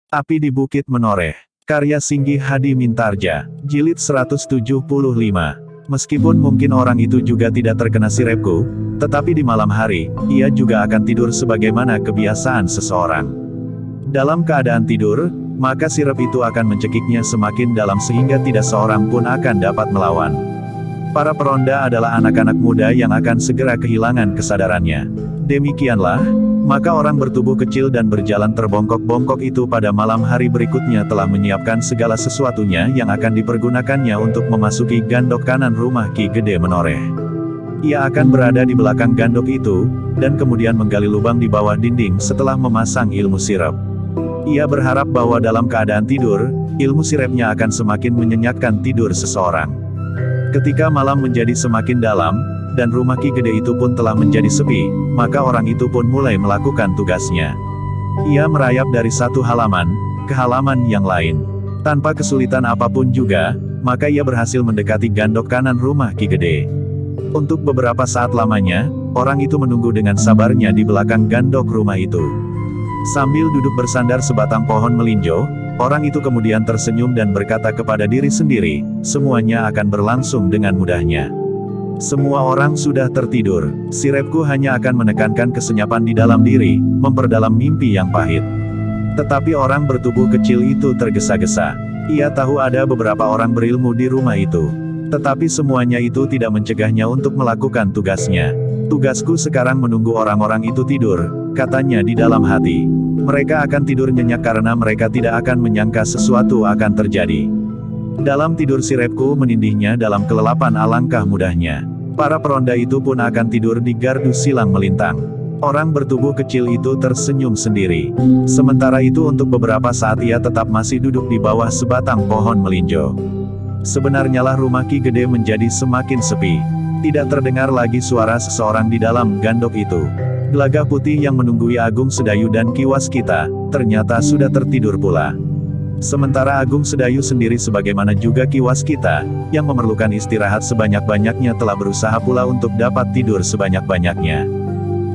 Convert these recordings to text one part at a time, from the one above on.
Api di Bukit Menoreh. Karya Singgih Hadi Mintarja. Jilid 175. Meskipun mungkin orang itu juga tidak terkena sirepku, tetapi di malam hari, ia juga akan tidur sebagaimana kebiasaan seseorang. Dalam keadaan tidur, maka sirep itu akan mencekiknya semakin dalam sehingga tidak seorang pun akan dapat melawan. Para peronda adalah anak-anak muda yang akan segera kehilangan kesadarannya. Demikianlah, maka orang bertubuh kecil dan berjalan terbongkok-bongkok itu pada malam hari berikutnya telah menyiapkan segala sesuatunya yang akan dipergunakannya untuk memasuki gandok kanan rumah Ki Gede Menoreh. Ia akan berada di belakang gandok itu, dan kemudian menggali lubang di bawah dinding setelah memasang ilmu sirep. Ia berharap bahwa dalam keadaan tidur, ilmu sirepnya akan semakin menyenyakkan tidur seseorang. Ketika malam menjadi semakin dalam, dan rumah Ki Gede itu pun telah menjadi sepi, maka orang itu pun mulai melakukan tugasnya. Ia merayap dari satu halaman ke halaman yang lain. Tanpa kesulitan apapun juga, maka ia berhasil mendekati gandok kanan rumah Ki Gede. Untuk beberapa saat lamanya, orang itu menunggu dengan sabarnya di belakang gandok rumah itu. Sambil duduk bersandar sebatang pohon melinjo, orang itu kemudian tersenyum dan berkata kepada diri sendiri, semuanya akan berlangsung dengan mudahnya. Semua orang sudah tertidur, sirepku hanya akan menekankan kesenyapan di dalam diri, memperdalam mimpi yang pahit. Tetapi orang bertubuh kecil itu tergesa-gesa. Ia tahu ada beberapa orang berilmu di rumah itu. Tetapi semuanya itu tidak mencegahnya untuk melakukan tugasnya. Tugasku sekarang menunggu orang-orang itu tidur, katanya di dalam hati. Mereka akan tidur nyenyak karena mereka tidak akan menyangka sesuatu akan terjadi. Dalam tidur sirepku menindihnya dalam kelelapan alangkah mudahnya. Para peronda itu pun akan tidur di gardu silang melintang. Orang bertubuh kecil itu tersenyum sendiri. Sementara itu untuk beberapa saat ia tetap masih duduk di bawah sebatang pohon melinjo. Sebenarnya lah rumah Ki Gede menjadi semakin sepi. Tidak terdengar lagi suara seseorang di dalam gandok itu. Gelagah putih yang menunggui Agung Sedayu dan Ki Waskita, ternyata sudah tertidur pula. Sementara Agung Sedayu sendiri sebagaimana juga Ki Waskita, yang memerlukan istirahat sebanyak-banyaknya telah berusaha pula untuk dapat tidur sebanyak-banyaknya.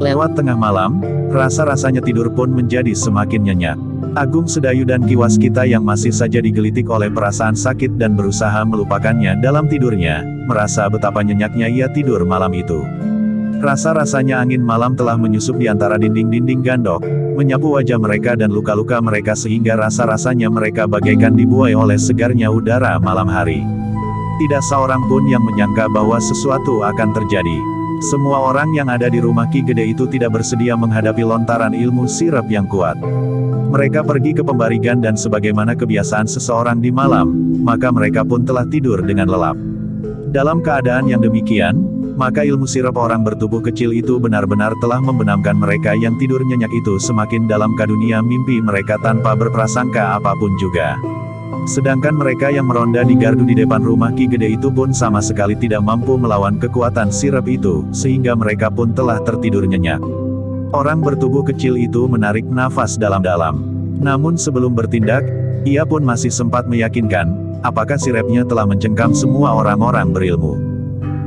Lewat tengah malam, rasa-rasanya tidur pun menjadi semakin nyenyak. Agung Sedayu dan Ki Waskita yang masih saja digelitik oleh perasaan sakit dan berusaha melupakannya dalam tidurnya, merasa betapa nyenyaknya ia tidur malam itu. Rasa-rasanya angin malam telah menyusup di antara dinding-dinding gandok, menyapu wajah mereka dan luka-luka mereka sehingga rasa-rasanya mereka bagaikan dibuai oleh segarnya udara malam hari. Tidak seorang pun yang menyangka bahwa sesuatu akan terjadi. Semua orang yang ada di rumah Ki Gede itu tidak bersedia menghadapi lontaran ilmu sirep yang kuat. Mereka pergi ke pembarigan dan sebagaimana kebiasaan seseorang di malam, maka mereka pun telah tidur dengan lelap. Dalam keadaan yang demikian, maka ilmu sirep orang bertubuh kecil itu benar-benar telah membenamkan mereka yang tidur nyenyak itu semakin dalam ke dunia mimpi mereka tanpa berprasangka apapun juga. Sedangkan mereka yang meronda di gardu di depan rumah Ki Gede itu pun sama sekali tidak mampu melawan kekuatan sirep itu, sehingga mereka pun telah tertidur nyenyak. Orang bertubuh kecil itu menarik nafas dalam-dalam. Namun sebelum bertindak, ia pun masih sempat meyakinkan, apakah sirepnya telah mencengkam semua orang-orang berilmu.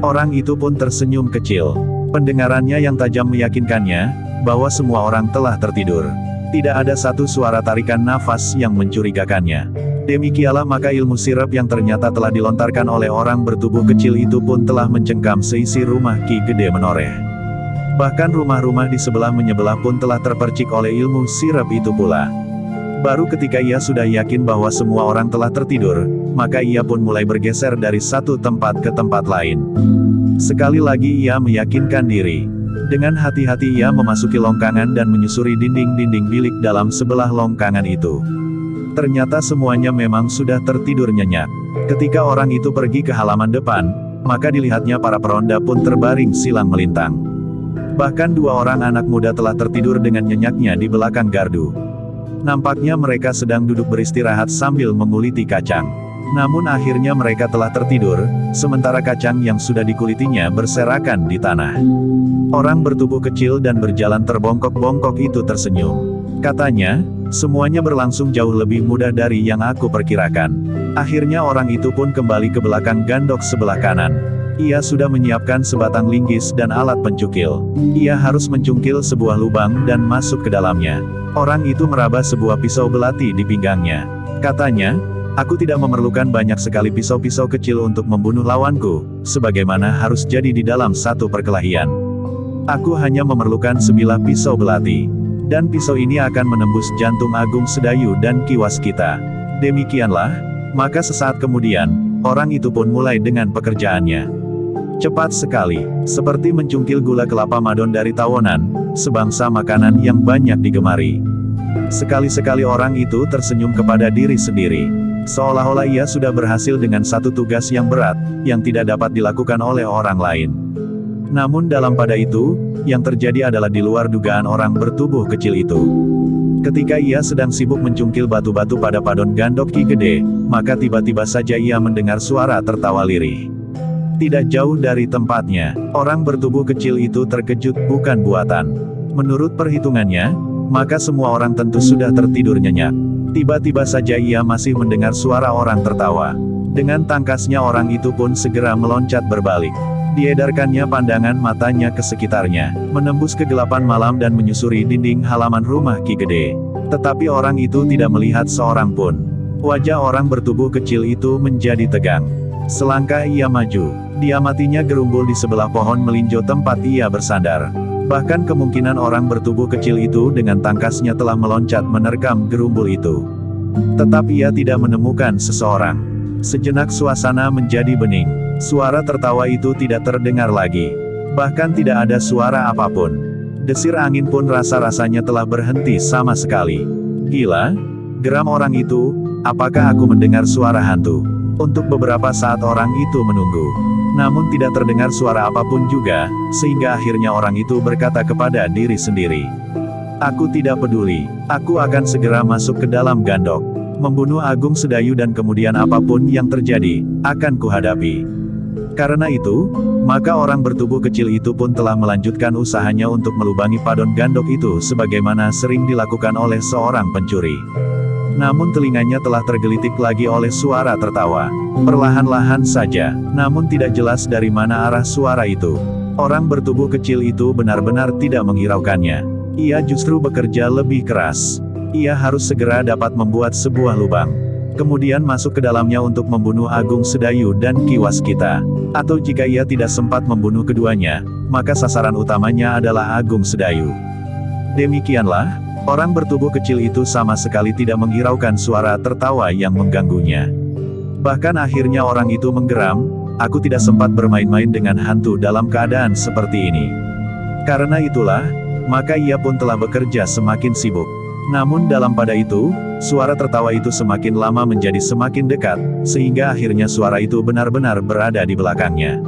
Orang itu pun tersenyum kecil. Pendengarannya yang tajam meyakinkannya, bahwa semua orang telah tertidur. Tidak ada satu suara tarikan nafas yang mencurigakannya. Demikianlah maka ilmu sirep yang ternyata telah dilontarkan oleh orang bertubuh kecil itu pun telah mencengkam seisi rumah Ki Gede Menoreh. Bahkan rumah-rumah di sebelah menyebelah pun telah terpercik oleh ilmu sirep itu pula. Baru ketika ia sudah yakin bahwa semua orang telah tertidur, maka ia pun mulai bergeser dari satu tempat ke tempat lain. Sekali lagi ia meyakinkan diri. Dengan hati-hati ia memasuki longkangan dan menyusuri dinding-dinding bilik dalam sebelah longkangan itu. Ternyata semuanya memang sudah tertidur nyenyak. Ketika orang itu pergi ke halaman depan, maka dilihatnya para peronda pun terbaring silang melintang. Bahkan dua orang anak muda telah tertidur dengan nyenyaknya di belakang gardu. Nampaknya mereka sedang duduk beristirahat sambil menguliti kacang. Namun akhirnya mereka telah tertidur, sementara kacang yang sudah dikulitinya berserakan di tanah. Orang bertubuh kecil dan berjalan terbongkok-bongkok itu tersenyum. Katanya, semuanya berlangsung jauh lebih mudah dari yang aku perkirakan. Akhirnya orang itu pun kembali ke belakang gandok sebelah kanan. Ia sudah menyiapkan sebatang linggis dan alat pencukil. Ia harus mencungkil sebuah lubang dan masuk ke dalamnya. Orang itu meraba sebuah pisau belati di pinggangnya. Katanya, "Aku tidak memerlukan banyak sekali pisau-pisau kecil untuk membunuh lawanku, sebagaimana harus jadi di dalam satu perkelahian. Aku hanya memerlukan sebilah pisau belati. Dan pisau ini akan menembus jantung Agung Sedayu dan Kiwas kita." Demikianlah, maka sesaat kemudian, orang itu pun mulai dengan pekerjaannya. Cepat sekali, seperti mencungkil gula kelapa madon dari tawonan, sebangsa makanan yang banyak digemari. Sekali-sekali orang itu tersenyum kepada diri sendiri. Seolah-olah ia sudah berhasil dengan satu tugas yang berat, yang tidak dapat dilakukan oleh orang lain. Namun dalam pada itu, yang terjadi adalah di luar dugaan orang bertubuh kecil itu. Ketika ia sedang sibuk mencungkil batu-batu pada padon gandok Ki Gede, maka tiba-tiba saja ia mendengar suara tertawa lirih. Tidak jauh dari tempatnya, orang bertubuh kecil itu terkejut bukan buatan. Menurut perhitungannya, maka semua orang tentu sudah tertidur nyenyak. Tiba-tiba saja ia masih mendengar suara orang tertawa. Dengan tangkasnya orang itu pun segera meloncat berbalik. Diedarkannya pandangan matanya ke sekitarnya, menembus kegelapan malam dan menyusuri dinding halaman rumah Ki Gede. Tetapi orang itu tidak melihat seorang pun. Wajah orang bertubuh kecil itu menjadi tegang. Selangkah ia maju, diamatinya gerumbul di sebelah pohon melinjo tempat ia bersandar. Bahkan kemungkinan orang bertubuh kecil itu dengan tangkasnya telah meloncat menerkam gerumbul itu. Tetapi ia tidak menemukan seseorang. Sejenak suasana menjadi bening. Suara tertawa itu tidak terdengar lagi. Bahkan tidak ada suara apapun. Desir angin pun rasa-rasanya telah berhenti sama sekali. "Gila?" geram orang itu, "apakah aku mendengar suara hantu?" Untuk beberapa saat orang itu menunggu. Namun tidak terdengar suara apapun juga, sehingga akhirnya orang itu berkata kepada diri sendiri, "Aku tidak peduli, aku akan segera masuk ke dalam gandok. Membunuh Agung Sedayu dan kemudian apapun yang terjadi, akan kuhadapi." Karena itu, maka orang bertubuh kecil itu pun telah melanjutkan usahanya untuk melubangi padon gandok itu sebagaimana sering dilakukan oleh seorang pencuri. Namun telinganya telah tergelitik lagi oleh suara tertawa. Perlahan-lahan saja, namun tidak jelas dari mana arah suara itu. Orang bertubuh kecil itu benar-benar tidak menghiraukannya. Ia justru bekerja lebih keras. Ia harus segera dapat membuat sebuah lubang. Kemudian masuk ke dalamnya untuk membunuh Agung Sedayu dan Kiwas kita. Atau jika ia tidak sempat membunuh keduanya, maka sasaran utamanya adalah Agung Sedayu. Demikianlah, orang bertubuh kecil itu sama sekali tidak menghiraukan suara tertawa yang mengganggunya. Bahkan akhirnya orang itu menggeram, "Aku tidak sempat bermain-main dengan hantu dalam keadaan seperti ini." Karena itulah, maka ia pun telah bekerja semakin sibuk. Namun dalam pada itu, suara tertawa itu semakin lama menjadi semakin dekat, sehingga akhirnya suara itu benar-benar berada di belakangnya.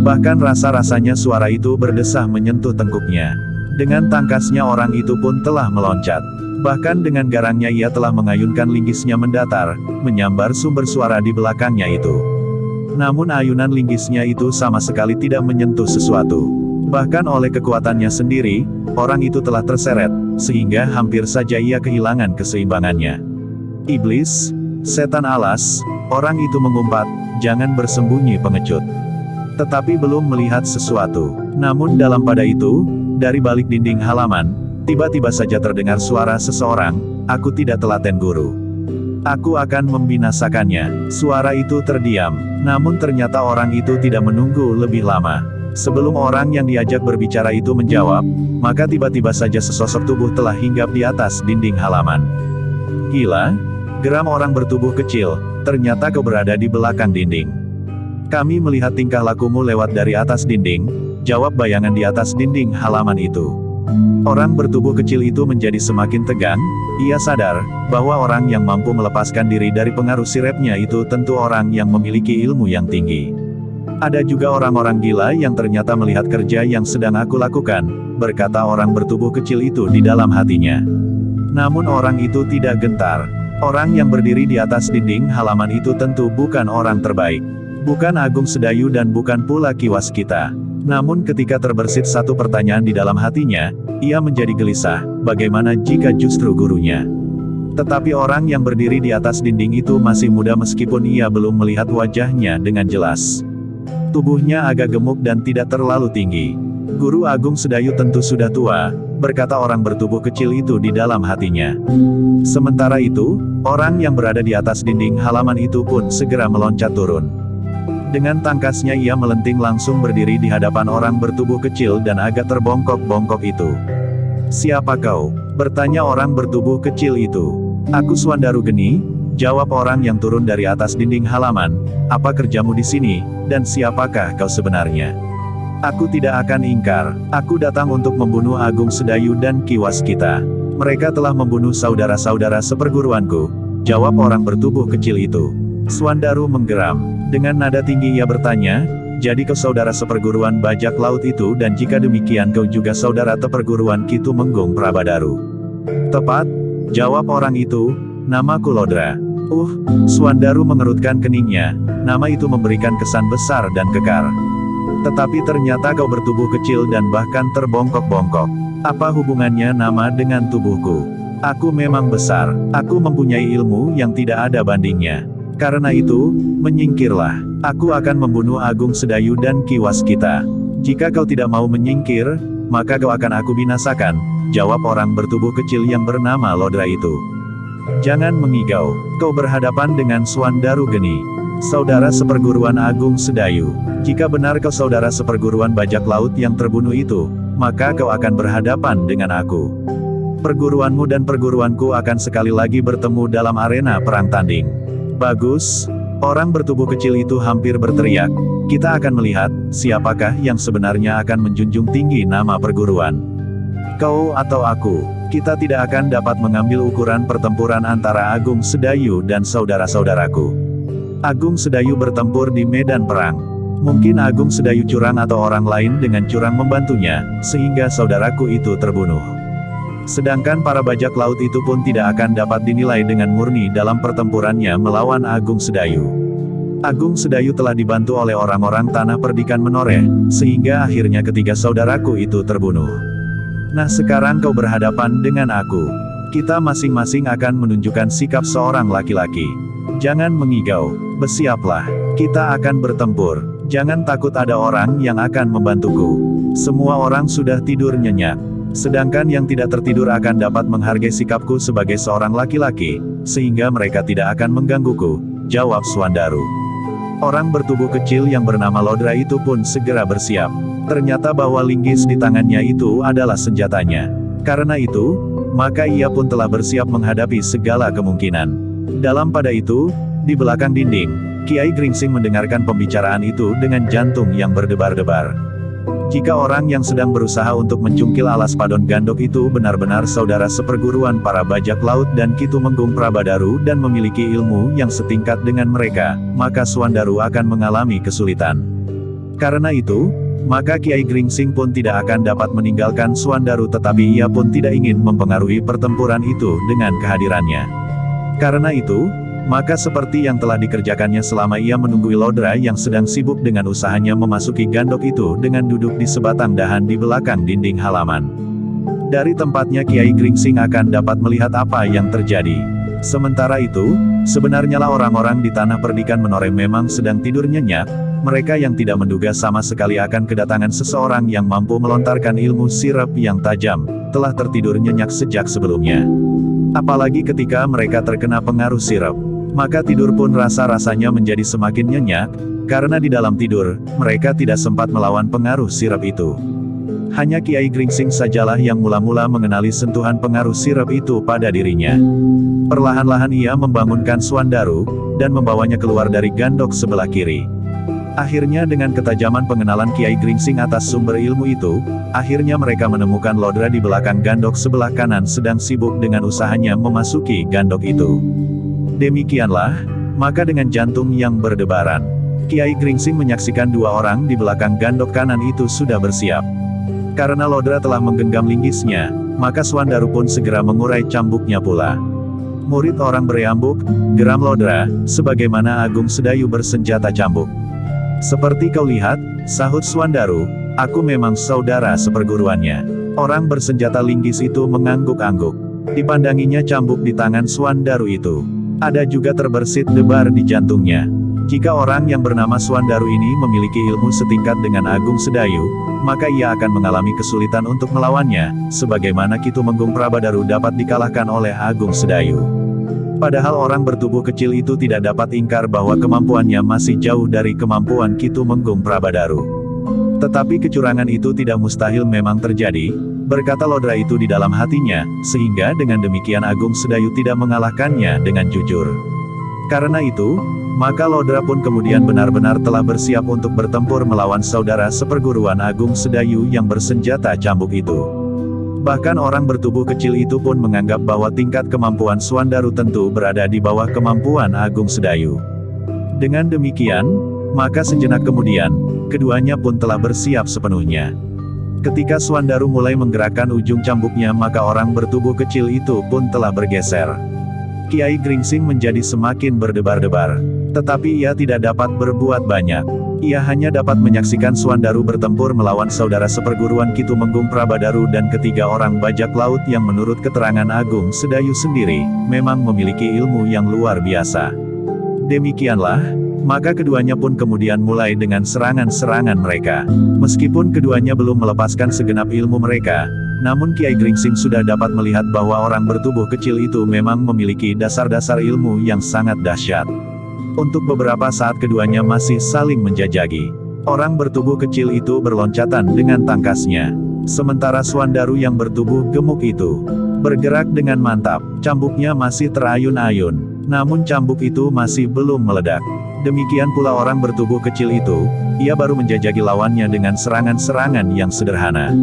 Bahkan rasa-rasanya suara itu berdesah menyentuh tengkuknya. Dengan tangkasnya orang itu pun telah meloncat. Bahkan dengan garangnya ia telah mengayunkan linggisnya mendatar, menyambar sumber suara di belakangnya itu. Namun ayunan linggisnya itu sama sekali tidak menyentuh sesuatu. Bahkan oleh kekuatannya sendiri, orang itu telah terseret, sehingga hampir saja ia kehilangan keseimbangannya. "Iblis, setan alas," orang itu mengumpat, "jangan bersembunyi pengecut." Tetapi belum melihat sesuatu. Namun dalam pada itu, dari balik dinding halaman, tiba-tiba saja terdengar suara seseorang, "Aku tidak telaten guru. Aku akan membinasakannya." Suara itu terdiam, namun ternyata orang itu tidak menunggu lebih lama. Sebelum orang yang diajak berbicara itu menjawab, maka tiba-tiba saja sesosok tubuh telah hinggap di atas dinding halaman. "Gila?" geram orang bertubuh kecil, "ternyata kau berada di belakang dinding." "Kami melihat tingkah lakumu lewat dari atas dinding," jawab bayangan di atas dinding halaman itu. Orang bertubuh kecil itu menjadi semakin tegang. Ia sadar bahwa orang yang mampu melepaskan diri dari pengaruh sirepnya itu tentu orang yang memiliki ilmu yang tinggi. "Ada juga orang-orang gila yang ternyata melihat kerja yang sedang aku lakukan," berkata orang bertubuh kecil itu di dalam hatinya. Namun orang itu tidak gentar. Orang yang berdiri di atas dinding halaman itu tentu bukan orang terbaik. Bukan Agung Sedayu dan bukan pula Kiwas kita. Namun ketika terbersit satu pertanyaan di dalam hatinya, ia menjadi gelisah, bagaimana jika justru gurunya? Tetapi orang yang berdiri di atas dinding itu masih muda meskipun ia belum melihat wajahnya dengan jelas. Tubuhnya agak gemuk dan tidak terlalu tinggi. Guru Agung Sedayu tentu sudah tua, berkata orang bertubuh kecil itu di dalam hatinya. Sementara itu, orang yang berada di atas dinding halaman itu pun segera meloncat turun. Dengan tangkasnya ia melenting langsung berdiri di hadapan orang bertubuh kecil dan agak terbongkok-bongkok itu. "Siapa kau?" bertanya orang bertubuh kecil itu. "Aku Swandaru Geni," jawab orang yang turun dari atas dinding halaman. "Apa kerjamu di sini, dan siapakah kau sebenarnya?" "Aku tidak akan ingkar, aku datang untuk membunuh Agung Sedayu dan Ki Waskita. Mereka telah membunuh saudara-saudara seperguruanku," jawab orang bertubuh kecil itu. Swandaru menggeram. Dengan nada tinggi ia bertanya, "Jadi kau saudara seperguruan bajak laut itu dan jika demikian kau juga saudara seperguruan Ki Tumenggung Prabadaru?" "Tepat," jawab orang itu, "namaku Lodra." Swandaru mengerutkan keningnya, nama itu memberikan kesan besar dan kekar. "Tetapi ternyata kau bertubuh kecil dan bahkan terbongkok-bongkok. Apa hubungannya nama dengan tubuhku? Aku memang besar, aku mempunyai ilmu yang tidak ada bandingnya. Karena itu, menyingkirlah. Aku akan membunuh Agung Sedayu dan Ki Waskita. Jika kau tidak mau menyingkir, maka kau akan aku binasakan," jawab orang bertubuh kecil yang bernama Lodra itu. "Jangan mengigau, kau berhadapan dengan Swandaru Geni, saudara seperguruan Agung Sedayu. Jika benar kau saudara seperguruan bajak laut yang terbunuh itu, maka kau akan berhadapan dengan aku. Perguruanmu dan perguruanku akan sekali lagi bertemu dalam arena perang tanding." "Bagus," orang bertubuh kecil itu hampir berteriak. "Kita akan melihat, siapakah yang sebenarnya akan menjunjung tinggi nama perguruan. Kau atau aku. Kita tidak akan dapat mengambil ukuran pertempuran antara Agung Sedayu dan saudara-saudaraku. Agung Sedayu bertempur di medan perang. Mungkin Agung Sedayu curang atau orang lain dengan curang membantunya, sehingga saudaraku itu terbunuh. Sedangkan para bajak laut itu pun tidak akan dapat dinilai dengan murni dalam pertempurannya melawan Agung Sedayu. Agung Sedayu telah dibantu oleh orang-orang tanah perdikan menoreh, sehingga akhirnya ketiga saudaraku itu terbunuh. Nah sekarang kau berhadapan dengan aku. Kita masing-masing akan menunjukkan sikap seorang laki-laki. Jangan mengigau, bersiaplah. Kita akan bertempur. Jangan takut ada orang yang akan membantuku. Semua orang sudah tidur nyenyak. Sedangkan yang tidak tertidur akan dapat menghargai sikapku sebagai seorang laki-laki, sehingga mereka tidak akan menggangguku," jawab Swandaru. Orang bertubuh kecil yang bernama Lodra itu pun segera bersiap. Ternyata bahwa linggis di tangannya itu adalah senjatanya. Karena itu, maka ia pun telah bersiap menghadapi segala kemungkinan. Dalam pada itu, di belakang dinding, Kiai Gringsing mendengarkan pembicaraan itu dengan jantung yang berdebar-debar. Jika orang yang sedang berusaha untuk mencungkil alas Padon Gandok itu benar-benar saudara seperguruan para bajak laut dan Ki Tumenggung Prabadaru dan memiliki ilmu yang setingkat dengan mereka, maka Swandaru akan mengalami kesulitan. Karena itu, maka Kiai Gringsing pun tidak akan dapat meninggalkan Swandaru, tetapi ia pun tidak ingin mempengaruhi pertempuran itu dengan kehadirannya. Karena itu, maka seperti yang telah dikerjakannya selama ia menunggu Lodra yang sedang sibuk dengan usahanya memasuki gandok itu dengan duduk di sebatang dahan di belakang dinding halaman. Dari tempatnya Kiai Gringsing akan dapat melihat apa yang terjadi. Sementara itu, sebenarnya lah orang-orang di tanah perdikan menoreh memang sedang tidur nyenyak. Mereka yang tidak menduga sama sekali akan kedatangan seseorang yang mampu melontarkan ilmu sirap yang tajam, telah tertidur nyenyak sejak sebelumnya. Apalagi ketika mereka terkena pengaruh sirap. Maka tidur pun rasa-rasanya menjadi semakin nyenyak, karena di dalam tidur, mereka tidak sempat melawan pengaruh sirap itu. Hanya Kiai Gringsing sajalah yang mula-mula mengenali sentuhan pengaruh sirap itu pada dirinya. Perlahan-lahan ia membangunkan Swandaru, dan membawanya keluar dari gandok sebelah kiri. Akhirnya dengan ketajaman pengenalan Kiai Gringsing atas sumber ilmu itu, akhirnya mereka menemukan Lodra di belakang gandok sebelah kanan sedang sibuk dengan usahanya memasuki gandok itu. Demikianlah, maka dengan jantung yang berdebaran, Kiai Gringsing menyaksikan dua orang di belakang gandok kanan itu sudah bersiap. Karena Lodra telah menggenggam linggisnya, maka Swandaru pun segera mengurai cambuknya pula. "Murid orang bereambuk, geram Lodra, sebagaimana Agung Sedayu bersenjata cambuk." "Seperti kau lihat," sahut Swandaru, "aku memang saudara seperguruannya." Orang bersenjata linggis itu mengangguk-angguk. Dipandanginya cambuk di tangan Swandaru itu. Ada juga terbersit debar di jantungnya. Jika orang yang bernama Suandaru ini memiliki ilmu setingkat dengan Agung Sedayu, maka ia akan mengalami kesulitan untuk melawannya, sebagaimana Kitumenggung Prabadaru dapat dikalahkan oleh Agung Sedayu. Padahal orang bertubuh kecil itu tidak dapat ingkar bahwa kemampuannya masih jauh dari kemampuan Kitumenggung Prabadaru. Tetapi kecurangan itu tidak mustahil memang terjadi, berkata Lodra itu di dalam hatinya, sehingga dengan demikian Agung Sedayu tidak mengalahkannya dengan jujur. Karena itu, maka Lodra pun kemudian benar-benar telah bersiap untuk bertempur melawan saudara seperguruan Agung Sedayu yang bersenjata cambuk itu. Bahkan orang bertubuh kecil itu pun menganggap bahwa tingkat kemampuan Suandaru tentu berada di bawah kemampuan Agung Sedayu. Dengan demikian, maka sejenak kemudian, keduanya pun telah bersiap sepenuhnya. Ketika Suandaru mulai menggerakkan ujung cambuknya, maka orang bertubuh kecil itu pun telah bergeser. Kiai Gringsing menjadi semakin berdebar-debar. Tetapi ia tidak dapat berbuat banyak. Ia hanya dapat menyaksikan Suandaru bertempur melawan saudara seperguruan Kitumenggung Prabadaru dan ketiga orang bajak laut yang menurut keterangan Agung Sedayu sendiri, memang memiliki ilmu yang luar biasa. Demikianlah, maka keduanya pun kemudian mulai dengan serangan-serangan mereka. Meskipun keduanya belum melepaskan segenap ilmu mereka, namun Kiai Gringsing sudah dapat melihat bahwa orang bertubuh kecil itu memang memiliki dasar-dasar ilmu yang sangat dahsyat. Untuk beberapa saat keduanya masih saling menjajaki. Orang bertubuh kecil itu berloncatan dengan tangkasnya. Sementara Suandaru yang bertubuh gemuk itu bergerak dengan mantap. Cambuknya masih terayun-ayun. Namun cambuk itu masih belum meledak. Demikian pula orang bertubuh kecil itu, ia baru menjajaki lawannya dengan serangan-serangan yang sederhana.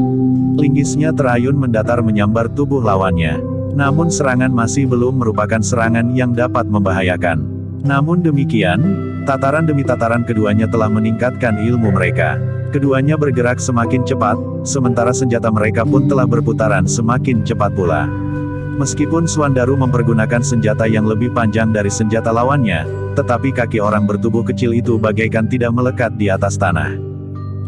Linggisnya terayun mendatar menyambar tubuh lawannya. Namun serangan masih belum merupakan serangan yang dapat membahayakan. Namun demikian, tataran demi tataran keduanya telah meningkatkan ilmu mereka. Keduanya bergerak semakin cepat, sementara senjata mereka pun telah berputaran semakin cepat pula. Meskipun Suandaru mempergunakan senjata yang lebih panjang dari senjata lawannya, tetapi kaki orang bertubuh kecil itu bagaikan tidak melekat di atas tanah.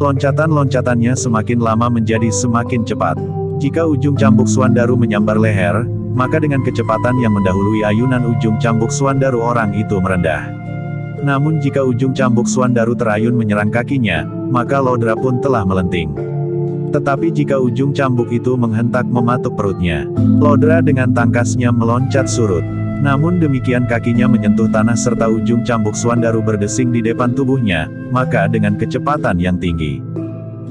Loncatan-loncatannya semakin lama menjadi semakin cepat. Jika ujung cambuk Suandaru menyambar leher, maka dengan kecepatan yang mendahului ayunan ujung cambuk Suandaru orang itu merendah. Namun jika ujung cambuk Suandaru terayun menyerang kakinya, maka Lodra pun telah melenting. Tetapi jika ujung cambuk itu menghentak mematuk perutnya, Lodra dengan tangkasnya meloncat surut. Namun demikian kakinya menyentuh tanah serta ujung cambuk Suandaru berdesing di depan tubuhnya, maka dengan kecepatan yang tinggi,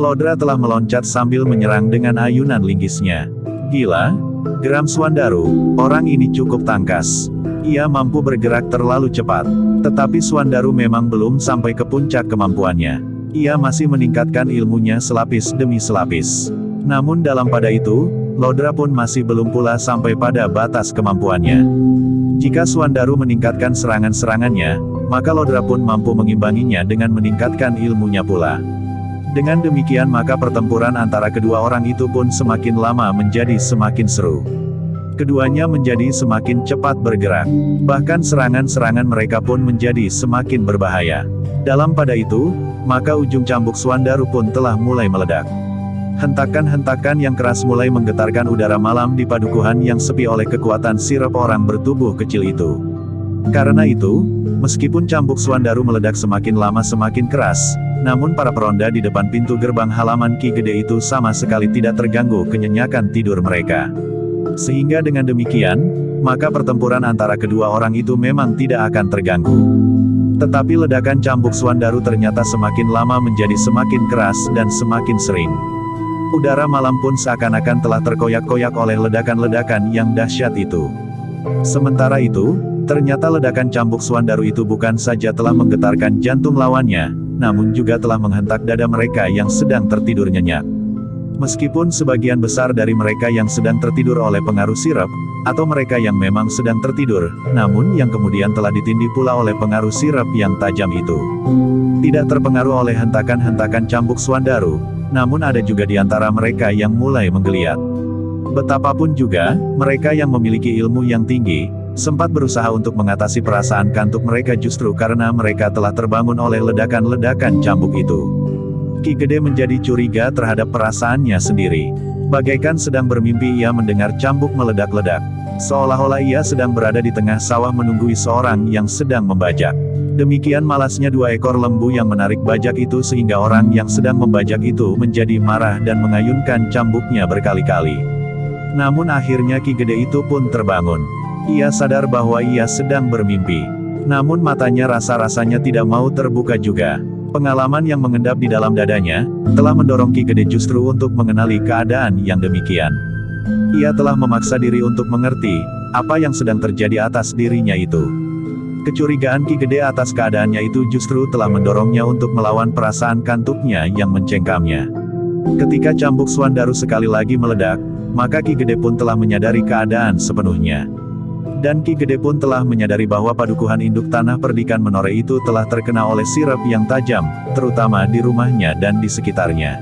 Lodra telah meloncat sambil menyerang dengan ayunan linggisnya. Gila! Geram Suandaru, orang ini cukup tangkas. Ia mampu bergerak terlalu cepat. Tetapi Suandaru memang belum sampai ke puncak kemampuannya. Ia masih meningkatkan ilmunya selapis demi selapis. Namun dalam pada itu, Lodra pun masih belum pula sampai pada batas kemampuannya. Jika Suandaru meningkatkan serangan-serangannya, maka Lodra pun mampu mengimbanginya dengan meningkatkan ilmunya pula. Dengan demikian maka pertempuran antara kedua orang itu pun semakin lama menjadi semakin seru. Keduanya menjadi semakin cepat bergerak. Bahkan serangan-serangan mereka pun menjadi semakin berbahaya. Dalam pada itu, maka ujung cambuk Suandaru pun telah mulai meledak. Hentakan-hentakan yang keras mulai menggetarkan udara malam di padukuhan yang sepi oleh kekuatan sirep orang bertubuh kecil itu. Karena itu, meskipun cambuk Suandaru meledak semakin lama semakin keras, namun para peronda di depan pintu gerbang halaman Ki Gede itu sama sekali tidak terganggu kenyenyakan tidur mereka. Sehingga dengan demikian, maka pertempuran antara kedua orang itu memang tidak akan terganggu. Tetapi ledakan cambuk Suandaru ternyata semakin lama menjadi semakin keras dan semakin sering. Udara malam pun seakan-akan telah terkoyak-koyak oleh ledakan-ledakan yang dahsyat itu. Sementara itu, ternyata ledakan cambuk Suandaru itu bukan saja telah menggetarkan jantung lawannya, namun juga telah menghentak dada mereka yang sedang tertidur nyenyak. Meskipun sebagian besar dari mereka yang sedang tertidur oleh pengaruh sirep, atau mereka yang memang sedang tertidur, namun yang kemudian telah ditindih pula oleh pengaruh sirep yang tajam itu, tidak terpengaruh oleh hentakan-hentakan cambuk Suandaru, namun ada juga di antara mereka yang mulai menggeliat. Betapapun juga, mereka yang memiliki ilmu yang tinggi, sempat berusaha untuk mengatasi perasaan kantuk mereka justru karena mereka telah terbangun oleh ledakan-ledakan cambuk itu. Ki Gede menjadi curiga terhadap perasaannya sendiri. Bagaikan sedang bermimpi ia mendengar cambuk meledak-ledak. Seolah-olah ia sedang berada di tengah sawah menunggui seorang yang sedang membajak. Demikian malasnya 2 ekor lembu yang menarik bajak itu sehingga orang yang sedang membajak itu menjadi marah dan mengayunkan cambuknya berkali-kali. Namun akhirnya Ki Gede itu pun terbangun. Ia sadar bahwa ia sedang bermimpi. Namun matanya rasa-rasanya tidak mau terbuka juga. Pengalaman yang mengendap di dalam dadanya, telah mendorong Ki Gede justru untuk mengenali keadaan yang demikian. Ia telah memaksa diri untuk mengerti, apa yang sedang terjadi atas dirinya itu. Kecurigaan Ki Gede atas keadaannya itu justru telah mendorongnya untuk melawan perasaan kantuknya yang mencengkamnya. Ketika cambuk Swandaru sekali lagi meledak, maka Ki Gede pun telah menyadari keadaan sepenuhnya. Dan Ki Gede pun telah menyadari bahwa padukuhan induk tanah perdikan Menore itu telah terkena oleh sirep yang tajam, terutama di rumahnya dan di sekitarnya.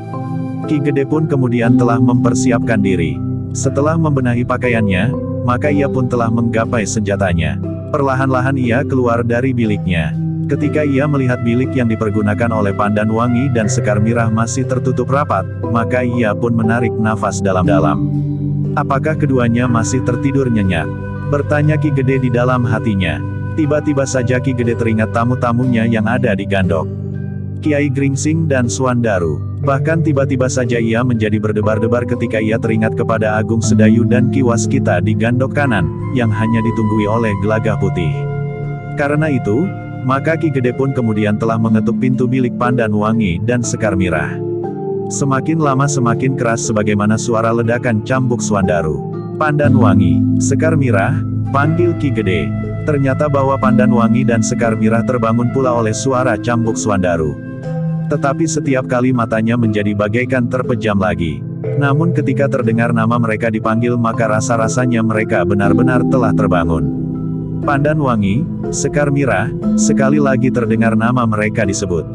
Ki Gede pun kemudian telah mempersiapkan diri. Setelah membenahi pakaiannya, maka ia pun telah menggapai senjatanya. Perlahan-lahan ia keluar dari biliknya. Ketika ia melihat bilik yang dipergunakan oleh Pandan Wangi dan Sekar Mirah masih tertutup rapat, maka ia pun menarik nafas dalam-dalam. Apakah keduanya masih tertidur nyenyak? Bertanya Ki Gede di dalam hatinya. Tiba-tiba saja Ki Gede teringat tamu-tamunya yang ada di Gandok. Kiai Gringsing dan Swandaru. Bahkan tiba-tiba saja ia menjadi berdebar-debar ketika ia teringat kepada Agung Sedayu dan Ki Waskita di Gandok kanan, yang hanya ditunggui oleh Gelagah Putih. Karena itu, maka Ki Gede pun kemudian telah mengetuk pintu bilik Pandan Wangi dan Sekar Mirah. Semakin lama semakin keras sebagaimana suara ledakan cambuk Swandaru. Pandan Wangi, Sekar Mirah, panggil Ki Gede. Ternyata bahwa Pandan Wangi dan Sekar Mirah terbangun pula oleh suara cambuk Swandaru. Tetapi setiap kali matanya menjadi bagaikan terpejam lagi. Namun ketika terdengar nama mereka dipanggil maka rasa-rasanya mereka benar-benar telah terbangun. Pandan Wangi, Sekar Mirah, sekali lagi terdengar nama mereka disebut.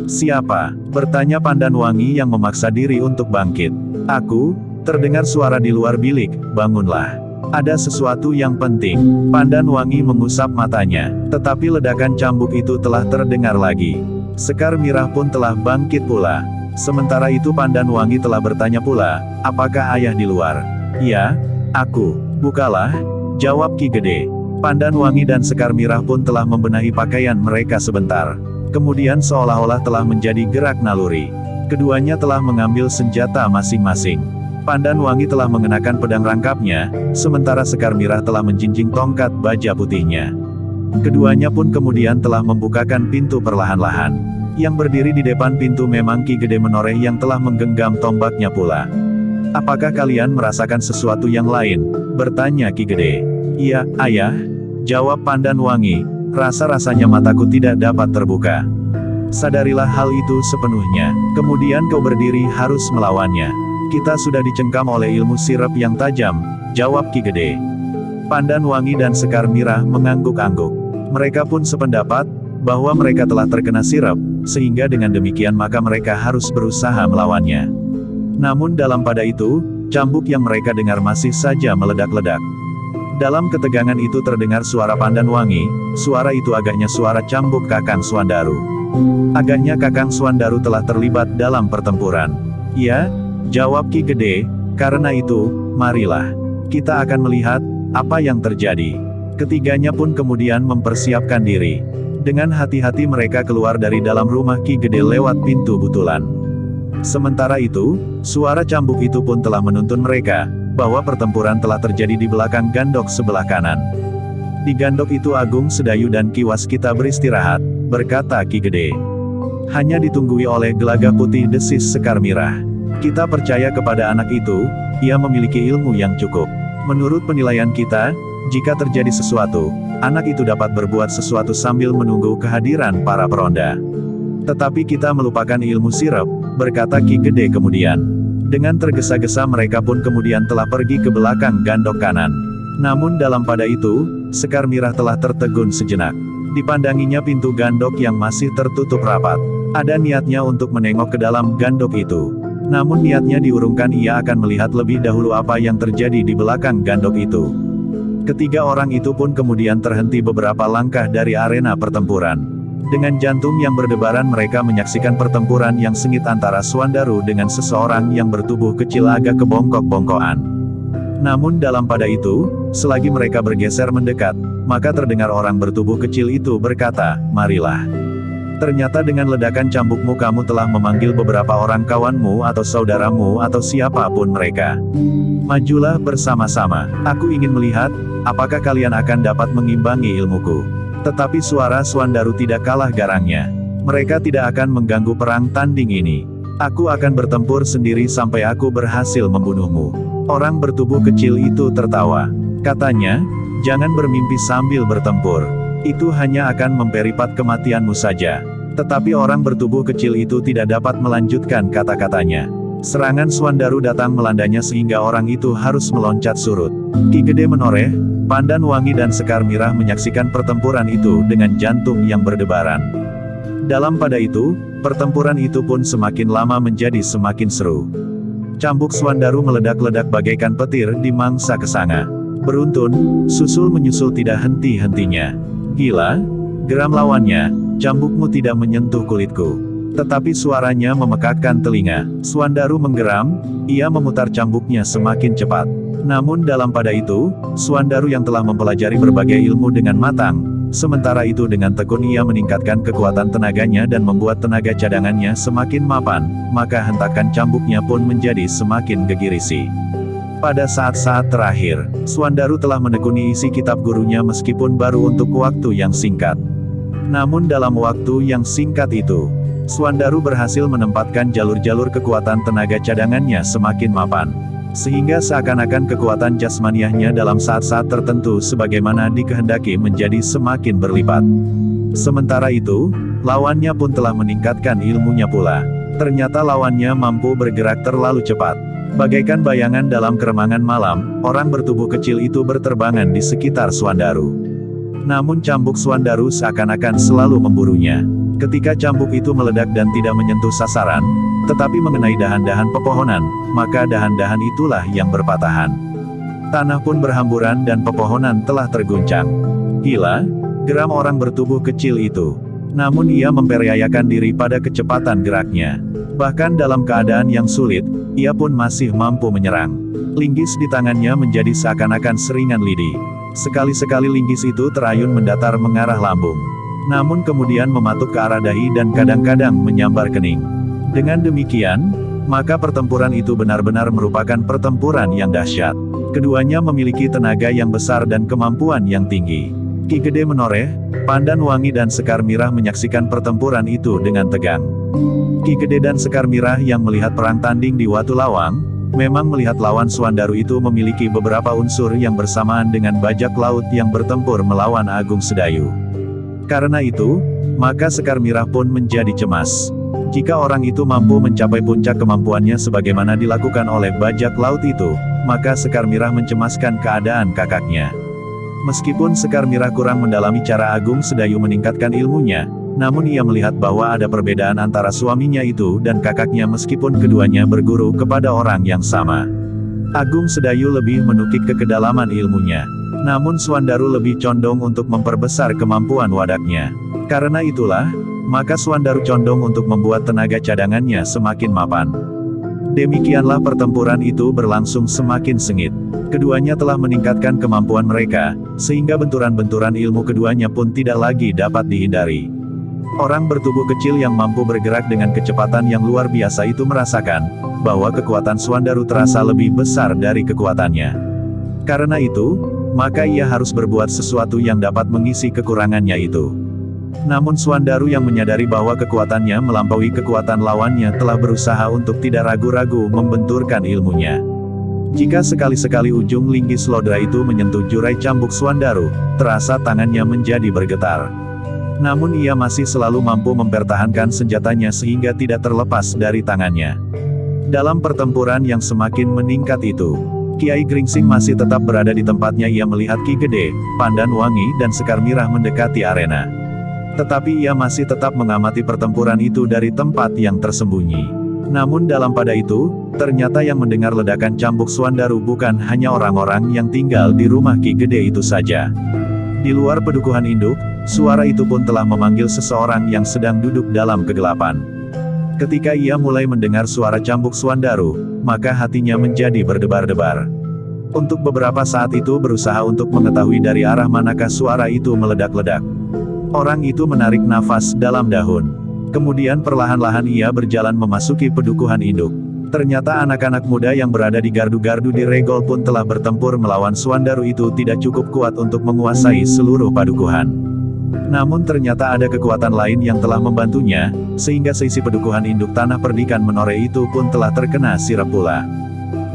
Siapa? Bertanya Pandan Wangi yang memaksa diri untuk bangkit. Aku, terdengar suara di luar bilik, bangunlah. Ada sesuatu yang penting. Pandan Wangi mengusap matanya, tetapi ledakan cambuk itu telah terdengar lagi. Sekar Mirah pun telah bangkit pula. Sementara itu Pandan Wangi telah bertanya pula, apakah ayah di luar? Ya, aku. Bukalah, jawab Ki Gede. Pandan Wangi dan Sekar Mirah pun telah membenahi pakaian mereka sebentar. Kemudian seolah-olah telah menjadi gerak naluri. Keduanya telah mengambil senjata masing-masing. Pandan Wangi telah mengenakan pedang rangkapnya, sementara Sekar Mirah telah menjinjing tongkat baja putihnya. Keduanya pun kemudian telah membukakan pintu perlahan-lahan. Yang berdiri di depan pintu memang Ki Gede Menoreh yang telah menggenggam tombaknya pula. Apakah kalian merasakan sesuatu yang lain? Bertanya Ki Gede. Iya, ayah. Jawab Pandan Wangi, rasa-rasanya mataku tidak dapat terbuka. Sadarilah hal itu sepenuhnya, kemudian kau berdiri harus melawannya. Kita sudah dicengkam oleh ilmu sirep yang tajam, jawab Ki Gede. Pandan Wangi dan Sekar Mirah mengangguk-angguk. Mereka pun sependapat, bahwa mereka telah terkena sirep, sehingga dengan demikian maka mereka harus berusaha melawannya. Namun dalam pada itu, cambuk yang mereka dengar masih saja meledak-ledak. Dalam ketegangan itu terdengar suara Pandan Wangi, suara itu agaknya suara cambuk Kakang Swandaru. Agaknya Kakang Swandaru telah terlibat dalam pertempuran. Ya, jawab Ki Gede, karena itu, marilah. Kita akan melihat, apa yang terjadi. Ketiganya pun kemudian mempersiapkan diri. Dengan hati-hati mereka keluar dari dalam rumah Ki Gede lewat pintu butulan. Sementara itu, suara cambuk itu pun telah menuntun mereka, bahwa pertempuran telah terjadi di belakang Gandok sebelah kanan. Di Gandok itu Agung Sedayu dan Ki Waskita beristirahat, berkata Ki Gede. Hanya ditunggui oleh Gelagah Putih, desis Sekar Mirah. Kita percaya kepada anak itu, ia memiliki ilmu yang cukup. Menurut penilaian kita, jika terjadi sesuatu, anak itu dapat berbuat sesuatu sambil menunggu kehadiran para peronda. Tetapi kita melupakan ilmu sirep, berkata Ki Gede kemudian. Dengan tergesa-gesa mereka pun kemudian telah pergi ke belakang Gandok kanan. Namun dalam pada itu, Sekar Mirah telah tertegun sejenak. Dipandanginya pintu Gandok yang masih tertutup rapat. Ada niatnya untuk menengok ke dalam Gandok itu. Namun niatnya diurungkan, ia akan melihat lebih dahulu apa yang terjadi di belakang Gandok itu. Ketiga orang itu pun kemudian terhenti beberapa langkah dari arena pertempuran. Dengan jantung yang berdebaran mereka menyaksikan pertempuran yang sengit antara Swandaru dengan seseorang yang bertubuh kecil agak kebongkok-bongkokan. Namun dalam pada itu, selagi mereka bergeser mendekat, maka terdengar orang bertubuh kecil itu berkata, "Marilah." Ternyata dengan ledakan cambukmu kamu telah memanggil beberapa orang kawanmu atau saudaramu atau siapapun mereka. Majulah bersama-sama. Aku ingin melihat, apakah kalian akan dapat mengimbangi ilmuku. Tetapi suara Swandaru tidak kalah garangnya. Mereka tidak akan mengganggu perang tanding ini. Aku akan bertempur sendiri sampai aku berhasil membunuhmu. Orang bertubuh kecil itu tertawa. Katanya, "Jangan bermimpi sambil bertempur. Itu hanya akan memperipat kematianmu saja." Tetapi orang bertubuh kecil itu tidak dapat melanjutkan kata-katanya. Serangan Swandaru datang melandanya sehingga orang itu harus meloncat surut. Ki Gede menoreh, Pandan Wangi dan Sekar Mirah menyaksikan pertempuran itu dengan jantung yang berdebaran. Dalam pada itu, pertempuran itu pun semakin lama menjadi semakin seru. Cambuk Swandaru meledak-ledak bagaikan petir di mangsa kesanga. Beruntun, susul menyusul tidak henti-hentinya. "Gila," geram lawannya, "cambukmu tidak menyentuh kulitku." Tetapi suaranya memekakkan telinga. Swandaru menggeram, ia memutar cambuknya semakin cepat. Namun dalam pada itu, Swandaru yang telah mempelajari berbagai ilmu dengan matang, sementara itu dengan tekun ia meningkatkan kekuatan tenaganya dan membuat tenaga cadangannya semakin mapan, maka hentakan cambuknya pun menjadi semakin gegirisi. Pada saat-saat terakhir, Swandaru telah menekuni isi kitab gurunya meskipun baru untuk waktu yang singkat. Namun dalam waktu yang singkat itu, Swandaru berhasil menempatkan jalur-jalur kekuatan tenaga cadangannya semakin mapan. Sehingga seakan-akan kekuatan jasmaniahnya dalam saat-saat tertentu sebagaimana dikehendaki menjadi semakin berlipat. Sementara itu, lawannya pun telah meningkatkan ilmunya pula. Ternyata lawannya mampu bergerak terlalu cepat. Bagaikan bayangan dalam keremangan malam, orang bertubuh kecil itu berterbangan di sekitar Swandaru. Namun cambuk Swandaru seakan-akan selalu memburunya. Ketika cambuk itu meledak dan tidak menyentuh sasaran, tetapi mengenai dahan-dahan pepohonan, maka dahan-dahan itulah yang berpatahan. Tanah pun berhamburan dan pepohonan telah terguncang. "Gila," geram orang bertubuh kecil itu. Namun ia memperiayakan diri pada kecepatan geraknya. Bahkan dalam keadaan yang sulit, ia pun masih mampu menyerang. Linggis di tangannya menjadi seakan-akan seringan lidi. Sekali-sekali linggis itu terayun mendatar mengarah lambung. Namun kemudian mematuk ke arah dahi dan kadang-kadang menyambar kening. Dengan demikian, maka pertempuran itu benar-benar merupakan pertempuran yang dahsyat. Keduanya memiliki tenaga yang besar dan kemampuan yang tinggi. Ki Gede menoreh, Pandan Wangi dan Sekar Mirah menyaksikan pertempuran itu dengan tegang. Ki Gede dan Sekar Mirah yang melihat perang tanding di Watu Lawang, memang melihat lawan Swandaru itu memiliki beberapa unsur yang bersamaan dengan bajak laut yang bertempur melawan Agung Sedayu. Karena itu, maka Sekar Mirah pun menjadi cemas. Jika orang itu mampu mencapai puncak kemampuannya sebagaimana dilakukan oleh bajak laut itu, maka Sekar Mirah mencemaskan keadaan kakaknya. Meskipun Sekar Mirah kurang mendalami cara Agung Sedayu meningkatkan ilmunya, namun ia melihat bahwa ada perbedaan antara suaminya itu dan kakaknya meskipun keduanya berguru kepada orang yang sama. Agung Sedayu lebih menukik ke kedalaman ilmunya. Namun Swandaru lebih condong untuk memperbesar kemampuan wadaknya. Karena itulah, maka Swandaru condong untuk membuat tenaga cadangannya semakin mapan. Demikianlah pertempuran itu berlangsung semakin sengit. Keduanya telah meningkatkan kemampuan mereka, sehingga benturan-benturan ilmu keduanya pun tidak lagi dapat dihindari. Orang bertubuh kecil yang mampu bergerak dengan kecepatan yang luar biasa itu merasakan, bahwa kekuatan Swandaru terasa lebih besar dari kekuatannya. Karena itu, maka ia harus berbuat sesuatu yang dapat mengisi kekurangannya itu. Namun Swandaru yang menyadari bahwa kekuatannya melampaui kekuatan lawannya telah berusaha untuk tidak ragu-ragu membenturkan ilmunya. Jika sekali-sekali ujung linggis lodra itu menyentuh jurai cambuk Swandaru, terasa tangannya menjadi bergetar. Namun ia masih selalu mampu mempertahankan senjatanya sehingga tidak terlepas dari tangannya. Dalam pertempuran yang semakin meningkat itu, Kiai Gringsing masih tetap berada di tempatnya. Ia melihat Ki Gede, Pandan Wangi dan Sekar Mirah mendekati arena. Tetapi ia masih tetap mengamati pertempuran itu dari tempat yang tersembunyi. Namun dalam pada itu, ternyata yang mendengar ledakan cambuk Swandaru bukan hanya orang-orang yang tinggal di rumah Ki Gede itu saja. Di luar pedukuhan induk, suara itu pun telah memanggil seseorang yang sedang duduk dalam kegelapan. Ketika ia mulai mendengar suara cambuk Swandaru, maka hatinya menjadi berdebar-debar. Untuk beberapa saat itu berusaha untuk mengetahui dari arah manakah suara itu meledak-ledak. Orang itu menarik nafas dalam daun. Kemudian perlahan-lahan ia berjalan memasuki pedukuhan induk. Ternyata anak-anak muda yang berada di gardu-gardu di regol pun telah bertempur melawan Suandaru itu tidak cukup kuat untuk menguasai seluruh padukuhan. Namun ternyata ada kekuatan lain yang telah membantunya, sehingga seisi pedukuhan induk tanah perdikan menore itu pun telah terkena sirep pula.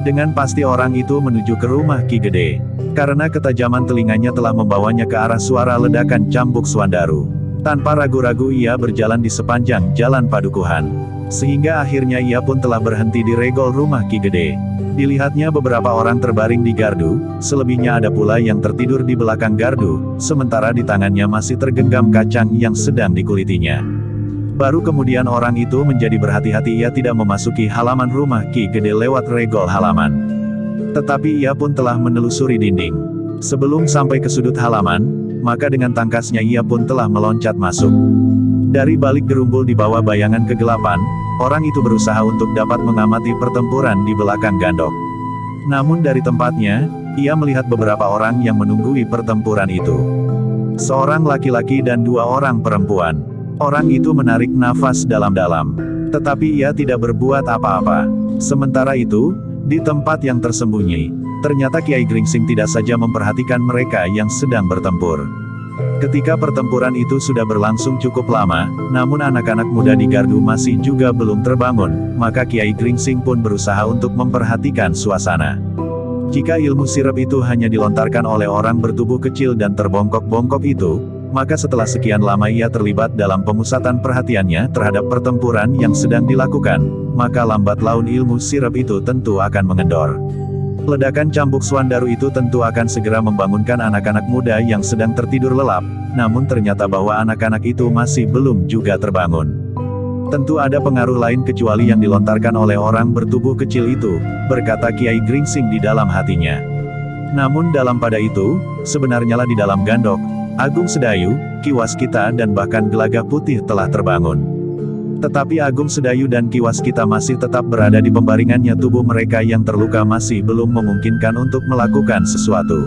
Dengan pasti orang itu menuju ke rumah Ki Gede. Karena ketajaman telinganya telah membawanya ke arah suara ledakan cambuk Suandaru. Tanpa ragu-ragu ia berjalan di sepanjang jalan padukuhan. Sehingga akhirnya ia pun telah berhenti di regol rumah Ki Gede. Dilihatnya beberapa orang terbaring di gardu, selebihnya ada pula yang tertidur di belakang gardu, sementara di tangannya masih tergenggam kacang yang sedang dikulitinya. Baru kemudian orang itu menjadi berhati-hati ia tidak memasuki halaman rumah Ki Gede lewat regol halaman. Tetapi ia pun telah menelusuri dinding. Sebelum sampai ke sudut halaman, maka dengan tangkasnya ia pun telah meloncat masuk. Dari balik gerumbul di bawah bayangan kegelapan, orang itu berusaha untuk dapat mengamati pertempuran di belakang gandok. Namun dari tempatnya, ia melihat beberapa orang yang menunggui pertempuran itu. Seorang laki-laki dan 2 orang perempuan. Orang itu menarik nafas dalam-dalam. Tetapi ia tidak berbuat apa-apa. Sementara itu, di tempat yang tersembunyi, ternyata Kiai Gringsing tidak saja memperhatikan mereka yang sedang bertempur. Ketika pertempuran itu sudah berlangsung cukup lama, namun anak-anak muda di gardu masih juga belum terbangun, maka Kiai Gringsing pun berusaha untuk memperhatikan suasana. Jika ilmu sirep itu hanya dilontarkan oleh orang bertubuh kecil dan terbongkok-bongkok itu, maka setelah sekian lama ia terlibat dalam pemusatan perhatiannya terhadap pertempuran yang sedang dilakukan, maka lambat laun ilmu sirep itu tentu akan mengendor. Ledakan cambuk Suandaru itu tentu akan segera membangunkan anak-anak muda yang sedang tertidur lelap, namun ternyata bahwa anak-anak itu masih belum juga terbangun. Tentu ada pengaruh lain kecuali yang dilontarkan oleh orang bertubuh kecil itu, berkata Kiai Gringsing di dalam hatinya. Namun dalam pada itu, sebenarnya lah di dalam gandok, Agung Sedayu, Ki Waskita dan bahkan Gelagah Putih telah terbangun. Tetapi Agung Sedayu dan Ki Waskita masih tetap berada di pembaringannya, tubuh mereka yang terluka masih belum memungkinkan untuk melakukan sesuatu.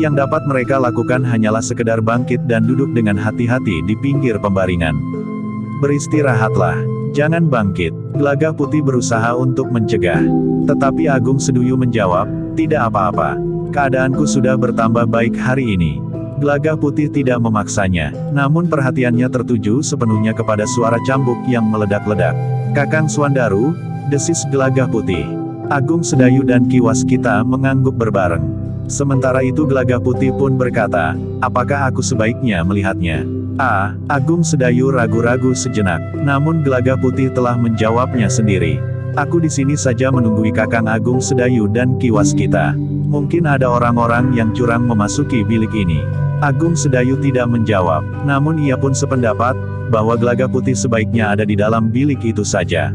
Yang dapat mereka lakukan hanyalah sekedar bangkit dan duduk dengan hati-hati di pinggir pembaringan. Beristirahatlah, jangan bangkit. Gelagah Putih berusaha untuk mencegah. Tetapi Agung Sedayu menjawab, tidak apa-apa. Keadaanku sudah bertambah baik hari ini. Gelagah Putih tidak memaksanya, namun perhatiannya tertuju sepenuhnya kepada suara cambuk yang meledak-ledak. Kakang Suandaru, desis Gelagah Putih. Agung Sedayu dan Ki Waskita mengangguk berbareng. Sementara itu Gelagah Putih pun berkata, apakah aku sebaiknya melihatnya? Agung Sedayu ragu-ragu sejenak, namun Gelagah Putih telah menjawabnya sendiri. Aku di sini saja menunggui Kakang Agung Sedayu dan Ki Waskita. Mungkin ada orang-orang yang curang memasuki bilik ini. Agung Sedayu tidak menjawab, namun ia pun sependapat, bahwa Gelagah Putih sebaiknya ada di dalam bilik itu saja.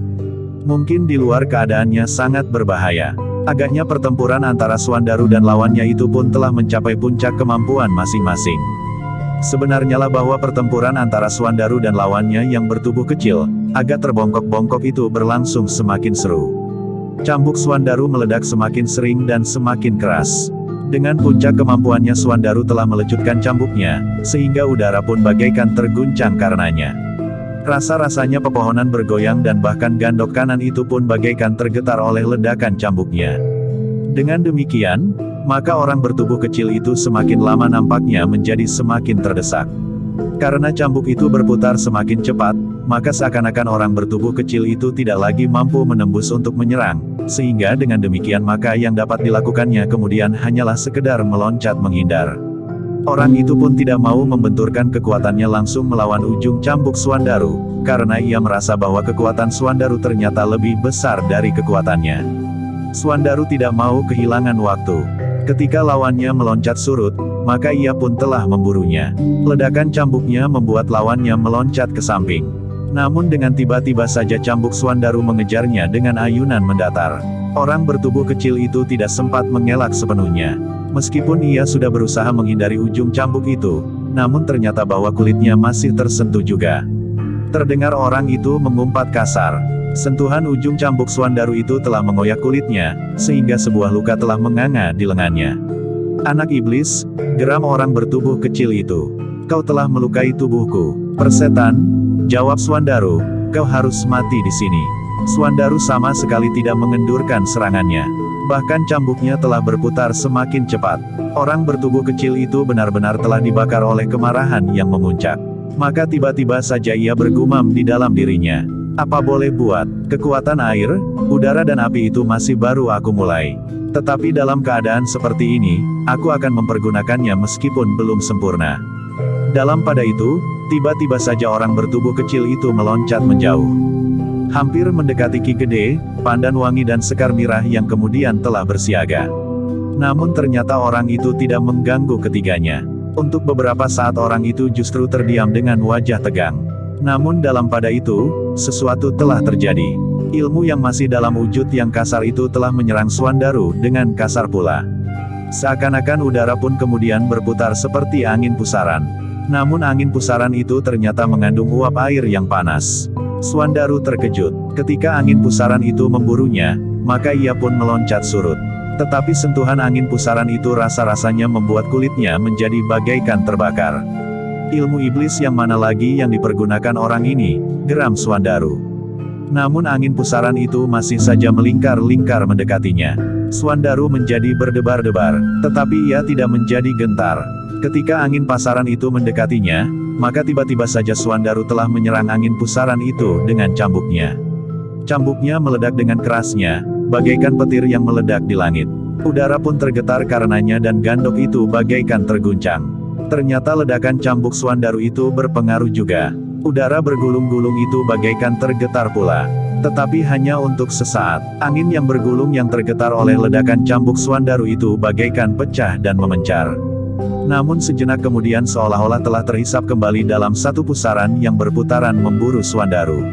Mungkin di luar keadaannya sangat berbahaya. Agaknya pertempuran antara Suandaru dan lawannya itu pun telah mencapai puncak kemampuan masing-masing. Sebenarnya lah bahwa pertempuran antara Suandaru dan lawannya yang bertubuh kecil, agak terbongkok-bongkok itu berlangsung semakin seru. Cambuk Suandaru meledak semakin sering dan semakin keras. Dengan puncak kemampuannya Suandaru telah melecutkan cambuknya, sehingga udara pun bagaikan terguncang karenanya. Rasa-rasanya pepohonan bergoyang dan bahkan gandok kanan itu pun bagaikan tergetar oleh ledakan cambuknya. Dengan demikian, maka orang bertubuh kecil itu semakin lama nampaknya menjadi semakin terdesak. Karena cambuk itu berputar semakin cepat, maka seakan-akan orang bertubuh kecil itu tidak lagi mampu menembus untuk menyerang, sehingga dengan demikian maka yang dapat dilakukannya kemudian hanyalah sekedar meloncat menghindar. Orang itu pun tidak mau membenturkan kekuatannya langsung melawan ujung cambuk Suandaru, karena ia merasa bahwa kekuatan Suandaru ternyata lebih besar dari kekuatannya. Suandaru tidak mau kehilangan waktu. Ketika lawannya meloncat surut, maka ia pun telah memburunya. Ledakan cambuknya membuat lawannya meloncat ke samping. Namun dengan tiba-tiba saja cambuk Suandaru mengejarnya dengan ayunan mendatar. Orang bertubuh kecil itu tidak sempat mengelak sepenuhnya. Meskipun ia sudah berusaha menghindari ujung cambuk itu, namun ternyata bahwa kulitnya masih tersentuh juga. Terdengar orang itu mengumpat kasar. Sentuhan ujung cambuk Swandaru itu telah mengoyak kulitnya, sehingga sebuah luka telah menganga di lengannya. "Anak iblis," geram orang bertubuh kecil itu. "Kau telah melukai tubuhku." "Persetan," jawab Swandaru, "kau harus mati di sini." Swandaru sama sekali tidak mengendurkan serangannya. Bahkan cambuknya telah berputar semakin cepat. Orang bertubuh kecil itu benar-benar telah dibakar oleh kemarahan yang memuncak. Maka tiba-tiba saja ia bergumam di dalam dirinya. "Apa boleh buat, kekuatan air, udara dan api itu masih baru aku mulai. Tetapi dalam keadaan seperti ini, aku akan mempergunakannya meskipun belum sempurna." Dalam pada itu, tiba-tiba saja orang bertubuh kecil itu meloncat menjauh. Hampir mendekati Ki Gede, Pandan Wangi dan Sekar Mirah yang kemudian telah bersiaga. Namun ternyata orang itu tidak mengganggu ketiganya. Untuk beberapa saat orang itu justru terdiam dengan wajah tegang. Namun dalam pada itu, sesuatu telah terjadi. Ilmu yang masih dalam wujud yang kasar itu telah menyerang Swandaru dengan kasar pula. Seakan-akan udara pun kemudian berputar seperti angin pusaran. Namun angin pusaran itu ternyata mengandung uap air yang panas. Swandaru terkejut. Ketika angin pusaran itu memburunya, maka ia pun meloncat surut. Tetapi sentuhan angin pusaran itu rasa-rasanya membuat kulitnya menjadi bagaikan terbakar. "Ilmu iblis yang mana lagi yang dipergunakan orang ini?" geram Swandaru. Namun angin pusaran itu masih saja melingkar-lingkar mendekatinya. Swandaru menjadi berdebar-debar, tetapi ia tidak menjadi gentar. Ketika angin pusaran itu mendekatinya, maka tiba-tiba saja Swandaru telah menyerang angin pusaran itu dengan cambuknya. Cambuknya meledak dengan kerasnya, bagaikan petir yang meledak di langit. Udara pun tergetar karenanya dan gandok itu bagaikan terguncang. Ternyata ledakan cambuk Swandaru itu berpengaruh juga. Udara bergulung-gulung itu bagaikan tergetar pula. Tetapi hanya untuk sesaat, angin yang bergulung yang tergetar oleh ledakan cambuk Swandaru itu bagaikan pecah dan memencar. Namun sejenak kemudian seolah-olah telah terhisap kembali dalam satu pusaran yang berputaran memburu Swandaru.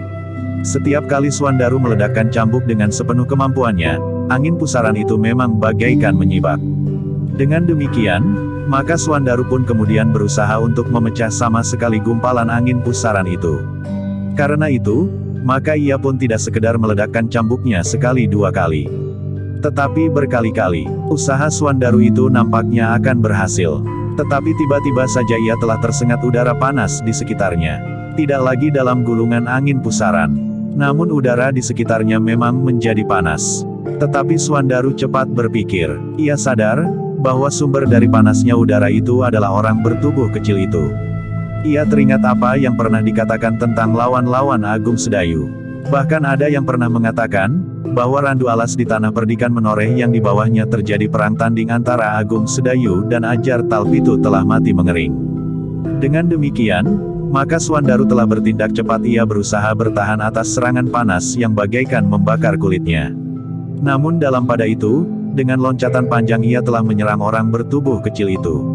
Setiap kali Swandaru meledakkan cambuk dengan sepenuh kemampuannya, angin pusaran itu memang bagaikan menyibak. Dengan demikian, maka Swandaru pun kemudian berusaha untuk memecah sama sekali gumpalan angin pusaran itu. Karena itu, maka ia pun tidak sekedar meledakkan cambuknya sekali dua kali, tetapi berkali-kali. Usaha Swandaru itu nampaknya akan berhasil. Tetapi tiba-tiba saja ia telah tersengat udara panas di sekitarnya. Tidak lagi dalam gulungan angin pusaran. Namun udara di sekitarnya memang menjadi panas. Tetapi Swandaru cepat berpikir. Ia sadar bahwa sumber dari panasnya udara itu adalah orang bertubuh kecil itu. Ia teringat apa yang pernah dikatakan tentang lawan-lawan Agung Sedayu. Bahkan ada yang pernah mengatakan bahwa randu alas di tanah perdikan menoreh yang di bawahnya terjadi perang tanding antara Agung Sedayu dan Ajar Talpitu telah mati mengering. Dengan demikian, maka Swandaru telah bertindak cepat. Ia berusaha bertahan atas serangan panas yang bagaikan membakar kulitnya. Namun dalam pada itu, dengan loncatan panjang ia telah menyerang orang bertubuh kecil itu.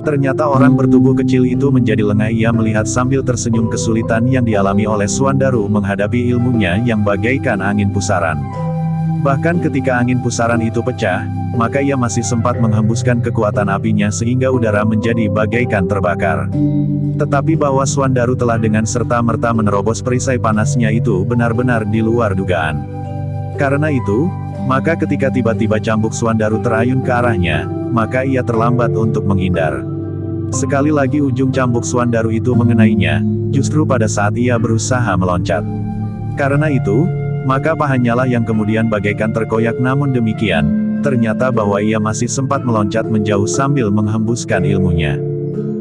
Ternyata orang bertubuh kecil itu menjadi lengah. Ia melihat sambil tersenyum kesulitan yang dialami oleh Swandaru menghadapi ilmunya yang bagaikan angin pusaran. Bahkan ketika angin pusaran itu pecah, maka ia masih sempat menghembuskan kekuatan apinya sehingga udara menjadi bagaikan terbakar. Tetapi bahwa Swandaru telah dengan serta-merta menerobos perisai panasnya itu benar-benar di luar dugaan. Karena itu, maka ketika tiba-tiba cambuk Swandaru terayun ke arahnya, maka ia terlambat untuk menghindar. Sekali lagi ujung cambuk Swandaru itu mengenainya, justru pada saat ia berusaha meloncat. Karena itu, maka pahanya lah yang kemudian bagaikan terkoyak. Namun demikian, ternyata bahwa ia masih sempat meloncat menjauh sambil menghembuskan ilmunya.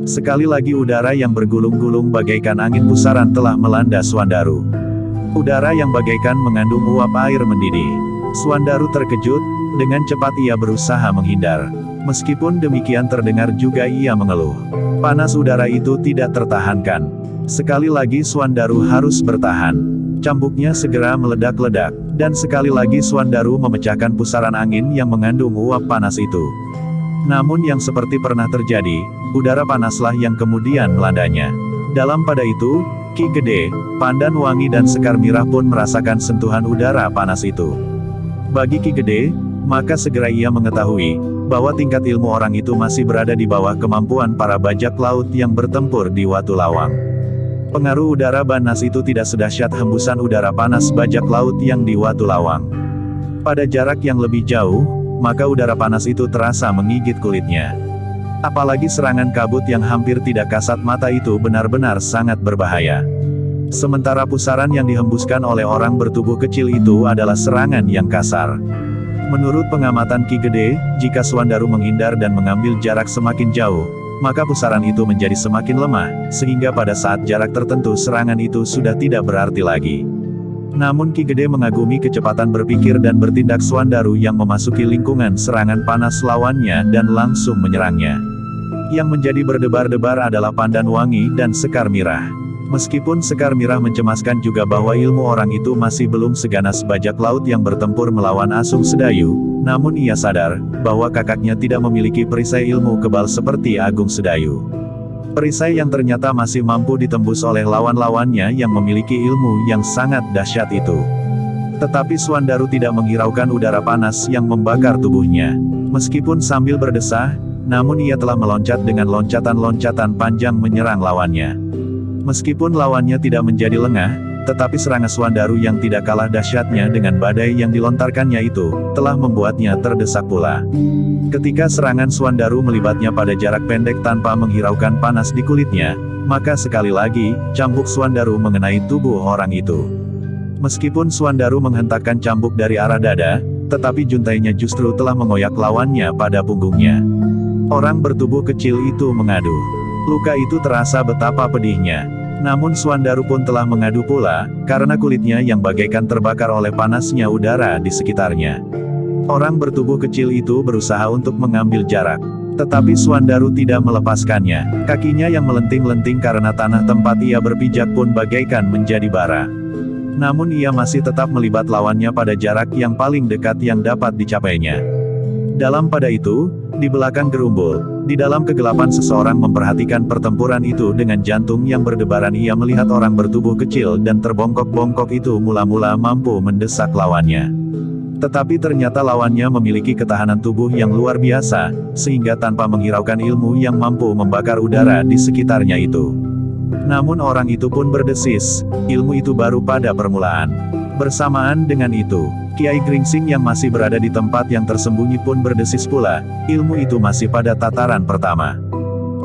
Sekali lagi udara yang bergulung-gulung bagaikan angin pusaran telah melanda Swandaru. Udara yang bagaikan mengandung uap air mendidih. Swandaru terkejut, dengan cepat ia berusaha menghindar. Meskipun demikian terdengar juga ia mengeluh. Panas udara itu tidak tertahankan. Sekali lagi Swandaru harus bertahan. Cambuknya segera meledak-ledak, dan sekali lagi Swandaru memecahkan pusaran angin yang mengandung uap panas itu. Namun yang seperti pernah terjadi, udara panaslah yang kemudian melandanya. Dalam pada itu, Ki Gede, Pandan Wangi dan Sekar Mirah pun merasakan sentuhan udara panas itu. Bagi Ki Gede, maka segera ia mengetahui bahwa tingkat ilmu orang itu masih berada di bawah kemampuan para bajak laut yang bertempur di Watu Lawang. Pengaruh udara panas itu tidak sedahsyat hembusan udara panas bajak laut yang di Watu Lawang. Pada jarak yang lebih jauh, maka udara panas itu terasa menggigit kulitnya. Apalagi serangan kabut yang hampir tidak kasat mata itu benar-benar sangat berbahaya. Sementara pusaran yang dihembuskan oleh orang bertubuh kecil itu adalah serangan yang kasar. Menurut pengamatan Ki Gede, jika Suandaru menghindar dan mengambil jarak semakin jauh, maka pusaran itu menjadi semakin lemah, sehingga pada saat jarak tertentu serangan itu sudah tidak berarti lagi. Namun Ki Gede mengagumi kecepatan berpikir dan bertindak Suandaru yang memasuki lingkungan serangan panas lawannya dan langsung menyerangnya. Yang menjadi berdebar-debar adalah Pandan Wangi dan Sekar Mirah. Meskipun Sekar Mirah mencemaskan juga bahwa ilmu orang itu masih belum seganas bajak laut yang bertempur melawan Asung Sedayu, namun ia sadar, bahwa kakaknya tidak memiliki perisai ilmu kebal seperti Agung Sedayu. Perisai yang ternyata masih mampu ditembus oleh lawan-lawannya yang memiliki ilmu yang sangat dahsyat itu. Tetapi Suandaru tidak menghiraukan udara panas yang membakar tubuhnya. Meskipun sambil berdesah, namun ia telah meloncat dengan loncatan-loncatan panjang menyerang lawannya. Meskipun lawannya tidak menjadi lengah, tetapi serangan Suandaru yang tidak kalah dahsyatnya dengan badai yang dilontarkannya itu, telah membuatnya terdesak pula. Ketika serangan Suandaru melibatnya pada jarak pendek tanpa menghiraukan panas di kulitnya, maka sekali lagi, cambuk Suandaru mengenai tubuh orang itu. Meskipun Suandaru menghentakkan cambuk dari arah dada, tetapi juntainya justru telah mengoyak lawannya pada punggungnya. Orang bertubuh kecil itu mengadu. Luka itu terasa betapa pedihnya. Namun Suandaru pun telah mengadu pula, karena kulitnya yang bagaikan terbakar oleh panasnya udara di sekitarnya. Orang bertubuh kecil itu berusaha untuk mengambil jarak. Tetapi Suandaru tidak melepaskannya. Kakinya yang melenting-lenting karena tanah tempat ia berpijak pun bagaikan menjadi bara. Namun ia masih tetap melibat lawannya pada jarak yang paling dekat yang dapat dicapainya. Dalam pada itu, di belakang gerumbul, di dalam kegelapan seseorang memperhatikan pertempuran itu dengan jantung yang berdebaran. Ia melihat orang bertubuh kecil dan terbongkok-bongkok itu mula-mula mampu mendesak lawannya. Tetapi ternyata lawannya memiliki ketahanan tubuh yang luar biasa, sehingga tanpa menghiraukan ilmu yang mampu membakar udara di sekitarnya itu. Namun orang itu pun berdesis, ilmu itu baru pada permulaan. Bersamaan dengan itu, Kiai Gringsing yang masih berada di tempat yang tersembunyi pun berdesis pula, ilmu itu masih pada tataran pertama.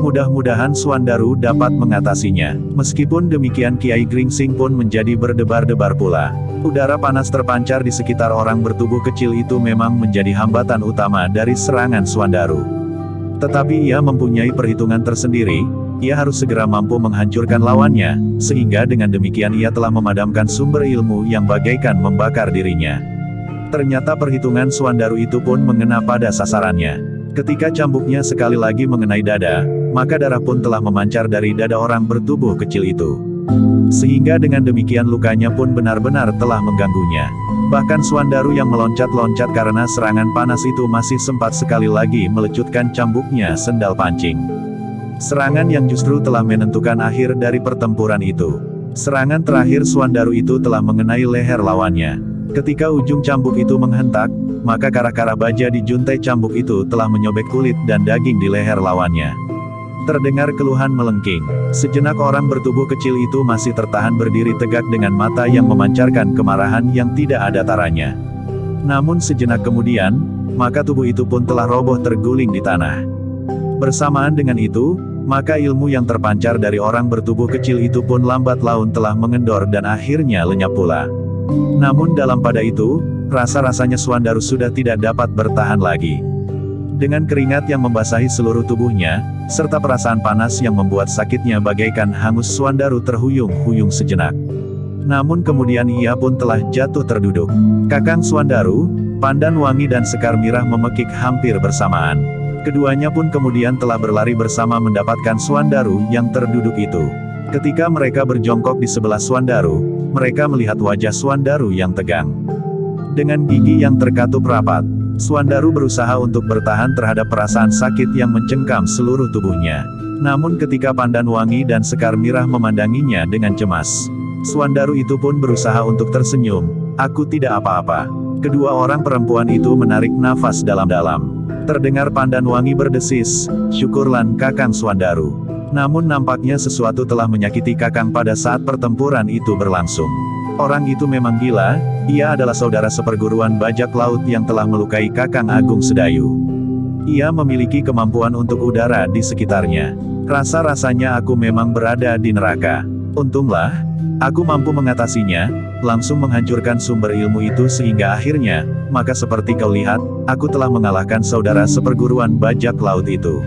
Mudah-mudahan Suandaru dapat mengatasinya. Meskipun demikian Kiai Gringsing pun menjadi berdebar-debar pula. Udara panas terpancar di sekitar orang bertubuh kecil itu memang menjadi hambatan utama dari serangan Suandaru. Tetapi ia mempunyai perhitungan tersendiri. Ia harus segera mampu menghancurkan lawannya, sehingga dengan demikian ia telah memadamkan sumber ilmu yang bagaikan membakar dirinya. Ternyata perhitungan Suandaru itu pun mengena pada sasarannya. Ketika cambuknya sekali lagi mengenai dada, maka darah pun telah memancar dari dada orang bertubuh kecil itu. Sehingga dengan demikian lukanya pun benar-benar telah mengganggunya. Bahkan Suandaru yang meloncat-loncat karena serangan panas itu masih sempat sekali lagi melecutkan cambuknya sendal pancing. Serangan yang justru telah menentukan akhir dari pertempuran itu. Serangan terakhir Suandaru itu telah mengenai leher lawannya. Ketika ujung cambuk itu menghentak, maka kara-kara baja di juntai cambuk itu telah menyobek kulit dan daging di leher lawannya. Terdengar keluhan melengking. Sejenak orang bertubuh kecil itu masih tertahan berdiri tegak dengan mata yang memancarkan kemarahan yang tidak ada taranya. Namun sejenak kemudian, maka tubuh itu pun telah roboh terguling di tanah. Bersamaan dengan itu, maka ilmu yang terpancar dari orang bertubuh kecil itu pun lambat laun telah mengendor dan akhirnya lenyap pula. Namun dalam pada itu, rasa-rasanya Suandaru sudah tidak dapat bertahan lagi. Dengan keringat yang membasahi seluruh tubuhnya, serta perasaan panas yang membuat sakitnya bagaikan hangus, Suandaru terhuyung-huyung sejenak. Namun kemudian ia pun telah jatuh terduduk. Kakang Suandaru, Pandan Wangi dan Sekar Mirah memekik hampir bersamaan. Keduanya pun kemudian telah berlari bersama mendapatkan Suandaru yang terduduk itu. Ketika mereka berjongkok di sebelah Suandaru, mereka melihat wajah Suandaru yang tegang. Dengan gigi yang terkatup rapat, Suandaru berusaha untuk bertahan terhadap perasaan sakit yang mencengkam seluruh tubuhnya. Namun ketika Pandan Wangi dan Sekar Mirah memandanginya dengan cemas, Suandaru itu pun berusaha untuk tersenyum. "Aku tidak apa-apa." Kedua orang perempuan itu menarik nafas dalam-dalam. Terdengar Pandan Wangi berdesis, "Syukurlah Kakang Suandaru. Namun nampaknya sesuatu telah menyakiti Kakang pada saat pertempuran itu berlangsung. Orang itu memang gila, ia adalah saudara seperguruan bajak laut yang telah melukai Kakang Agung Sedayu. Ia memiliki kemampuan untuk udara di sekitarnya. Rasa-rasanya aku memang berada di neraka. Untunglah, aku mampu mengatasinya, langsung menghancurkan sumber ilmu itu sehingga akhirnya, maka seperti kau lihat, aku telah mengalahkan saudara seperguruan bajak laut itu.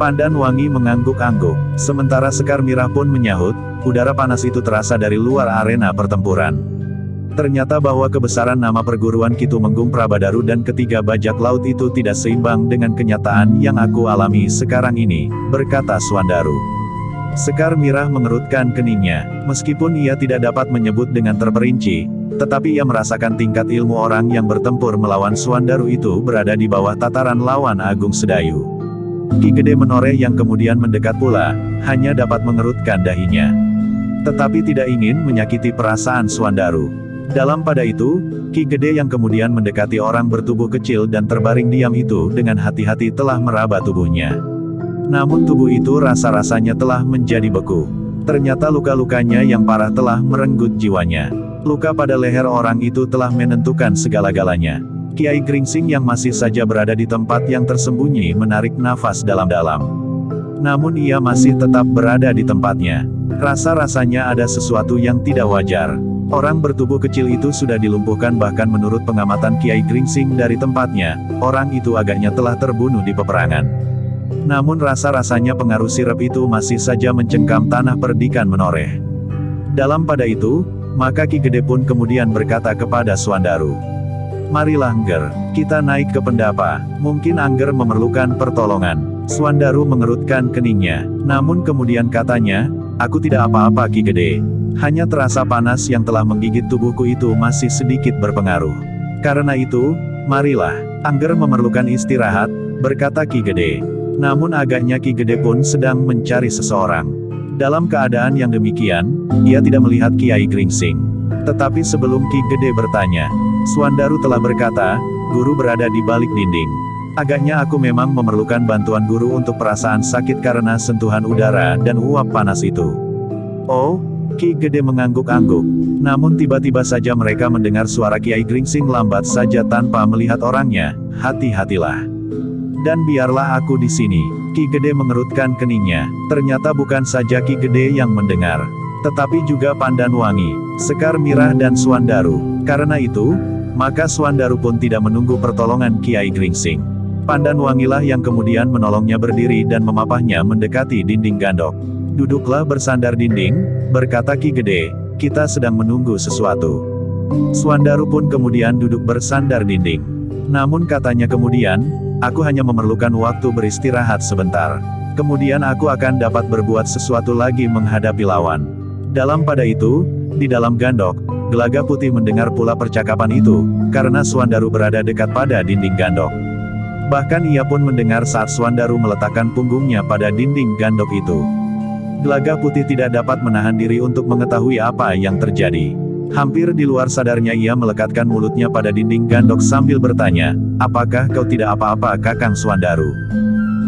Pandan Wangi mengangguk-angguk, sementara Sekar Mirah pun menyahut, udara panas itu terasa dari luar arena pertempuran. Ternyata bahwa kebesaran nama perguruan Kitumenggung Prabadaru dan ketiga bajak laut itu tidak seimbang dengan kenyataan yang aku alami sekarang ini, berkata Swandaru. Sekar Mirah mengerutkan keningnya, meskipun ia tidak dapat menyebut dengan terperinci, tetapi ia merasakan tingkat ilmu orang yang bertempur melawan Swandaru itu berada di bawah tataran lawan Agung Sedayu. Ki Gede Menoreh yang kemudian mendekat pula, hanya dapat mengerutkan dahinya. Tetapi tidak ingin menyakiti perasaan Swandaru. Dalam pada itu, Ki Gede yang kemudian mendekati orang bertubuh kecil dan terbaring diam itu dengan hati-hati telah meraba tubuhnya. Namun tubuh itu rasa-rasanya telah menjadi beku. Ternyata luka-lukanya yang parah telah merenggut jiwanya. Luka pada leher orang itu telah menentukan segala-galanya. Kiai Gringsing yang masih saja berada di tempat yang tersembunyi menarik nafas dalam-dalam. Namun ia masih tetap berada di tempatnya. Rasa-rasanya ada sesuatu yang tidak wajar. Orang bertubuh kecil itu sudah dilumpuhkan, bahkan menurut pengamatan Kiai Gringsing dari tempatnya, orang itu agaknya telah terbunuh di peperangan. Namun rasa-rasanya pengaruh sirep itu masih saja mencengkam tanah perdikan Menoreh. Dalam pada itu, maka Ki Gede pun kemudian berkata kepada Swandaru, "Marilah Angger, kita naik ke pendapa, mungkin Angger memerlukan pertolongan." Swandaru mengerutkan keningnya, namun kemudian katanya, "Aku tidak apa-apa Ki Gede. Hanya terasa panas yang telah menggigit tubuhku itu masih sedikit berpengaruh. Karena itu, marilah, Angger memerlukan istirahat," berkata Ki Gede. Namun agaknya Ki Gede pun sedang mencari seseorang. Dalam keadaan yang demikian, ia tidak melihat Kiai Gringsing. Tetapi sebelum Ki Gede bertanya, Swandaru telah berkata, "Guru berada di balik dinding. Agaknya aku memang memerlukan bantuan guru untuk perasaan sakit karena sentuhan udara dan uap panas itu." "Oh," Ki Gede mengangguk-angguk. Namun tiba-tiba saja mereka mendengar suara Kiai Gringsing lambat saja tanpa melihat orangnya, "Hati-hatilah. Dan biarlah aku di sini." Ki Gede mengerutkan keningnya. Ternyata bukan saja Ki Gede yang mendengar, tetapi juga Pandan Wangi, Sekar Mirah dan Swandaru. Karena itu, maka Swandaru pun tidak menunggu pertolongan Kiai Gringsing. Pandan Wangilah yang kemudian menolongnya berdiri dan memapahnya mendekati dinding gandok. "Duduklah bersandar dinding," berkata Ki Gede, "kita sedang menunggu sesuatu." Swandaru pun kemudian duduk bersandar dinding. Namun katanya kemudian, "Aku hanya memerlukan waktu beristirahat sebentar. Kemudian aku akan dapat berbuat sesuatu lagi menghadapi lawan." Dalam pada itu, di dalam gandok, Gelaga Putih mendengar pula percakapan itu, karena Swandaru berada dekat pada dinding gandok. Bahkan ia pun mendengar saat Swandaru meletakkan punggungnya pada dinding gandok itu. Gelaga Putih tidak dapat menahan diri untuk mengetahui apa yang terjadi. Hampir di luar sadarnya ia melekatkan mulutnya pada dinding gandok sambil bertanya, "Apakah kau tidak apa-apa Kakang Swandaru?"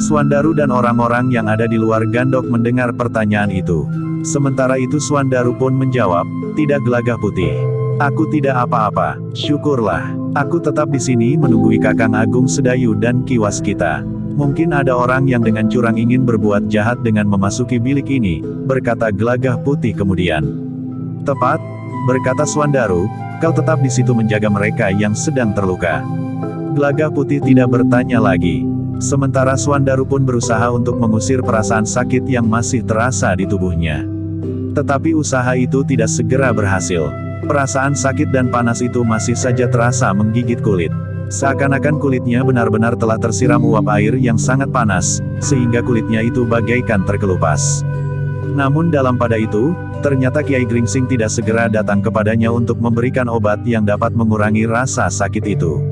Swandaru dan orang-orang yang ada di luar gandok mendengar pertanyaan itu. Sementara itu Swandaru pun menjawab, "Tidak Gelaga Putih. Aku tidak apa-apa, syukurlah. Aku tetap di sini menunggui Kakang Agung Sedayu dan Ki Waskita. Mungkin ada orang yang dengan curang ingin berbuat jahat dengan memasuki bilik ini," berkata Gelaga Putih kemudian. "Tepat," berkata Swandaru, "kau tetap di situ menjaga mereka yang sedang terluka." Gelaga Putih tidak bertanya lagi. Sementara Swandaru pun berusaha untuk mengusir perasaan sakit yang masih terasa di tubuhnya. Tetapi usaha itu tidak segera berhasil. Perasaan sakit dan panas itu masih saja terasa menggigit kulit. Seakan-akan kulitnya benar-benar telah tersiram uap air yang sangat panas, sehingga kulitnya itu bagaikan terkelupas. Namun dalam pada itu, ternyata Kiai Gringsing tidak segera datang kepadanya untuk memberikan obat yang dapat mengurangi rasa sakit itu.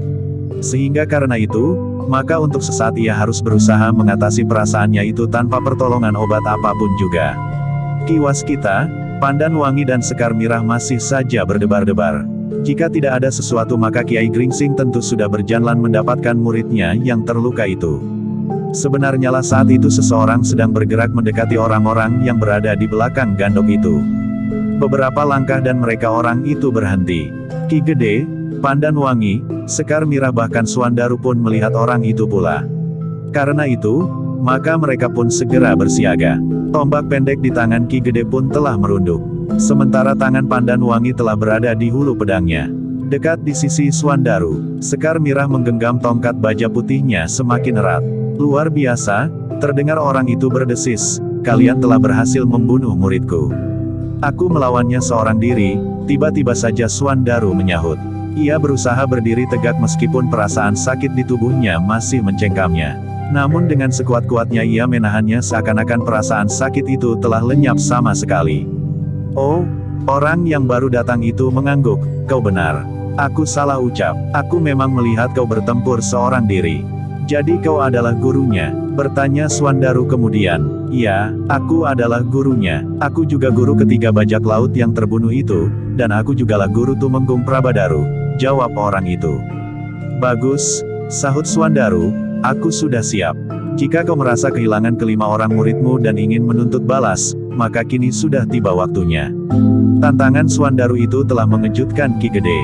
Sehingga karena itu, maka untuk sesaat ia harus berusaha mengatasi perasaannya itu tanpa pertolongan obat apapun juga. Ki Waskita, Pandan Wangi dan Sekar Mirah masih saja berdebar-debar. Jika tidak ada sesuatu maka Kiai Gringsing tentu sudah berjalan mendapatkan muridnya yang terluka itu. Sebenarnya lah saat itu seseorang sedang bergerak mendekati orang-orang yang berada di belakang gandok itu. Beberapa langkah dan mereka orang itu berhenti. Ki Gede, Pandanwangi, Sekar Mirah bahkan Suandaru pun melihat orang itu pula. Karena itu, maka mereka pun segera bersiaga. Tombak pendek di tangan Ki Gede pun telah merunduk. Sementara tangan Pandanwangi telah berada di hulu pedangnya. Dekat di sisi Suandaru, Sekar Mirah menggenggam tongkat baja putihnya semakin erat. Luar biasa, terdengar orang itu berdesis, kalian telah berhasil membunuh muridku. Aku melawannya seorang diri, tiba-tiba saja Suandaru menyahut. Ia berusaha berdiri tegak meskipun perasaan sakit di tubuhnya masih mencengkamnya. Namun dengan sekuat-kuatnya ia menahannya seakan-akan perasaan sakit itu telah lenyap sama sekali. Oh, orang yang baru datang itu mengangguk, kau benar. Aku salah ucap, aku memang melihat kau bertempur seorang diri. Jadi kau adalah gurunya? Bertanya Suandaru kemudian. Iya, aku adalah gurunya. Aku juga guru ketiga bajak laut yang terbunuh itu, dan aku jugalah guru Tumenggung Prabadaru, jawab orang itu. Bagus, sahut Suandaru, aku sudah siap. Jika kau merasa kehilangan kelima orang muridmu dan ingin menuntut balas, maka kini sudah tiba waktunya. Tantangan Suandaru itu telah mengejutkan Ki Gede,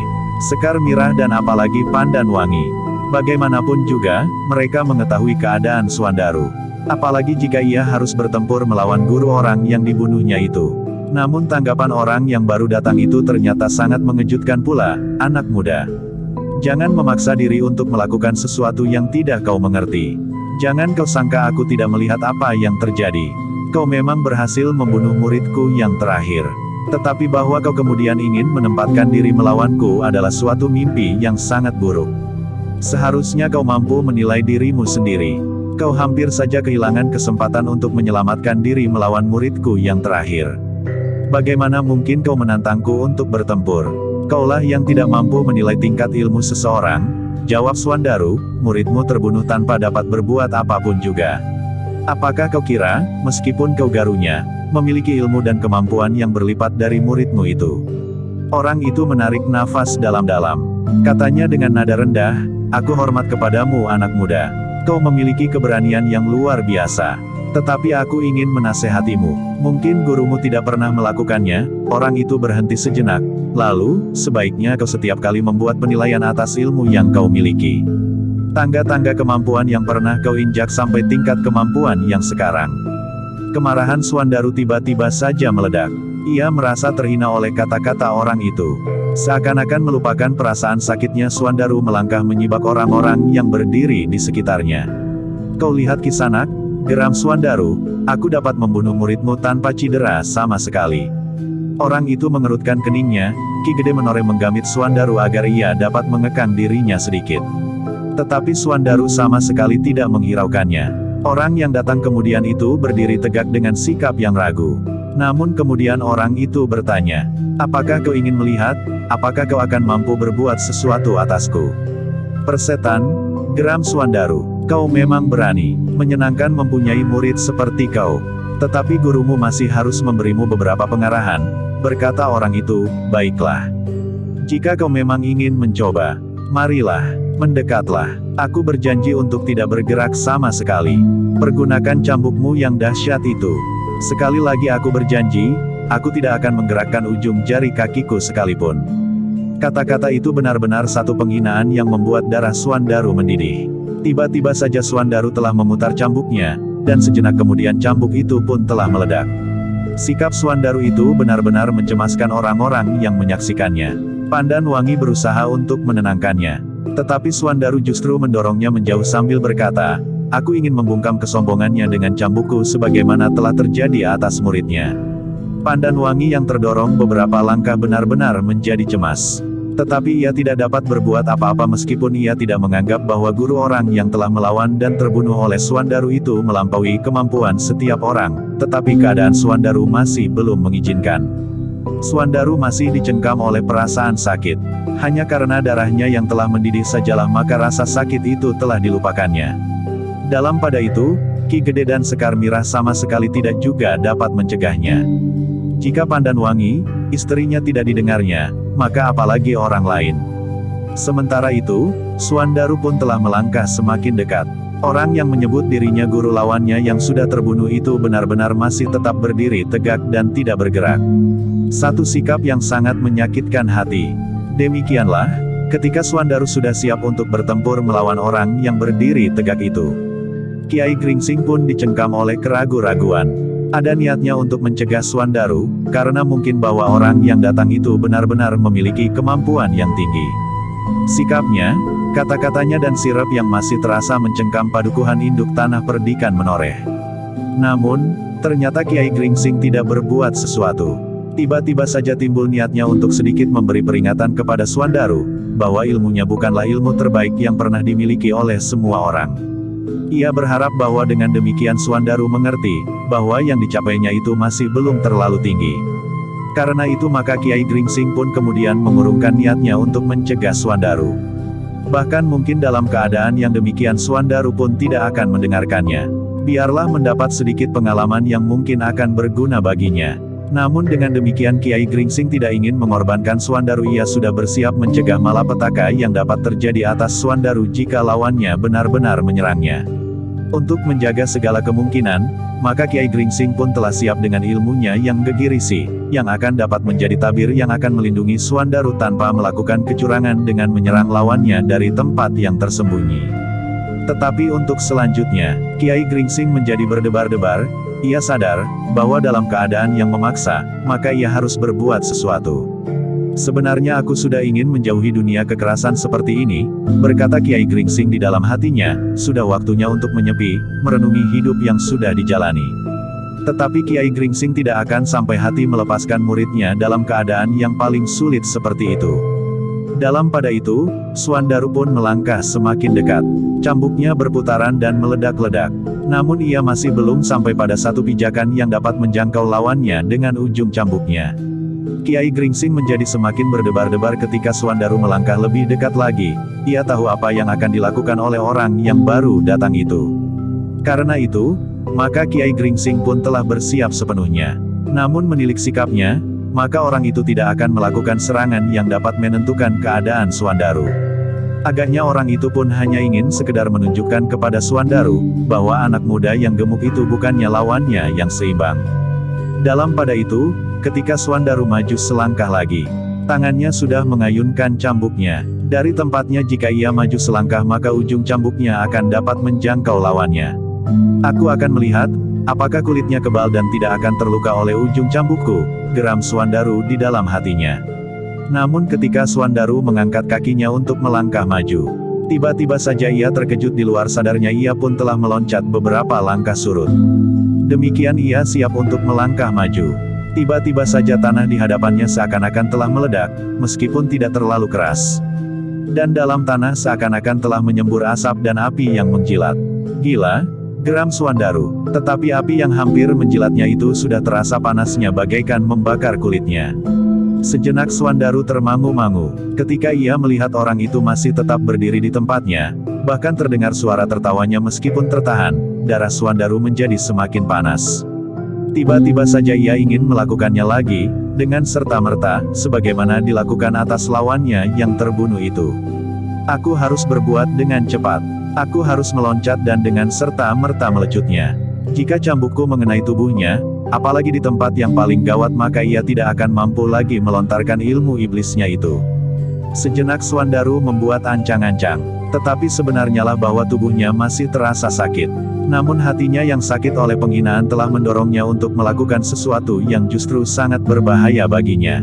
Sekar Mirah dan apalagi Pandanwangi. Bagaimanapun juga, mereka mengetahui keadaan Suandaru. Apalagi jika ia harus bertempur melawan guru orang yang dibunuhnya itu. Namun tanggapan orang yang baru datang itu ternyata sangat mengejutkan pula, anak muda. Jangan memaksa diri untuk melakukan sesuatu yang tidak kau mengerti. Jangan kau sangka aku tidak melihat apa yang terjadi. Kau memang berhasil membunuh muridku yang terakhir. Tetapi bahwa kau kemudian ingin menempatkan diri melawanku adalah suatu mimpi yang sangat buruk. Seharusnya kau mampu menilai dirimu sendiri. Kau hampir saja kehilangan kesempatan untuk menyelamatkan diri melawan muridku yang terakhir. Bagaimana mungkin kau menantangku untuk bertempur? Kaulah yang tidak mampu menilai tingkat ilmu seseorang, jawab Suandaru, muridmu terbunuh tanpa dapat berbuat apapun juga. Apakah kau kira, meskipun kau garunya, memiliki ilmu dan kemampuan yang berlipat dari muridmu itu? Orang itu menarik nafas dalam-dalam. Katanya dengan nada rendah, aku hormat kepadamu anak muda. Kau memiliki keberanian yang luar biasa. Tetapi aku ingin menasehatimu. Mungkin gurumu tidak pernah melakukannya. Orang itu berhenti sejenak. Lalu, sebaiknya kau setiap kali membuat penilaian atas ilmu yang kau miliki. Tangga-tangga kemampuan yang pernah kau injak sampai tingkat kemampuan yang sekarang. Kemarahan Suandaru tiba-tiba saja meledak. Ia merasa terhina oleh kata-kata orang itu. Seakan-akan melupakan perasaan sakitnya Suandaru melangkah menyibak orang-orang yang berdiri di sekitarnya. Kau lihat Kisanak, geram Suandaru, aku dapat membunuh muridmu tanpa cedera sama sekali. Orang itu mengerutkan keningnya, Ki Gede menoreh menggamit Suandaru agar ia dapat mengekang dirinya sedikit. Tetapi Suandaru sama sekali tidak menghiraukannya. Orang yang datang kemudian itu berdiri tegak dengan sikap yang ragu. Namun kemudian orang itu bertanya, apakah kau ingin melihat, apakah kau akan mampu berbuat sesuatu atasku? Persetan, geram Suandaru, kau memang berani, menyenangkan mempunyai murid seperti kau. Tetapi gurumu masih harus memberimu beberapa pengarahan, berkata orang itu, baiklah. Jika kau memang ingin mencoba, marilah, mendekatlah. Aku berjanji untuk tidak bergerak sama sekali. Pergunakan cambukmu yang dahsyat itu. Sekali lagi aku berjanji, aku tidak akan menggerakkan ujung jari kakiku sekalipun. Kata-kata itu benar-benar satu penghinaan yang membuat darah Suandaru mendidih. Tiba-tiba saja Suandaru telah memutar cambuknya, dan sejenak kemudian cambuk itu pun telah meledak. Sikap Suandaru itu benar-benar mencemaskan orang-orang yang menyaksikannya. Pandanwangi berusaha untuk menenangkannya. Tetapi Suandaru justru mendorongnya menjauh sambil berkata, aku ingin membungkam kesombongannya dengan cambukku sebagaimana telah terjadi atas muridnya. Pandanwangi yang terdorong beberapa langkah benar-benar menjadi cemas. Tetapi ia tidak dapat berbuat apa-apa meskipun ia tidak menganggap bahwa guru orang yang telah melawan dan terbunuh oleh Suandaru itu melampaui kemampuan setiap orang, tetapi keadaan Suandaru masih belum mengizinkan. Suandaru masih dicengkam oleh perasaan sakit. Hanya karena darahnya yang telah mendidih sajalah maka rasa sakit itu telah dilupakannya. Dalam pada itu, Ki Gede dan Sekar Mirah sama sekali tidak juga dapat mencegahnya. Jika Pandanwangi, istrinya tidak didengarnya, maka apalagi orang lain. Sementara itu, Suandaru pun telah melangkah semakin dekat. Orang yang menyebut dirinya guru lawannya yang sudah terbunuh itu benar-benar masih tetap berdiri tegak dan tidak bergerak. Satu sikap yang sangat menyakitkan hati. Demikianlah, ketika Suandaru sudah siap untuk bertempur melawan orang yang berdiri tegak itu, Kiai Gringsing pun dicengkam oleh keraguan-raguan. Ada niatnya untuk mencegah Suandaru, karena mungkin bahwa orang yang datang itu benar-benar memiliki kemampuan yang tinggi. Sikapnya, kata-katanya dan sirep yang masih terasa mencengkam padukuhan induk tanah perdikan menoreh. Namun, ternyata Kiai Gringsing tidak berbuat sesuatu. Tiba-tiba saja timbul niatnya untuk sedikit memberi peringatan kepada Suandaru, bahwa ilmunya bukanlah ilmu terbaik yang pernah dimiliki oleh semua orang. Ia berharap bahwa dengan demikian Suandaru mengerti, bahwa yang dicapainya itu masih belum terlalu tinggi. Karena itu maka Kiai Gringsing pun kemudian mengurungkan niatnya untuk mencegah Suandaru. Bahkan mungkin dalam keadaan yang demikian Suandaru pun tidak akan mendengarkannya. Biarlah mendapat sedikit pengalaman yang mungkin akan berguna baginya. Namun dengan demikian Kiai Gringsing tidak ingin mengorbankan Suandaru. Ia sudah bersiap mencegah malapetaka yang dapat terjadi atas Suandaru jika lawannya benar-benar menyerangnya. Untuk menjaga segala kemungkinan, maka Kiai Gringsing pun telah siap dengan ilmunya yang gegirisi, yang akan dapat menjadi tabir yang akan melindungi Suandaru tanpa melakukan kecurangan dengan menyerang lawannya dari tempat yang tersembunyi. Tetapi untuk selanjutnya, Kiai Gringsing menjadi berdebar-debar. Ia sadar, bahwa dalam keadaan yang memaksa, maka ia harus berbuat sesuatu. Sebenarnya aku sudah ingin menjauhi dunia kekerasan seperti ini, berkata Kiai Gringsing di dalam hatinya, sudah waktunya untuk menyepi, merenungi hidup yang sudah dijalani. Tetapi Kiai Gringsing tidak akan sampai hati melepaskan muridnya dalam keadaan yang paling sulit seperti itu. Dalam pada itu, Suandaru pun melangkah semakin dekat. Cambuknya berputaran dan meledak-ledak. Namun ia masih belum sampai pada satu pijakan yang dapat menjangkau lawannya dengan ujung cambuknya. Kiai Gringsing menjadi semakin berdebar-debar ketika Suandaru melangkah lebih dekat lagi. Ia tahu apa yang akan dilakukan oleh orang yang baru datang itu. Karena itu, maka Kiai Gringsing pun telah bersiap sepenuhnya. Namun menilik sikapnya, maka orang itu tidak akan melakukan serangan yang dapat menentukan keadaan Suandaru. Agaknya orang itu pun hanya ingin sekedar menunjukkan kepada Suandaru, bahwa anak muda yang gemuk itu bukannya lawannya yang seimbang. Dalam pada itu, ketika Suandaru maju selangkah lagi, tangannya sudah mengayunkan cambuknya. Dari tempatnya jika ia maju selangkah maka ujung cambuknya akan dapat menjangkau lawannya. Aku akan melihat, apakah kulitnya kebal dan tidak akan terluka oleh ujung cambukku, geram Suandaru di dalam hatinya. Namun ketika Suandaru mengangkat kakinya untuk melangkah maju, tiba-tiba saja ia terkejut. Di luar sadarnya ia pun telah meloncat beberapa langkah surut. Demikian ia siap untuk melangkah maju. Tiba-tiba saja tanah di hadapannya seakan-akan telah meledak, meskipun tidak terlalu keras. Dan dalam tanah seakan-akan telah menyembur asap dan api yang menjilat. Gila, geram Suandaru, tetapi api yang hampir menjilatnya itu sudah terasa panasnya bagaikan membakar kulitnya. Sejenak Suandaru termangu-mangu, ketika ia melihat orang itu masih tetap berdiri di tempatnya, bahkan terdengar suara tertawanya meskipun tertahan, darah Suandaru menjadi semakin panas. Tiba-tiba saja ia ingin melakukannya lagi, dengan serta-merta, sebagaimana dilakukan atas lawannya yang terbunuh itu. Aku harus berbuat dengan cepat. Aku harus meloncat dan dengan serta-merta melecutnya. Jika cambukku mengenai tubuhnya, apalagi di tempat yang paling gawat, maka ia tidak akan mampu lagi melontarkan ilmu iblisnya itu. Sejenak Suandaru membuat ancang-ancang, tetapi sebenarnya lah bahwa tubuhnya masih terasa sakit. Namun hatinya yang sakit oleh penghinaan telah mendorongnya untuk melakukan sesuatu yang justru sangat berbahaya baginya.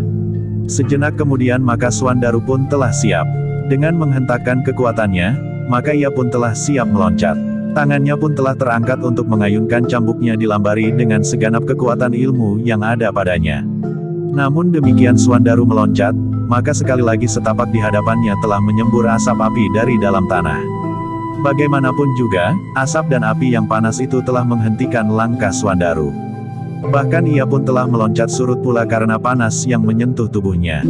Sejenak kemudian maka Suandaru pun telah siap. Dengan menghentakkan kekuatannya, maka ia pun telah siap meloncat. Tangannya pun telah terangkat untuk mengayunkan cambuknya dilambari dengan segenap kekuatan ilmu yang ada padanya. Namun demikian Suandaru meloncat, maka sekali lagi setapak di hadapannya telah menyembur asap api dari dalam tanah. Bagaimanapun juga, asap dan api yang panas itu telah menghentikan langkah Suandaru. Bahkan ia pun telah meloncat surut pula karena panas yang menyentuh tubuhnya.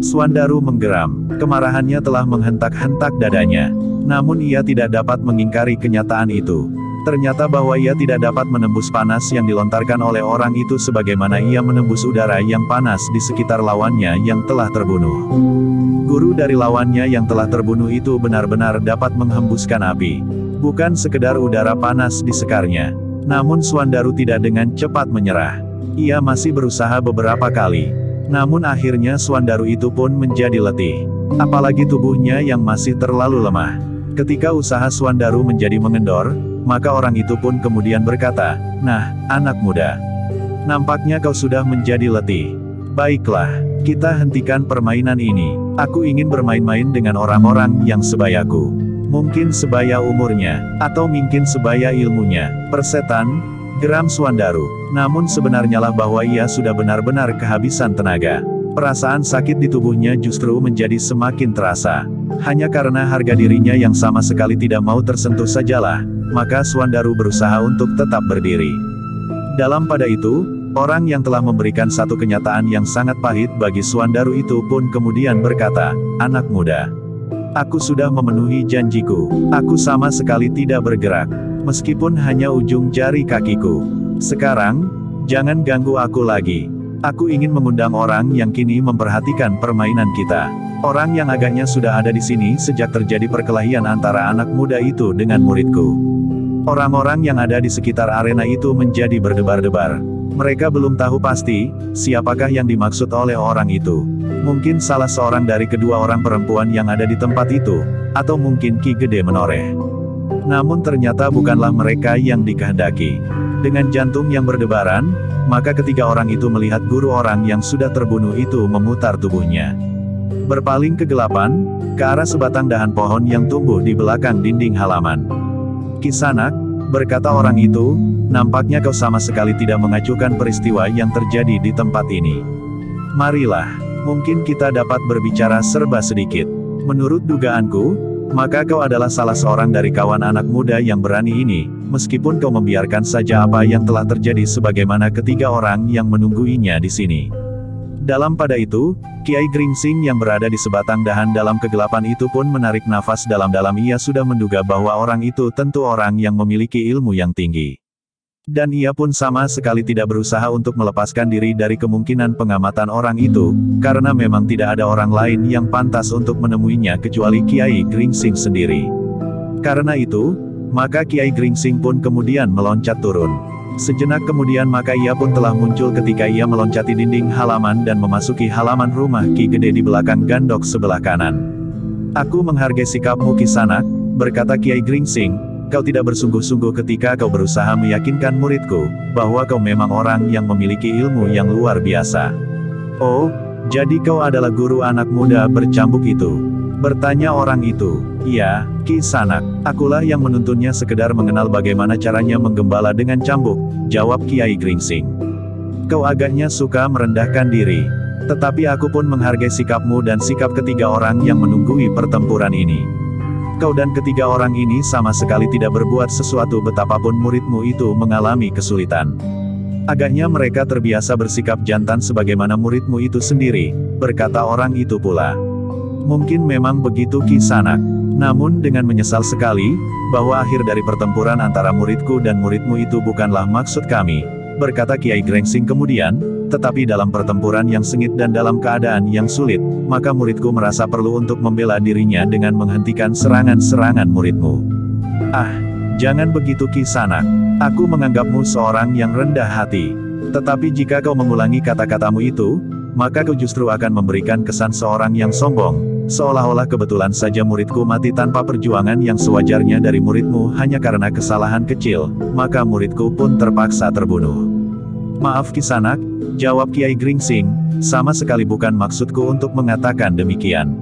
Suandaru menggeram, kemarahannya telah menghentak-hentak dadanya. Namun ia tidak dapat mengingkari kenyataan itu. Ternyata bahwa ia tidak dapat menembus panas yang dilontarkan oleh orang itu sebagaimana ia menembus udara yang panas di sekitar lawannya yang telah terbunuh. Guru dari lawannya yang telah terbunuh itu benar-benar dapat menghembuskan api. Bukan sekedar udara panas di sekitarnya. Namun Swandaru tidak dengan cepat menyerah. Ia masih berusaha beberapa kali. Namun akhirnya Swandaru itu pun menjadi letih. Apalagi tubuhnya yang masih terlalu lemah. Ketika usaha Swandaru menjadi mengendor, maka orang itu pun kemudian berkata, "Nah, anak muda. Nampaknya kau sudah menjadi letih. Baiklah, kita hentikan permainan ini. Aku ingin bermain-main dengan orang-orang yang sebayaku. Mungkin sebaya umurnya, atau mungkin sebaya ilmunya." Persetan, geram Swandaru. Namun sebenarnya lah bahwa ia sudah benar-benar kehabisan tenaga. Perasaan sakit di tubuhnya justru menjadi semakin terasa. Hanya karena harga dirinya yang sama sekali tidak mau tersentuh sajalah, maka Swandaru berusaha untuk tetap berdiri. Dalam pada itu, orang yang telah memberikan satu kenyataan yang sangat pahit bagi Swandaru itu pun kemudian berkata, "Anak muda. Aku sudah memenuhi janjiku. Aku sama sekali tidak bergerak. Meskipun hanya ujung jari kakiku. Sekarang, jangan ganggu aku lagi. Aku ingin mengundang orang yang kini memperhatikan permainan kita. Orang yang agaknya sudah ada di sini sejak terjadi perkelahian antara anak muda itu dengan muridku." Orang-orang yang ada di sekitar arena itu menjadi berdebar-debar. Mereka belum tahu pasti, siapakah yang dimaksud oleh orang itu. Mungkin salah seorang dari kedua orang perempuan yang ada di tempat itu, atau mungkin Ki Gede Menoreh. Namun ternyata bukanlah mereka yang dikehendaki. Dengan jantung yang berdebaran, maka ketiga orang itu melihat guru orang yang sudah terbunuh itu memutar tubuhnya. Berpaling kegelapan, ke arah sebatang dahan pohon yang tumbuh di belakang dinding halaman. "Kisanak," berkata orang itu, "nampaknya kau sama sekali tidak mengacuhkan peristiwa yang terjadi di tempat ini. Marilah, mungkin kita dapat berbicara serba sedikit. Menurut dugaanku, maka kau adalah salah seorang dari kawan anak muda yang berani ini, meskipun kau membiarkan saja apa yang telah terjadi sebagaimana ketiga orang yang menungguinya di sini." Dalam pada itu, Kiai Gringsing yang berada di sebatang dahan dalam kegelapan itu pun menarik nafas dalam-dalam. Ia sudah menduga bahwa orang itu tentu orang yang memiliki ilmu yang tinggi. Dan ia pun sama sekali tidak berusaha untuk melepaskan diri dari kemungkinan pengamatan orang itu, karena memang tidak ada orang lain yang pantas untuk menemuinya kecuali Kiai Gringsing sendiri. Karena itu, maka Kiai Gringsing pun kemudian meloncat turun. Sejenak kemudian maka ia pun telah muncul ketika ia meloncati dinding halaman dan memasuki halaman rumah Ki Gede di belakang gandok sebelah kanan. "Aku menghargai sikapmu Kisanak," berkata Kiai Gringsing, "kau tidak bersungguh-sungguh ketika kau berusaha meyakinkan muridku, bahwa kau memang orang yang memiliki ilmu yang luar biasa." "Oh, jadi kau adalah guru anak muda bercambuk itu?" bertanya orang itu. "Iya, Kisanak, akulah yang menuntunnya sekedar mengenal bagaimana caranya menggembala dengan cambuk," jawab Kiai Gringsing. "Kau agaknya suka merendahkan diri. Tetapi aku pun menghargai sikapmu dan sikap ketiga orang yang menunggui pertempuran ini. Kau dan ketiga orang ini sama sekali tidak berbuat sesuatu betapapun muridmu itu mengalami kesulitan. Agaknya mereka terbiasa bersikap jantan sebagaimana muridmu itu sendiri," berkata orang itu pula. "Mungkin memang begitu Kisanak. Namun dengan menyesal sekali, bahwa akhir dari pertempuran antara muridku dan muridmu itu bukanlah maksud kami," berkata Kiai Gringsing kemudian, "tetapi dalam pertempuran yang sengit dan dalam keadaan yang sulit, maka muridku merasa perlu untuk membela dirinya dengan menghentikan serangan-serangan muridmu." "Ah, jangan begitu Kisanak. Aku menganggapmu seorang yang rendah hati. Tetapi jika kau mengulangi kata-katamu itu, maka kau justru akan memberikan kesan seorang yang sombong, seolah-olah kebetulan saja muridku mati tanpa perjuangan yang sewajarnya dari muridmu hanya karena kesalahan kecil, maka muridku pun terpaksa terbunuh." "Maaf Kisanak," jawab Kiai Gringsing, "sama sekali bukan maksudku untuk mengatakan demikian.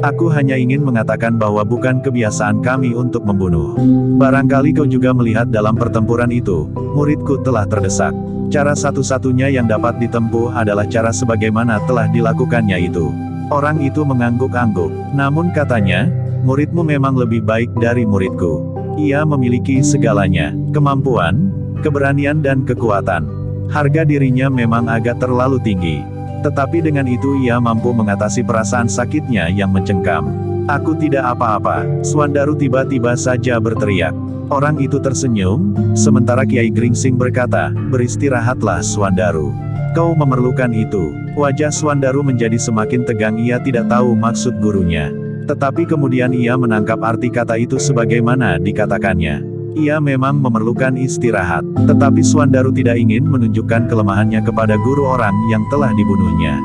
Aku hanya ingin mengatakan bahwa bukan kebiasaan kami untuk membunuh. Barangkali kau juga melihat dalam pertempuran itu, muridku telah terdesak. Cara satu-satunya yang dapat ditempuh adalah cara sebagaimana telah dilakukannya itu." Orang itu mengangguk-angguk. "Namun katanya, muridmu memang lebih baik dari muridku. Ia memiliki segalanya, kemampuan, keberanian dan kekuatan. Harga dirinya memang agak terlalu tinggi. Tetapi dengan itu ia mampu mengatasi perasaan sakitnya yang mencengkam." "Aku tidak apa-apa," Swandaru tiba-tiba saja berteriak. Orang itu tersenyum, sementara Kiai Gringsing berkata, "Beristirahatlah Swandaru. Kau memerlukan itu." Wajah Swandaru menjadi semakin tegang. Ia tidak tahu maksud gurunya. Tetapi kemudian ia menangkap arti kata itu sebagaimana dikatakannya. Ia memang memerlukan istirahat. Tetapi Swandaru tidak ingin menunjukkan kelemahannya kepada guru orang yang telah dibunuhnya.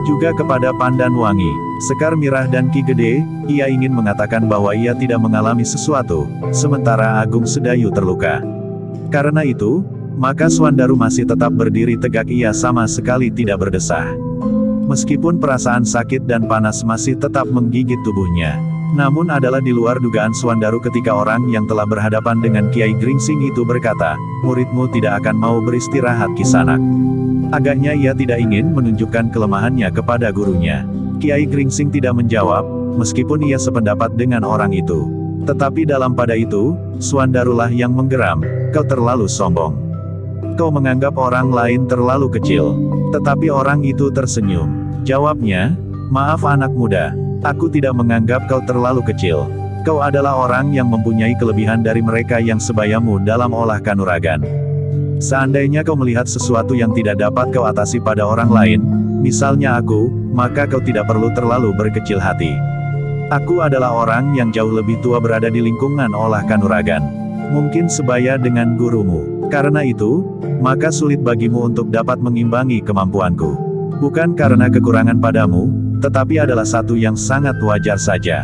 Juga kepada Pandan Wangi, Sekar Mirah dan Ki Gede, ia ingin mengatakan bahwa ia tidak mengalami sesuatu, sementara Agung Sedayu terluka. Karena itu, maka Swandaru masih tetap berdiri tegak, ia sama sekali tidak berdesah. Meskipun perasaan sakit dan panas masih tetap menggigit tubuhnya. Namun adalah di luar dugaan Swandaru ketika orang yang telah berhadapan dengan Kiai Gringsing itu berkata, muridmu tidak akan mau beristirahat Kisanak. Agaknya ia tidak ingin menunjukkan kelemahannya kepada gurunya. Kiai Gringsing tidak menjawab, meskipun ia sependapat dengan orang itu. Tetapi dalam pada itu, Swandarulah yang menggeram, kau terlalu sombong. Kau menganggap orang lain terlalu kecil. Tetapi orang itu tersenyum. Jawabnya, maaf anak muda, aku tidak menganggap kau terlalu kecil. Kau adalah orang yang mempunyai kelebihan dari mereka yang sebayamu dalam olah kanuragan. Seandainya kau melihat sesuatu yang tidak dapat kau atasi pada orang lain, misalnya aku, maka kau tidak perlu terlalu berkecil hati. Aku adalah orang yang jauh lebih tua berada di lingkungan olah kanuragan. Mungkin sebaya dengan gurumu. Karena itu, maka sulit bagimu untuk dapat mengimbangi kemampuanku. Bukan karena kekurangan padamu, tetapi adalah satu yang sangat wajar saja.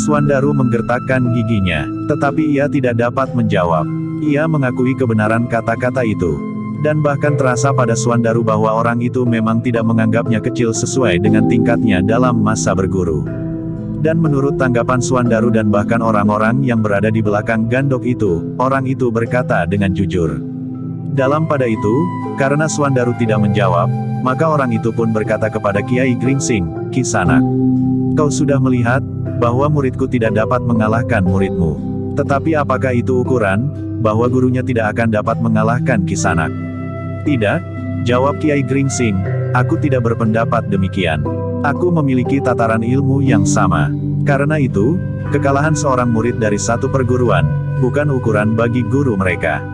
Swandaru menggertakkan giginya, tetapi ia tidak dapat menjawab. Ia mengakui kebenaran kata-kata itu. Dan bahkan terasa pada Swandaru bahwa orang itu memang tidak menganggapnya kecil sesuai dengan tingkatnya dalam masa berguru. Dan menurut tanggapan Swandaru dan bahkan orang-orang yang berada di belakang Gandok itu, orang itu berkata dengan jujur. Dalam pada itu, karena Swandaru tidak menjawab, maka orang itu pun berkata kepada Kiai Gringsing, Kisanak, kau sudah melihat, bahwa muridku tidak dapat mengalahkan muridmu. Tetapi apakah itu ukuran, bahwa gurunya tidak akan dapat mengalahkan Kisanak? Tidak, jawab Kiai Gringsing, aku tidak berpendapat demikian. Aku memiliki tataran ilmu yang sama. Karena itu, kekalahan seorang murid dari satu perguruan, bukan ukuran bagi guru mereka.